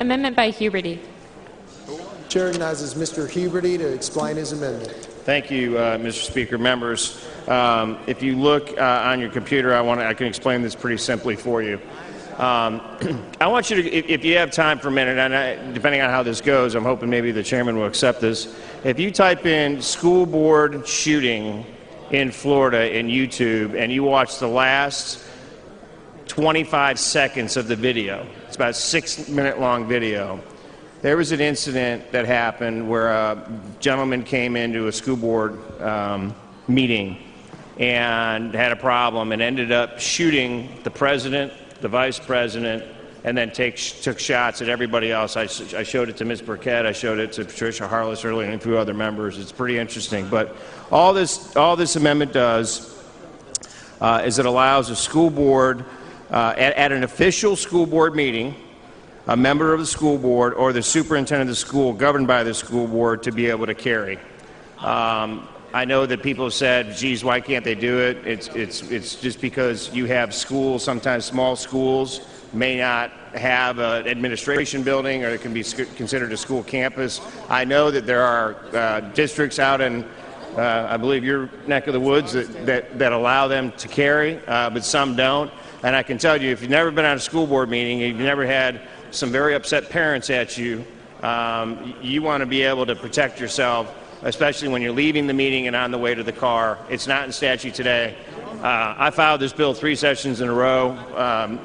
Amendment by Huberty. Chair recognizes Mr. Huberty to explain his amendment. Thank you, Mr. Speaker. Members, if you look on your computer, I can explain this pretty simply for you. I want you to, if you have time for a minute, and depending on how this goes, I'm hoping maybe the chairman will accept this. If you type in school board shooting in Florida in YouTube and you watch the last 25 seconds of the video, it's about a 6-minute long video, there was an incident that happened where a gentleman came into a school board meeting and had a problem and ended up shooting the president, the vice president, and then took shots at everybody else. I showed it to Ms. Burkett, I showed it to Patricia Harless earlier, and a few other members. It's pretty interesting. But all this amendment does is it allows a school board, at an official school board meeting, a member of the school board or the superintendent of the school governed by the school board to be able to carry. I know that people have said, geez, why can't they do it? It's just because you have schools, sometimes small schools, may not have an administration building or it can be considered a school campus. I know that there are districts out in, I believe, your neck of the woods that allow them to carry, but some don't. And I can tell you, if you've never been on a school board meeting, you've never had some very upset parents at you, you want to be able to protect yourself, especially when you're leaving the meeting and on the way to the car. It's not in statute today. I filed this bill 3 sessions in a row,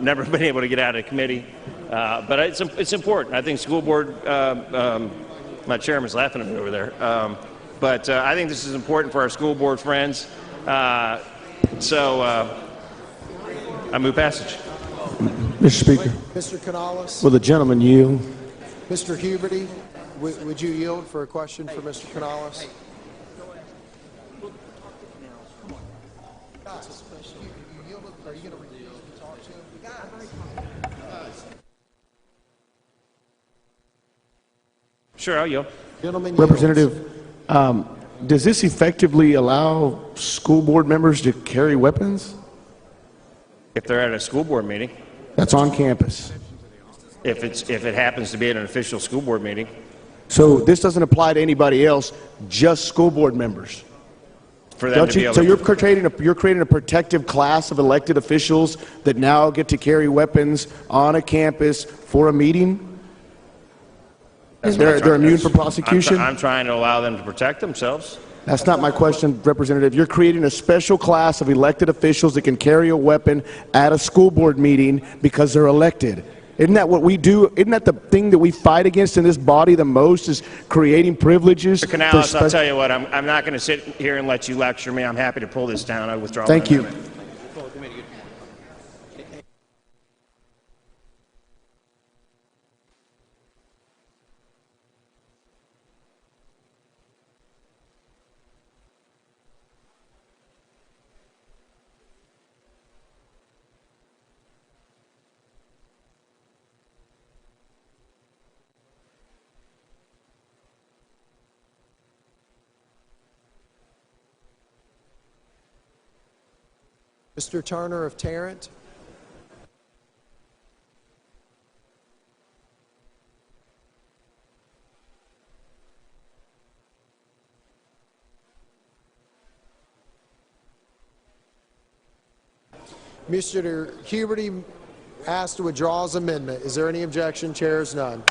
never been able to get out of committee, but it's important. I think school board, my chairman's laughing at me over there, but I think this is important for our school board friends, so I move passage. Mr. Speaker. Mr. Canales? Will the gentleman yield? Mr. Huberty, would you yield for a question for Mr. Canales? Sure, I'll yield. Gentleman Representative, does this effectively allow school board members to carry weapons? If they're at a school board meeting. That's on campus. If it happens to be at an official school board meeting. So this doesn't apply to anybody else, just school board members. For them to be able so to, you're creating a protective class of elected officials that now get to carry weapons on a campus for a meeting? They're immune from prosecution? I'm trying to allow them to protect themselves. That's not my question, Representative. You're creating a special class of elected officials that can carry a weapon at a school board meeting because they're elected. Isn't that what we do? Isn't that the thing that we fight against in this body the most, is creating privileges? Mr. Canales, I'll tell you what, I'm not going to sit here and let you lecture me. I'm happy to pull this down. I withdraw my Thank you. amendment. Mr. Turner of Tarrant? Mr. Huberty asked to withdraw his amendment. Is there any objection? Chair is none.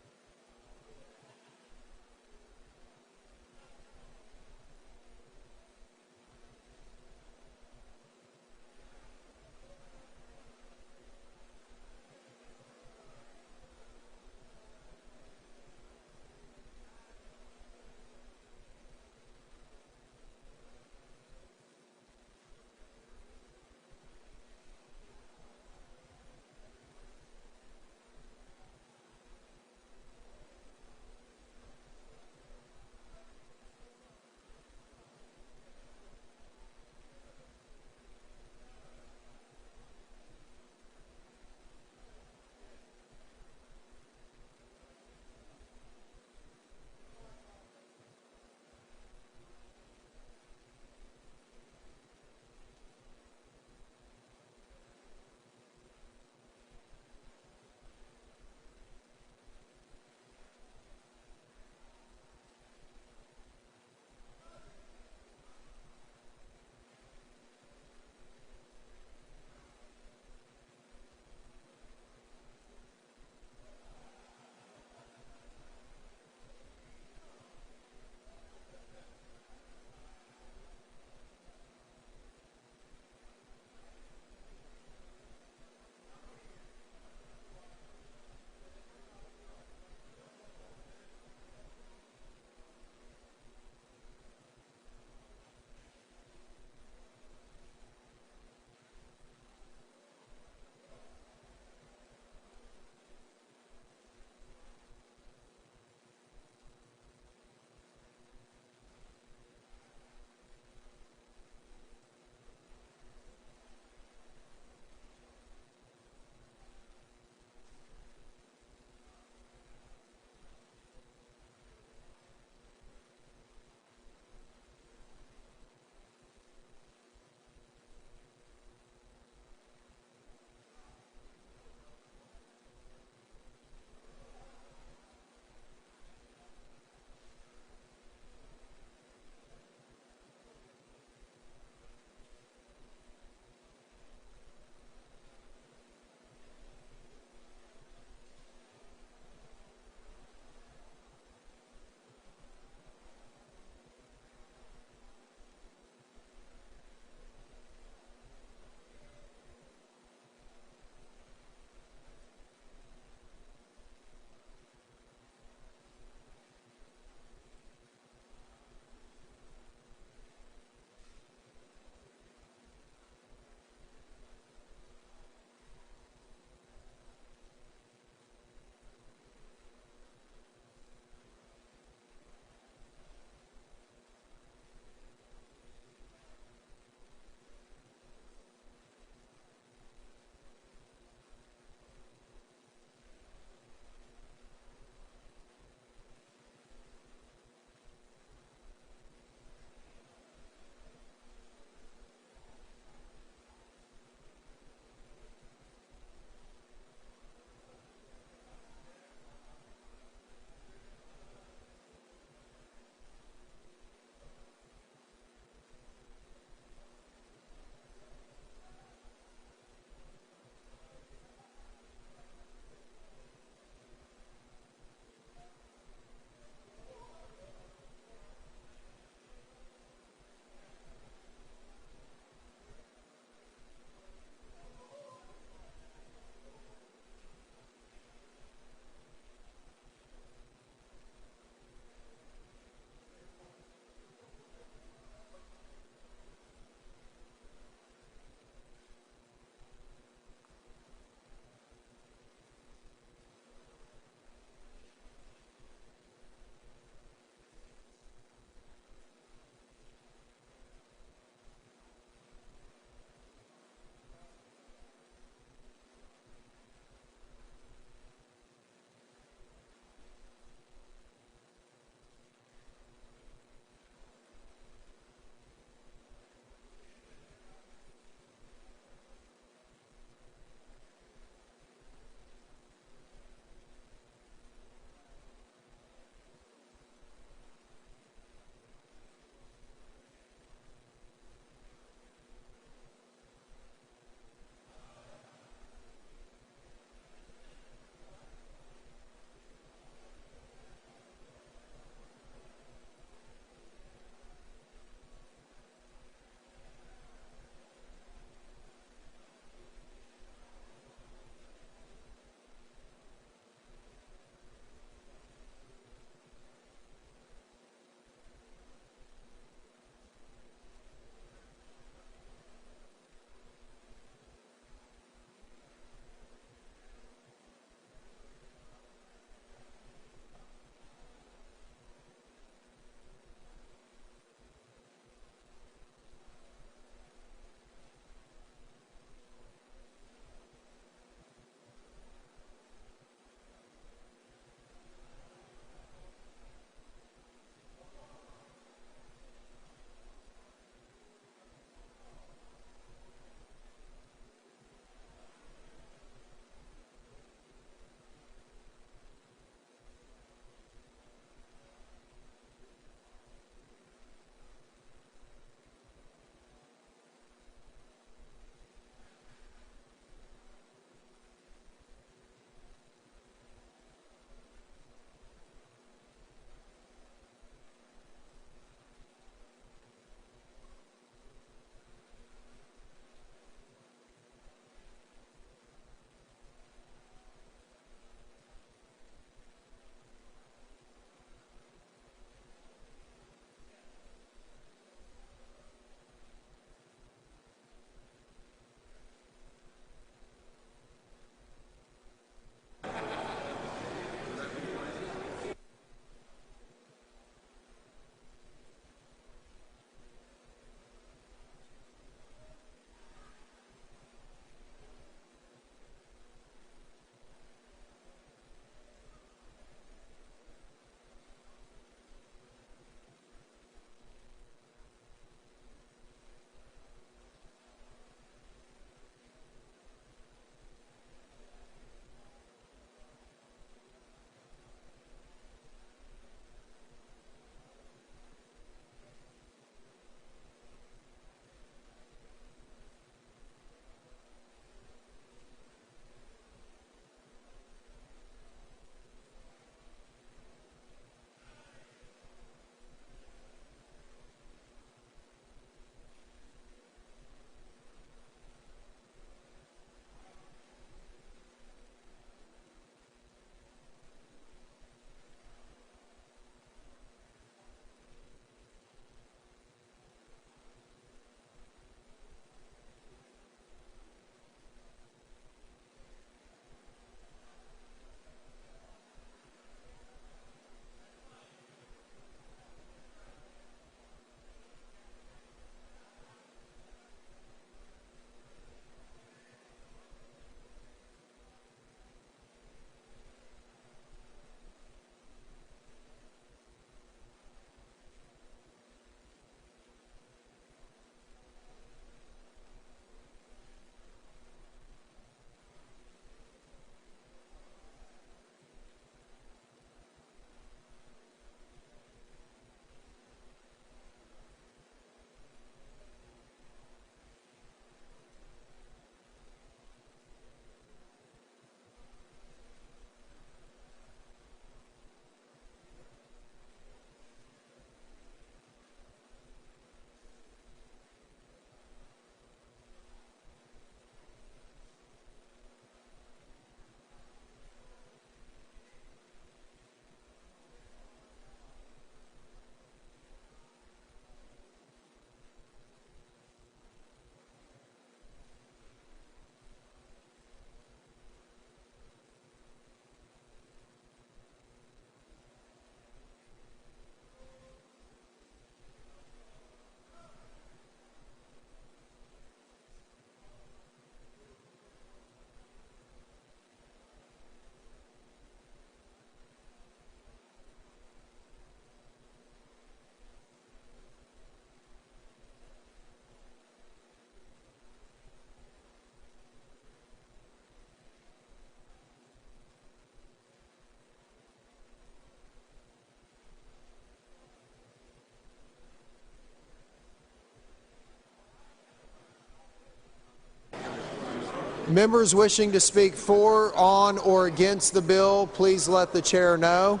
Members wishing to speak for, on, or against the bill, please let the chair know.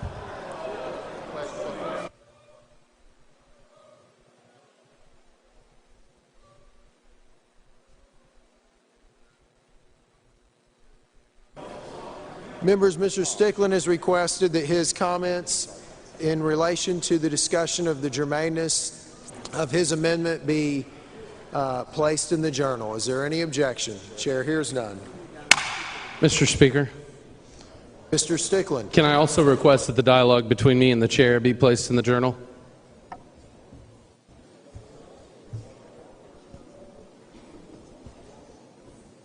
Members, Mr. Stickland has requested that his comments in relation to the discussion of the germaneness of his amendment be placed in the journal. Is there any objection? Chair hears none. Mr. Speaker, Mr. Stickland. can I also request that the dialogue between me and the chair be placed in the journal?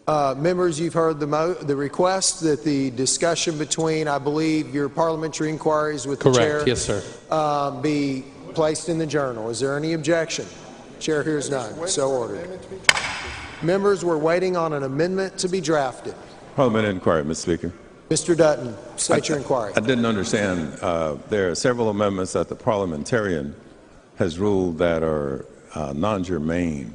Members, you've heard the request that the discussion between, I believe, your parliamentary inquiries with the chair. Correct. Yes, sir. Be placed in the journal. Is there any objection? Chair hears none. So ordered. Members, we're waiting on an amendment to be drafted. Parliamentary inquiry, Mr. Speaker. Mr. Dutton, state your inquiry. I didn't understand. There are several amendments that the parliamentarian has ruled that are non-germane.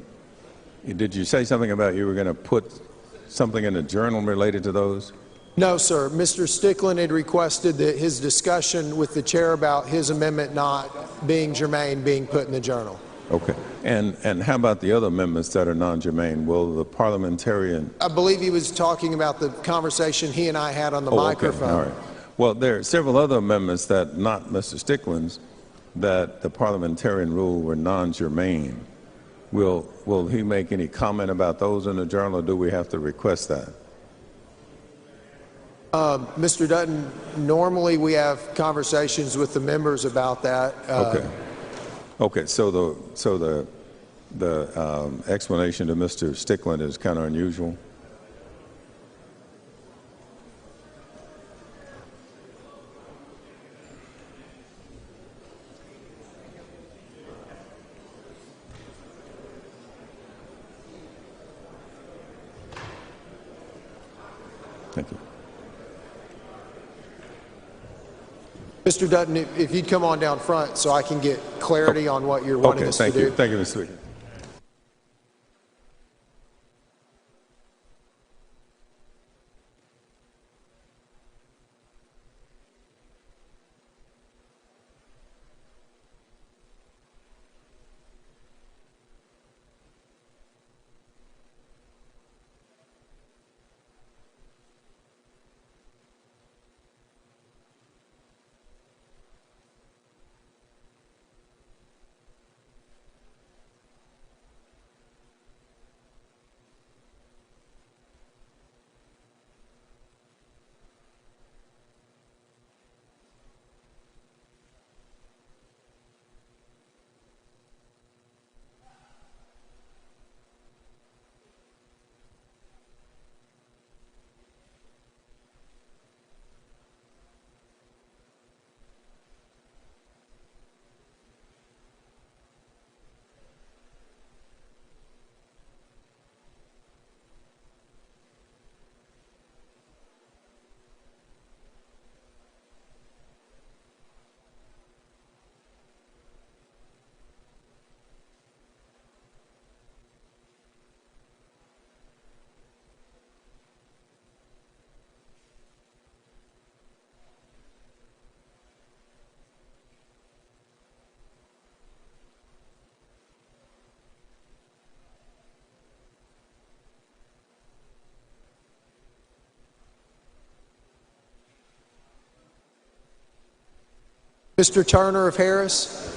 Did you say something about you were going to put something in the journal related to those? No, sir. Mr. Stickland had requested that his discussion with the chair about his amendment not being germane being put in the journal. Okay. And how about the other amendments that are non-germane? Will the parliamentarian... I believe he was talking about the conversation he and I had on the microphone. Okay. All right. Well, there are several other amendments that, not Mr. Stickland's, that the parliamentarian ruled were non-germane. Will he make any comment about those in the journal, or do we have to request that? Mr. Dutton, normally we have conversations with the members about that. Okay. Okay. So the explanation to Mr. Stickland is kind of unusual. Thank you. Mr. Dutton, if you'd come on down front so I can get clarity on what you're wanting us to do. Okay, thank you, Mr. Speaker. Mr. Turner of Harris.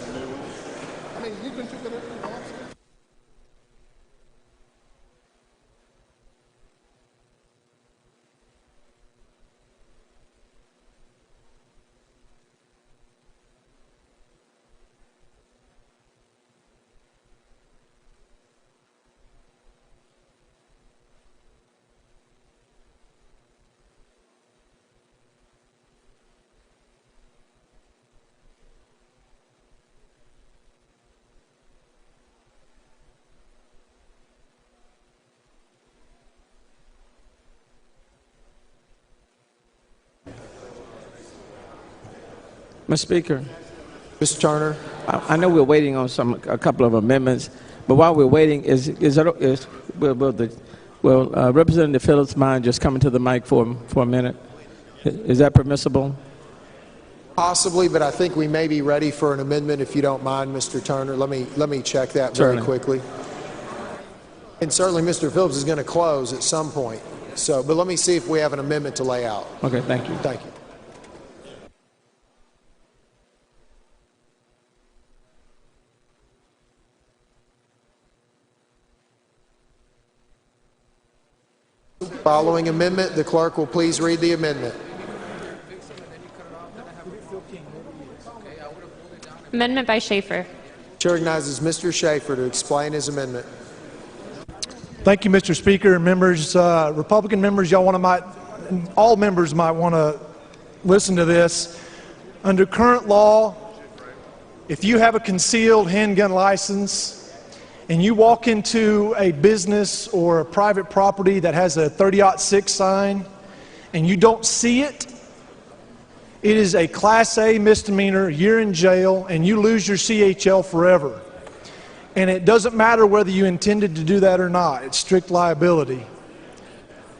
Mr. Speaker. Mr. Turner. I know we're waiting on a couple of amendments, but while we're waiting, will the Well, Representative Phillips, mind just coming to the mic for a minute? Is that permissible? Possibly, but I think we may be ready for an amendment if you don't mind, Mr. Turner. Let me check that very Certainly. quickly. And certainly Mr. Phillips is going to close at some point. So, but let me see if we have an amendment to lay out. Okay, thank you. Thank you. Following amendment, the clerk will please read the amendment. Amendment by Schaefer. Chair recognizes Mr. Schaefer to explain his amendment. Thank you, Mr. Speaker. Members, Republican members, all members might want to listen to this. Under current law, if you have a concealed handgun license and you walk into a business or a private property that has a 30-06 sign and you don't see it, it is a Class A misdemeanor, year in jail, and you lose your CHL forever. And it doesn't matter whether you intended to do that or not. It's strict liability.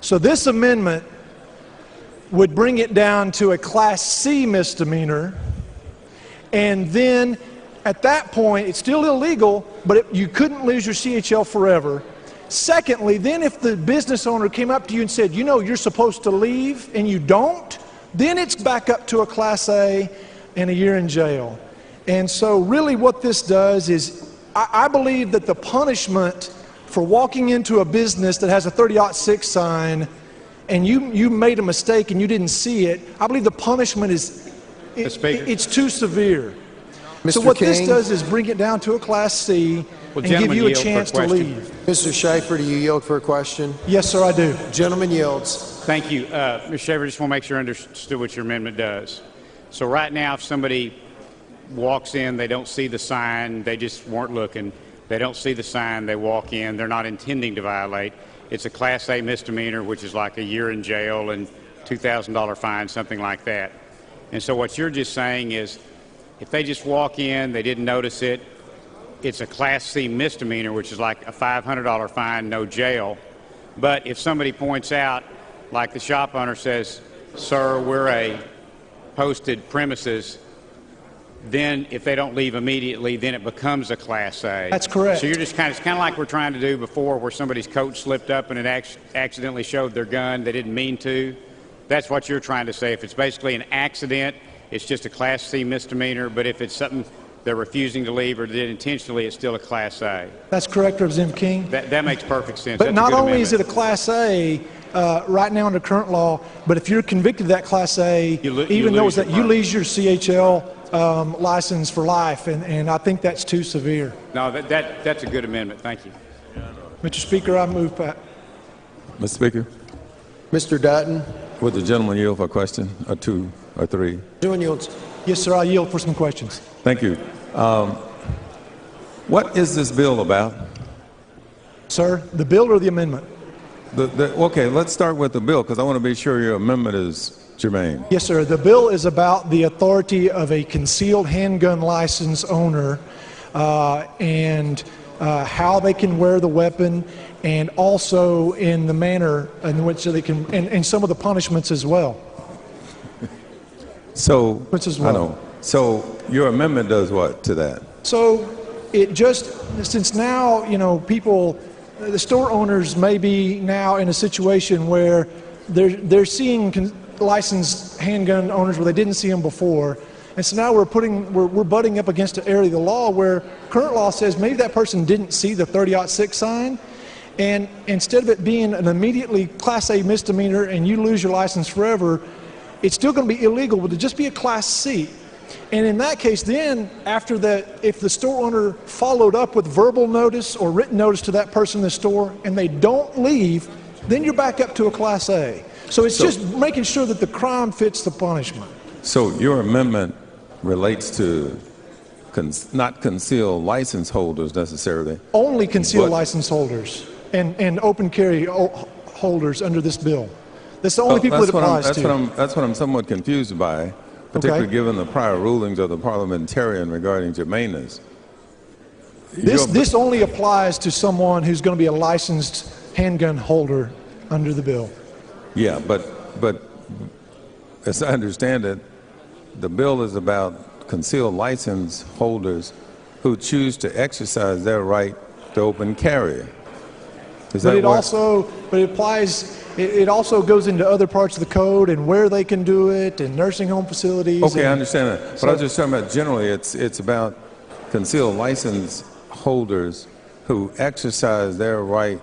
So this amendment would bring it down to a Class C misdemeanor, and then at that point, it's still illegal, but you couldn't lose your CHL forever. Secondly, then if the business owner came up to you and said, you know, you're supposed to leave, and you don't, then it's back up to a Class A and a year in jail. And so really what this does is, I believe that the punishment for walking into a business that has a 30-06 sign and you made a mistake and you didn't see it, I believe the punishment is, it's too severe. So what this does is bring it down to a Class C and give you a chance to leave. Mr. Schaefer, do you yield for a question? Yes, sir, I do. Gentleman yields. Thank you. Mr. Schaefer, I just want to make sure I understood what your amendment does. So right now, if somebody walks in, they don't see the sign, they just weren't looking, they don't see the sign, they walk in, they're not intending to violate, it's a Class A misdemeanor, which is like a year in jail and $2,000 fine, something like that. And so what you're just saying is, if they just walk in, they didn't notice it, it's a Class C misdemeanor, which is like a $500 fine, no jail. But if somebody points out, like the shop owner says, sir, we're a posted premises, then if they don't leave immediately, then it becomes a Class A. That's correct. So you're just it's kind of like we're trying to do before, where somebody's coat slipped up and it accidentally showed their gun, they didn't mean to. That's what you're trying to say. If it's basically an accident, it's just a Class C misdemeanor, but if it's something they're refusing to leave or did intentionally, it's still a Class A. That's correct, Representative King. That makes perfect sense. But That's not a good only is it amendment. a Class A right now under current law, but if you're convicted of that Class A, even though it's that you lose your CHL license for life, and I think that's too severe. No, that's a good amendment. Thank you. Mr. Speaker, I move back. Mr. Speaker, Mr. Dutton. would the gentleman yield for a question, or two, or three? Gentleman yields. Yes, sir, I yield for some questions. Thank you. What is this bill about? Sir, the bill or the amendment? Okay, let's start with the bill, because I want to be sure your amendment is germane. Yes, sir. The bill is about the authority of a concealed handgun license owner and how they can wear the weapon, and also in the manner in which they can, and some of the punishments as well. So, I know. So your amendment does what to that? So it just, since now, you know, people, the store owners may be now in a situation where they're seeing licensed handgun owners where they didn't see them before. And so now we're butting up against an area of the law where current law says maybe that person didn't see the 30-06 sign, and instead of it being an immediately Class A misdemeanor and you lose your license forever, it's still going to be illegal, but it'll just be a Class C. And in that case, then, after that, if the store owner followed up with verbal notice or written notice to that person in the store and they don't leave, then you're back up to a Class A. So it's just making sure that the crime fits the punishment. So your amendment relates to not concealed license holders necessarily. Only concealed license holders and open carry holders under this bill. That's the only people it applies to. That's what I'm somewhat confused by, particularly given the prior rulings of the parliamentarian regarding germaneness. This only applies to someone who's going to be a licensed handgun holder under the bill. Yeah, but as I understand it, the bill is about concealed license holders who choose to exercise their right to open carry. But it applies. It also goes into other parts of the code and where they can do it, and nursing home facilities. Okay, I understand that. But I was just talking about generally, it's about concealed license holders who exercise their right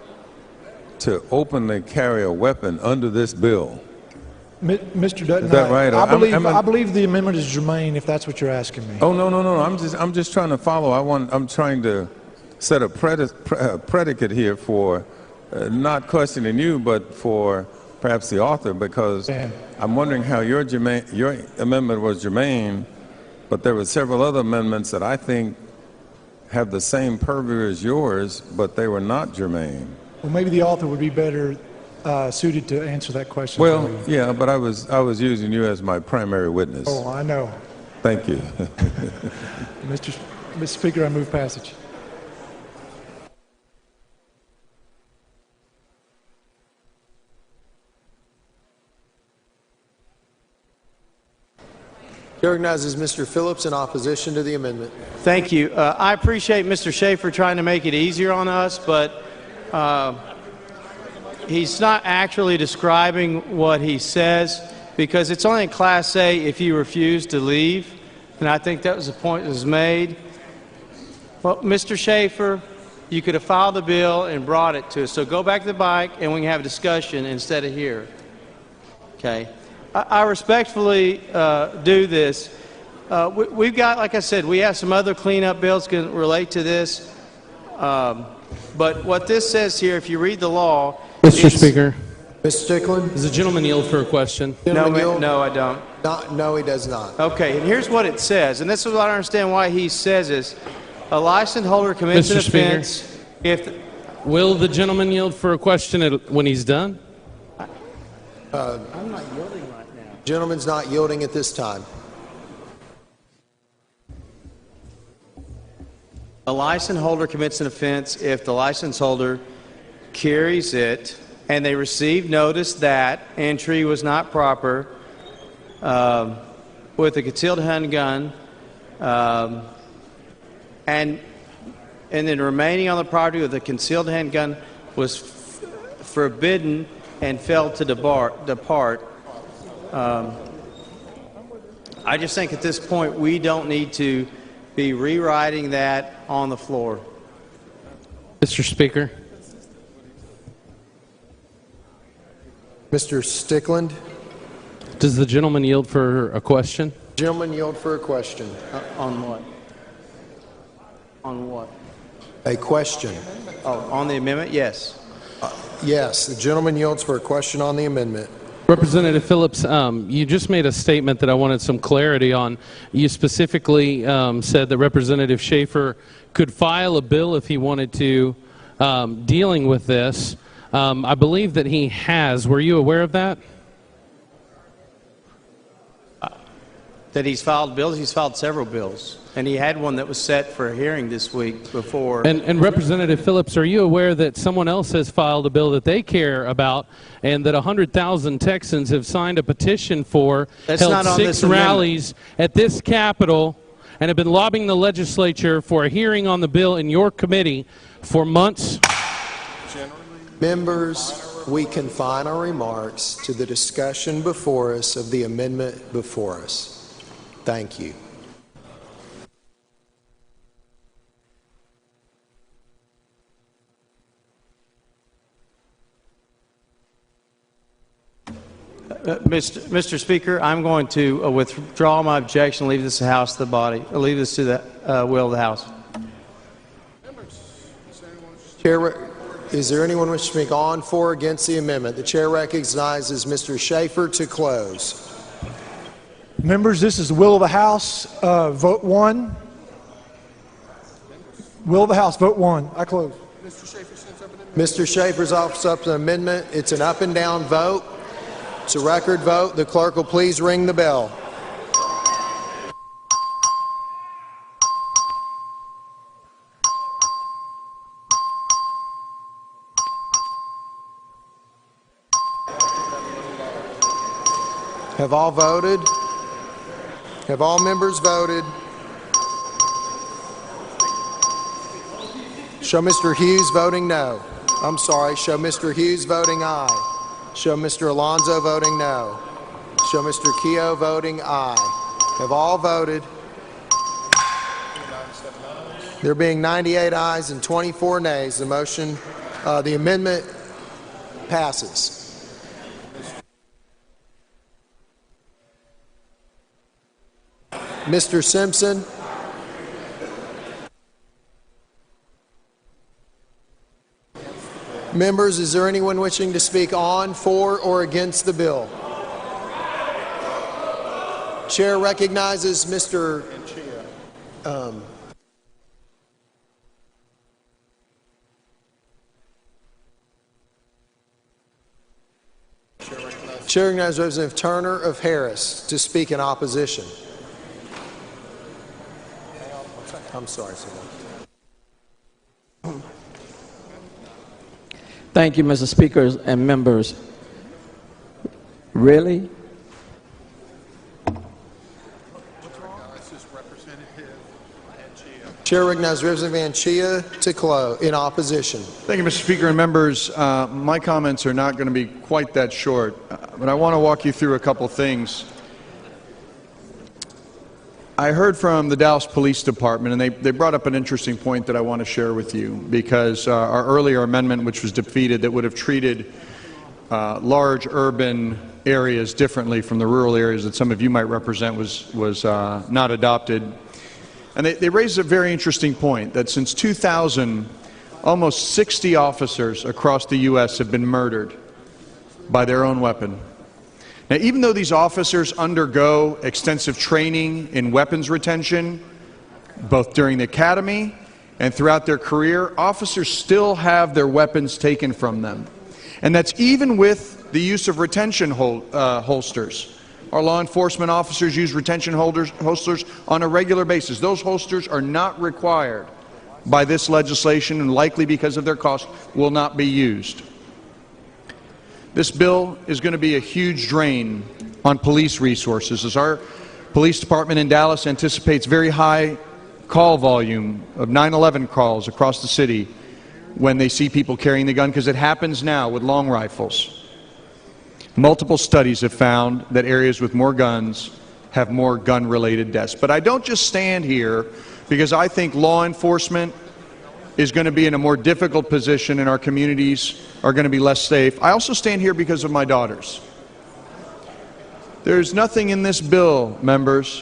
to openly carry a weapon under this bill. Mr. Dutton, Is that right? I believe the amendment is germane, if that's what you're asking me. Oh, no. I'm just trying to follow. I'm trying to set a predicate here for not questioning you, but for perhaps the author, because I'm wondering how your amendment was germane, but there were several other amendments that I think have the same purview as yours, but they were not germane. Well, maybe the author would be better suited to answer that question. Well, yeah, but I was using you as my primary witness. Oh, I know. Thank you. Mr. Speaker, I move passage. Chair recognizes Mr. Phillips in opposition to the amendment. Thank you. I appreciate Mr. Schaefer trying to make it easier on us, but he's not actually describing what he says, because it's only in Class A if you refuse to leave, and I think that was the point that was made. Well, Mr. Schaefer, you could have filed the bill and brought it to us, so go back to the bike and we can have a discussion instead of here. Okay. I respectfully do this. We've got, like I said, we have some other cleanup bills can relate to this. But what this says here, if you read the law... Mr. Speaker. Mr. Strickland? Does the gentleman yield for a question? No, I don't. No, he does not. Okay, and here's what it says, and this is what I understand why he says this. A license holder commits an offense if... Will the gentleman yield for a question when he's done? I'm not yielding right now. Gentleman's not yielding at this time. A license holder commits an offense if the license holder carries it and they receive notice that entry was not proper with a concealed handgun and then remaining on the property with a concealed handgun was forbidden and failed to depart. I just think at this point we don't need to be rewriting that on the floor. Mr. Speaker. Mr. Strickland? Does the gentleman yield for a question? Gentleman yield for a question. On what? On what? A question. Oh, on the amendment? Yes. Yes, the gentleman yields for a question on the amendment. Representative Phillips, you just made a statement that I wanted some clarity on. You specifically said that Representative Schaefer could file a bill if he wanted to dealing with this. I believe that he has. Were you aware of that? That he's filed bills? He's filed several bills. And he had one that was set for a hearing this week before. And Representative Phillips, are you aware that someone else has filed a bill that they care about and that 100,000 Texans have signed a petition for, held 6 rallies at this Capitol, and have been lobbying the legislature for a hearing on the bill in your committee for months? Members, we confine our remarks to the discussion before us of the amendment before us. Thank you. Mr. Speaker, I'm going to withdraw my objection, leave this to the House, the body, leave this to the will of the House. Chair, is there anyone wishing to speak on, for, or against the amendment? The chair recognizes Mr. Schaefer to close. Members, this is the will of the House. Vote 1. Will of the House, vote 1. I close. Mr. Schaefer's offers up an amendment. It's an up and down vote. It's a record vote. The clerk will please ring the bell. Have all voted? Have all members voted? Show Mr. Hughes voting no. I'm sorry. Show Mr. Hughes voting aye. Show Mr. Alonso voting no. Show Mr. Keogh voting aye. Have all voted? There being 98 ayes and 24 nays, the amendment passes. Mr. Simpson. Members, is there anyone wishing to speak on, for, or against the bill? Chair recognizes Mr. Chair recognizes Representative Turner of Harris to speak in opposition. I'm sorry, sir. Thank you, Mr. Speaker and members. Really? Chair recognizes Representative Vanchia to close in opposition. Thank you, Mr. Speaker and members. My comments are not going to be quite that short, but I want to walk you through a couple things. I heard from the Dallas Police Department, and they brought up an interesting point that I want to share with you, because our earlier amendment, which was defeated, that would have treated large urban areas differently from the rural areas that some of you might represent, was not adopted. And they raised a very interesting point, that since 2000, almost 60 officers across the U.S. have been murdered by their own weapon. Now, even though these officers undergo extensive training in weapons retention, both during the academy and throughout their career, officers still have their weapons taken from them. And that's even with the use of retention holsters. Our law enforcement officers use retention holsters on a regular basis. Those holsters are not required by this legislation, and likely because of their cost will not be used. This bill is going to be a huge drain on police resources, as our police department in Dallas anticipates very high call volume of 911 calls across the city when they see people carrying the gun, because it happens now with long rifles. Multiple studies have found that areas with more guns have more gun-related deaths. But I don't just stand here because I think law enforcement is going to be in a more difficult position and our communities are going to be less safe. I also stand here because of my daughters. There's nothing in this bill, members,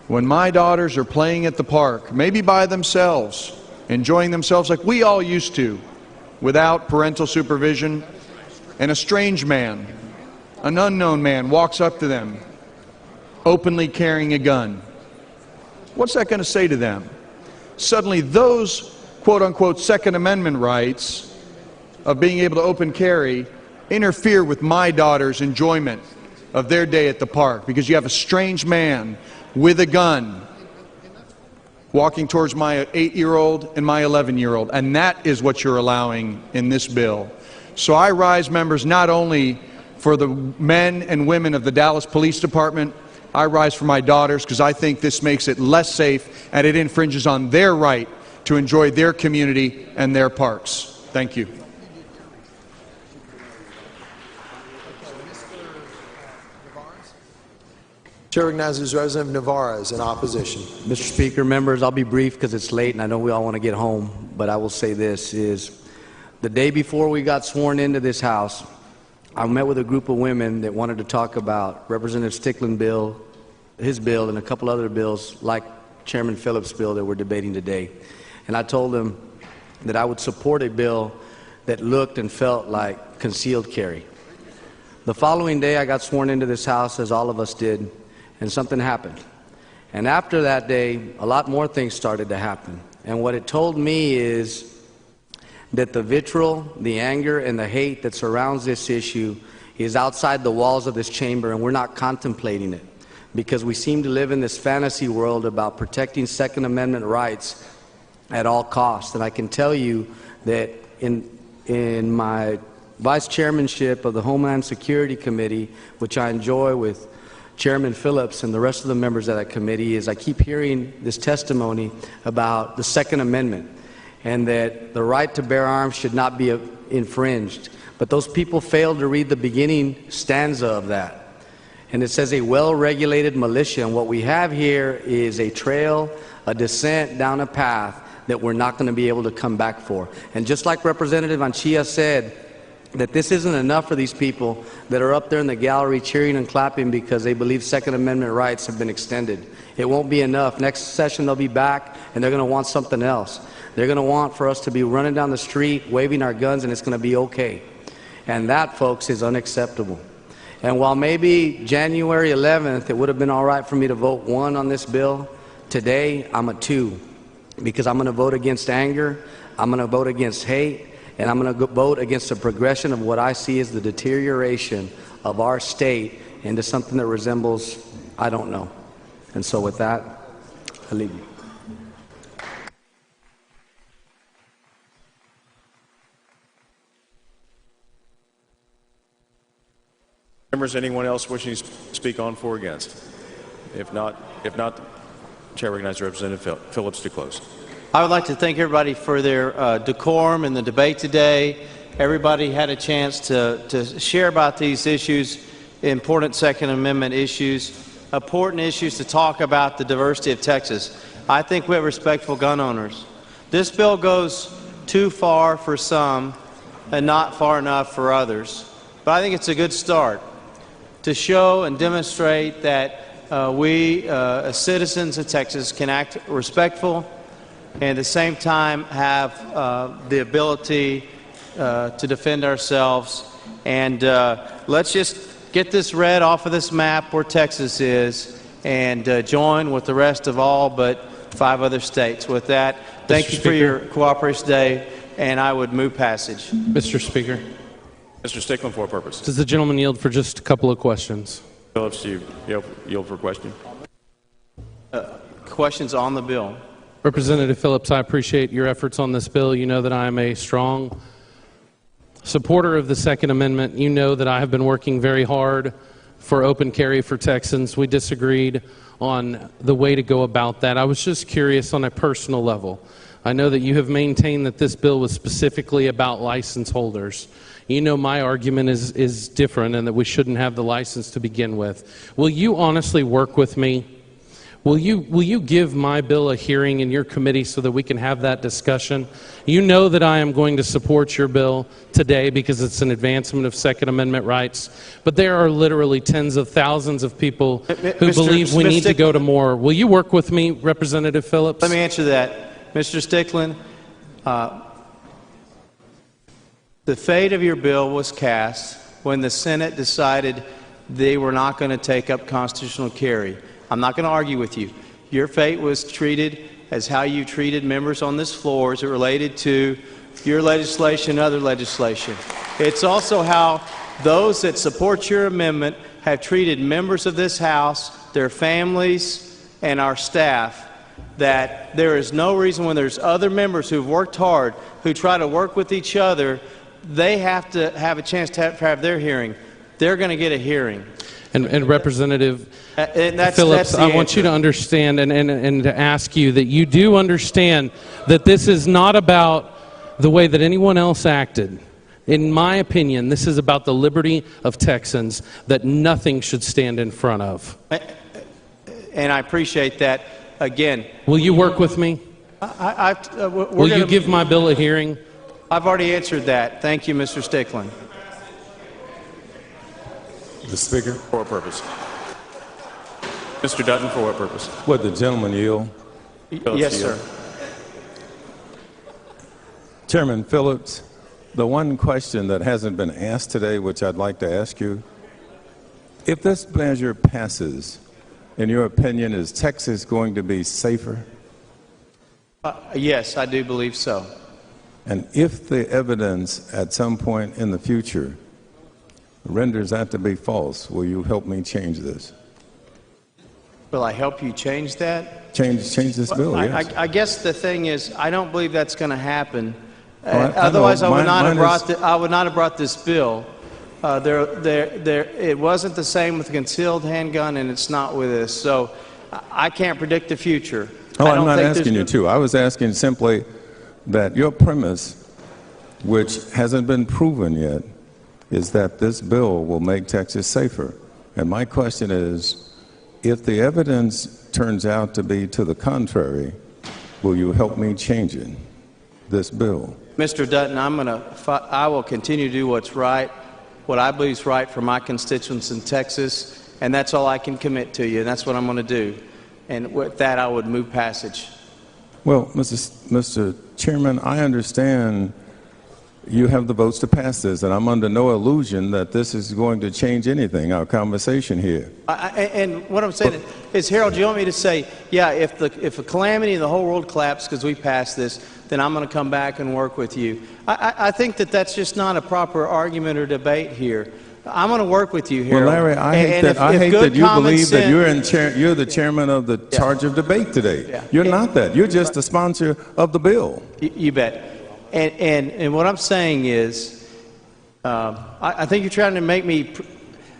when my daughters are playing at the park, maybe by themselves, enjoying themselves like we all used to, without parental supervision, and a strange man, an unknown man, walks up to them, openly carrying a gun. What's that going to say to them? Suddenly those quote-unquote Second Amendment rights of being able to open carry interfere with my daughter's enjoyment of their day at the park, because you have a strange man with a gun walking towards my 8-year-old and my 11-year-old, and that is what you're allowing in this bill. So I rise, members, not only for the men and women of the Dallas Police Department, I rise for my daughters, because I think this makes it less safe and it infringes on their right to enjoy their community and their parks. Thank you. Chair recognizes Representative Navarez in opposition. Mr. Speaker, members, I'll be brief because it's late and I know we all want to get home, but I will say this is the day before we got sworn into this House, I met with a group of women that wanted to talk about Representative Stickland's bill, his bill, and a couple other bills like Chairman Phillips' bill that we're debating today. And I told them that I would support a bill that looked and felt like concealed carry. The following day, I got sworn into this House, as all of us did, and something happened. And after that day, a lot more things started to happen. And what it told me is that the vitriol, the anger, and the hate that surrounds this issue is outside the walls of this chamber, and we're not contemplating it, because we seem to live in this fantasy world about protecting Second Amendment rights at all costs. And I can tell you that in my vice chairmanship of the Homeland Security Committee, which I enjoy with Chairman Phillips and the rest of the members of that committee is I keep hearing this testimony about the Second Amendment and that the right to bear arms should not be infringed. But those people failed to read the beginning stanza of that. And it says a well-regulated militia. And what we have here is a trail, a descent down a path that we're not going to be able to come back for. And just like Representative Anchia said, that this isn't enough for these people that are up there in the gallery cheering and clapping because they believe Second Amendment rights have been extended. It won't be enough. Next session they'll be back and they're going to want something else. They're going to want for us to be running down the street, waving our guns, and it's going to be okay. And that, folks, is unacceptable. And while maybe January 11th it would have been all right for me to vote 1 on this bill, today I'm a 2 because I'm going to vote against anger, I'm going to vote against hate, and I'm going to vote against the progression of what I see as the deterioration of our state into something that resembles, I don't know. And so with that, I leave you. Members, anyone else wishing to speak on for or against? If not, the Chair recognizes Representative Phillips to close. I would like to thank everybody for their decorum in the debate today. Everybody had a chance to share about these issues, important Second Amendment issues, important issues to talk about the diversity of Texas. I think we have respectful gun owners. This bill goes too far for some and not far enough for others. But I think it's a good start to show and demonstrate that we, as citizens of Texas, can act respectful and at the same time have the ability to defend ourselves. And let's just get this red off of this map where Texas is and join with the rest of all but 5 other states. With that, thank you for your cooperation today, and I would move passage. Mr. Speaker. Mr. Stickland, for a purpose. Does the gentleman yield for just a couple of questions? Phillips, do you yield for a question? Questions on the bill. Representative Phillips, I appreciate your efforts on this bill. You know that I am a strong supporter of the Second Amendment. You know that I have been working very hard for open carry for Texans. We disagreed on the way to go about that. I was just curious on a personal level. I know that you have maintained that this bill was specifically about license holders. You know my argument is different and that we shouldn't have the license to begin with. Will you honestly work with me? Will you give my bill a hearing in your committee so that we can have that discussion? You know that I am going to support your bill today because it's an advancement of Second Amendment rights, but there are literally tens of thousands of people who believe we need to go to more. Will you work with me, Representative Phillips? Let me answer that. Mr. Stickland, the fate of your bill was cast when the Senate decided they were not going to take up constitutional carry. I'm not going to argue with you. Your fate was treated as how you treated members on this floor as it related to your legislation and other legislation. It's also how those that support your amendment have treated members of this House, their families, and our staff, that there is no reason when there's other members who've worked hard, who try to work with each other, they have to have a chance to have their hearing. They're going to get a hearing. And Representative Phillips, I want you to understand and to ask you that you do understand that this is not about the way that anyone else acted. In my opinion, this is about the liberty of Texans that nothing should stand in front of. And I appreciate that. Again, will you work with me? Will you give my bill a hearing? I've already answered that. Thank you, Mr. Stickland. The Speaker. For what purpose? Mr. Dutton, for what purpose? Would the gentleman yield? Yes, sir. Chairman Phillips, the one question that hasn't been asked today, which I'd like to ask you, if this measure passes, in your opinion, is Texas going to be safer? Yes, I do believe so. And if the evidence at some point in the future renders that to be false, will you help me change this? Will I help you change that? Change this bill, yes. I guess the thing is, I don't believe that's going to happen. Otherwise, I would not have brought this bill. It wasn't the same with the concealed handgun, and it's not with this. So I can't predict the future. Oh, I I'm don't not think asking you there's- to. I was asking simply that your premise, which hasn't been proven yet, is that this bill will make Texas safer. And my question is, if the evidence turns out to be to the contrary, will you help me change it, this bill? Mr. Dutton, I will continue to do what's right, what I believe is right for my constituents in Texas, and that's all I can commit to you, and that's what I'm going to do. And with that, I would move passage. Well, Mr. Chairman, I understand you have the votes to pass this, and I'm under no illusion that this is going to change anything, our conversation here. And what I'm saying is, Harold, you want me to say, yeah, if a calamity in the whole world collapses because we passed this, then I'm going to come back and work with you. I think that that's just not a proper argument or debate here. I'm going to work with you, Harold. Well, Larry, I hate that you believe that you're the chairman of the charge of debate today. Yeah. You're not that. You're just the sponsor of the bill. You bet. And what I'm saying is, I think you're trying to make me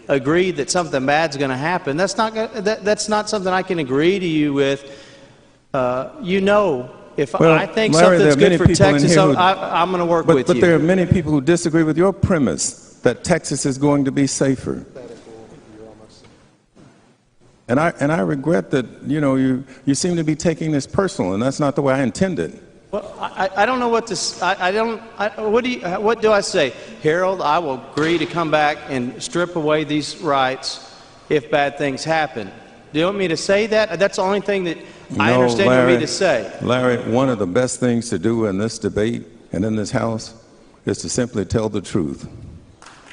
agree that something bad's going to happen. That's not something I can agree to you with. If I think Larry, something's good for Texas, I'm going to work with you. But there are many people who disagree with your premise that Texas is going to be safer. And I regret that you seem to be taking this personal, and that's not the way I intended. Well, I don't know what to. What do I say, Harold? I will agree to come back and strip away these rights if bad things happen. Do you want me to say that? That's the only thing that I understand you want me to say. Larry, one of the best things to do in this debate and in this House is to simply tell the truth.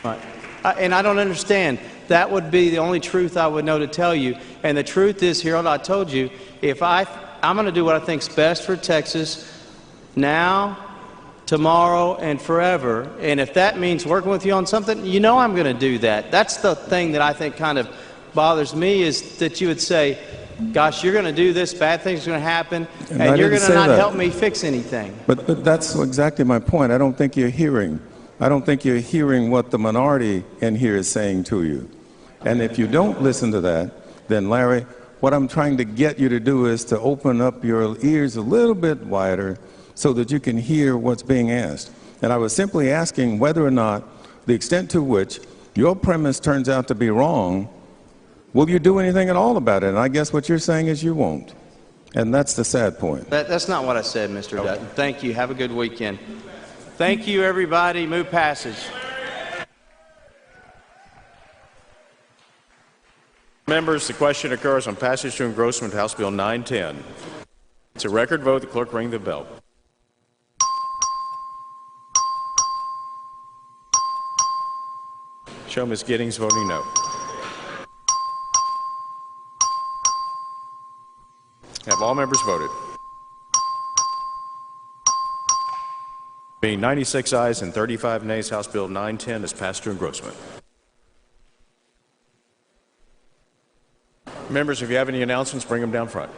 Right. And I don't understand. That would be the only truth I would know to tell you. And the truth is, Harold, I told you, I'm going to do what I think's best for Texas now, tomorrow, and forever. And if that means working with you on something, I'm going to do that. That's the thing that I think kind of bothers me, is that you would say, gosh, you're going to do this, bad things are going to happen, and you're going to not help me fix anything. But that's exactly my point. I don't think you're hearing what the minority in here is saying to you. And if you don't listen to that, then Larry, what I'm trying to get you to do is to open up your ears a little bit wider so that you can hear what's being asked. And I was simply asking whether or not the extent to which your premise turns out to be wrong, will you do anything at all about it? And I guess what you're saying is you won't. And that's the sad point. That's not what I said, Mr. Dutton. Thank you. Have a good weekend. Thank you, everybody. Move passage. Members, the question occurs on passage to engrossment of House Bill 910. It's a record vote. The clerk ring the bell. Show Ms. Giddings voting no. Have all members voted? Being 96 ayes and 35 nays, House Bill 910 is passed to engrossment. Members, if you have any announcements, bring them down front.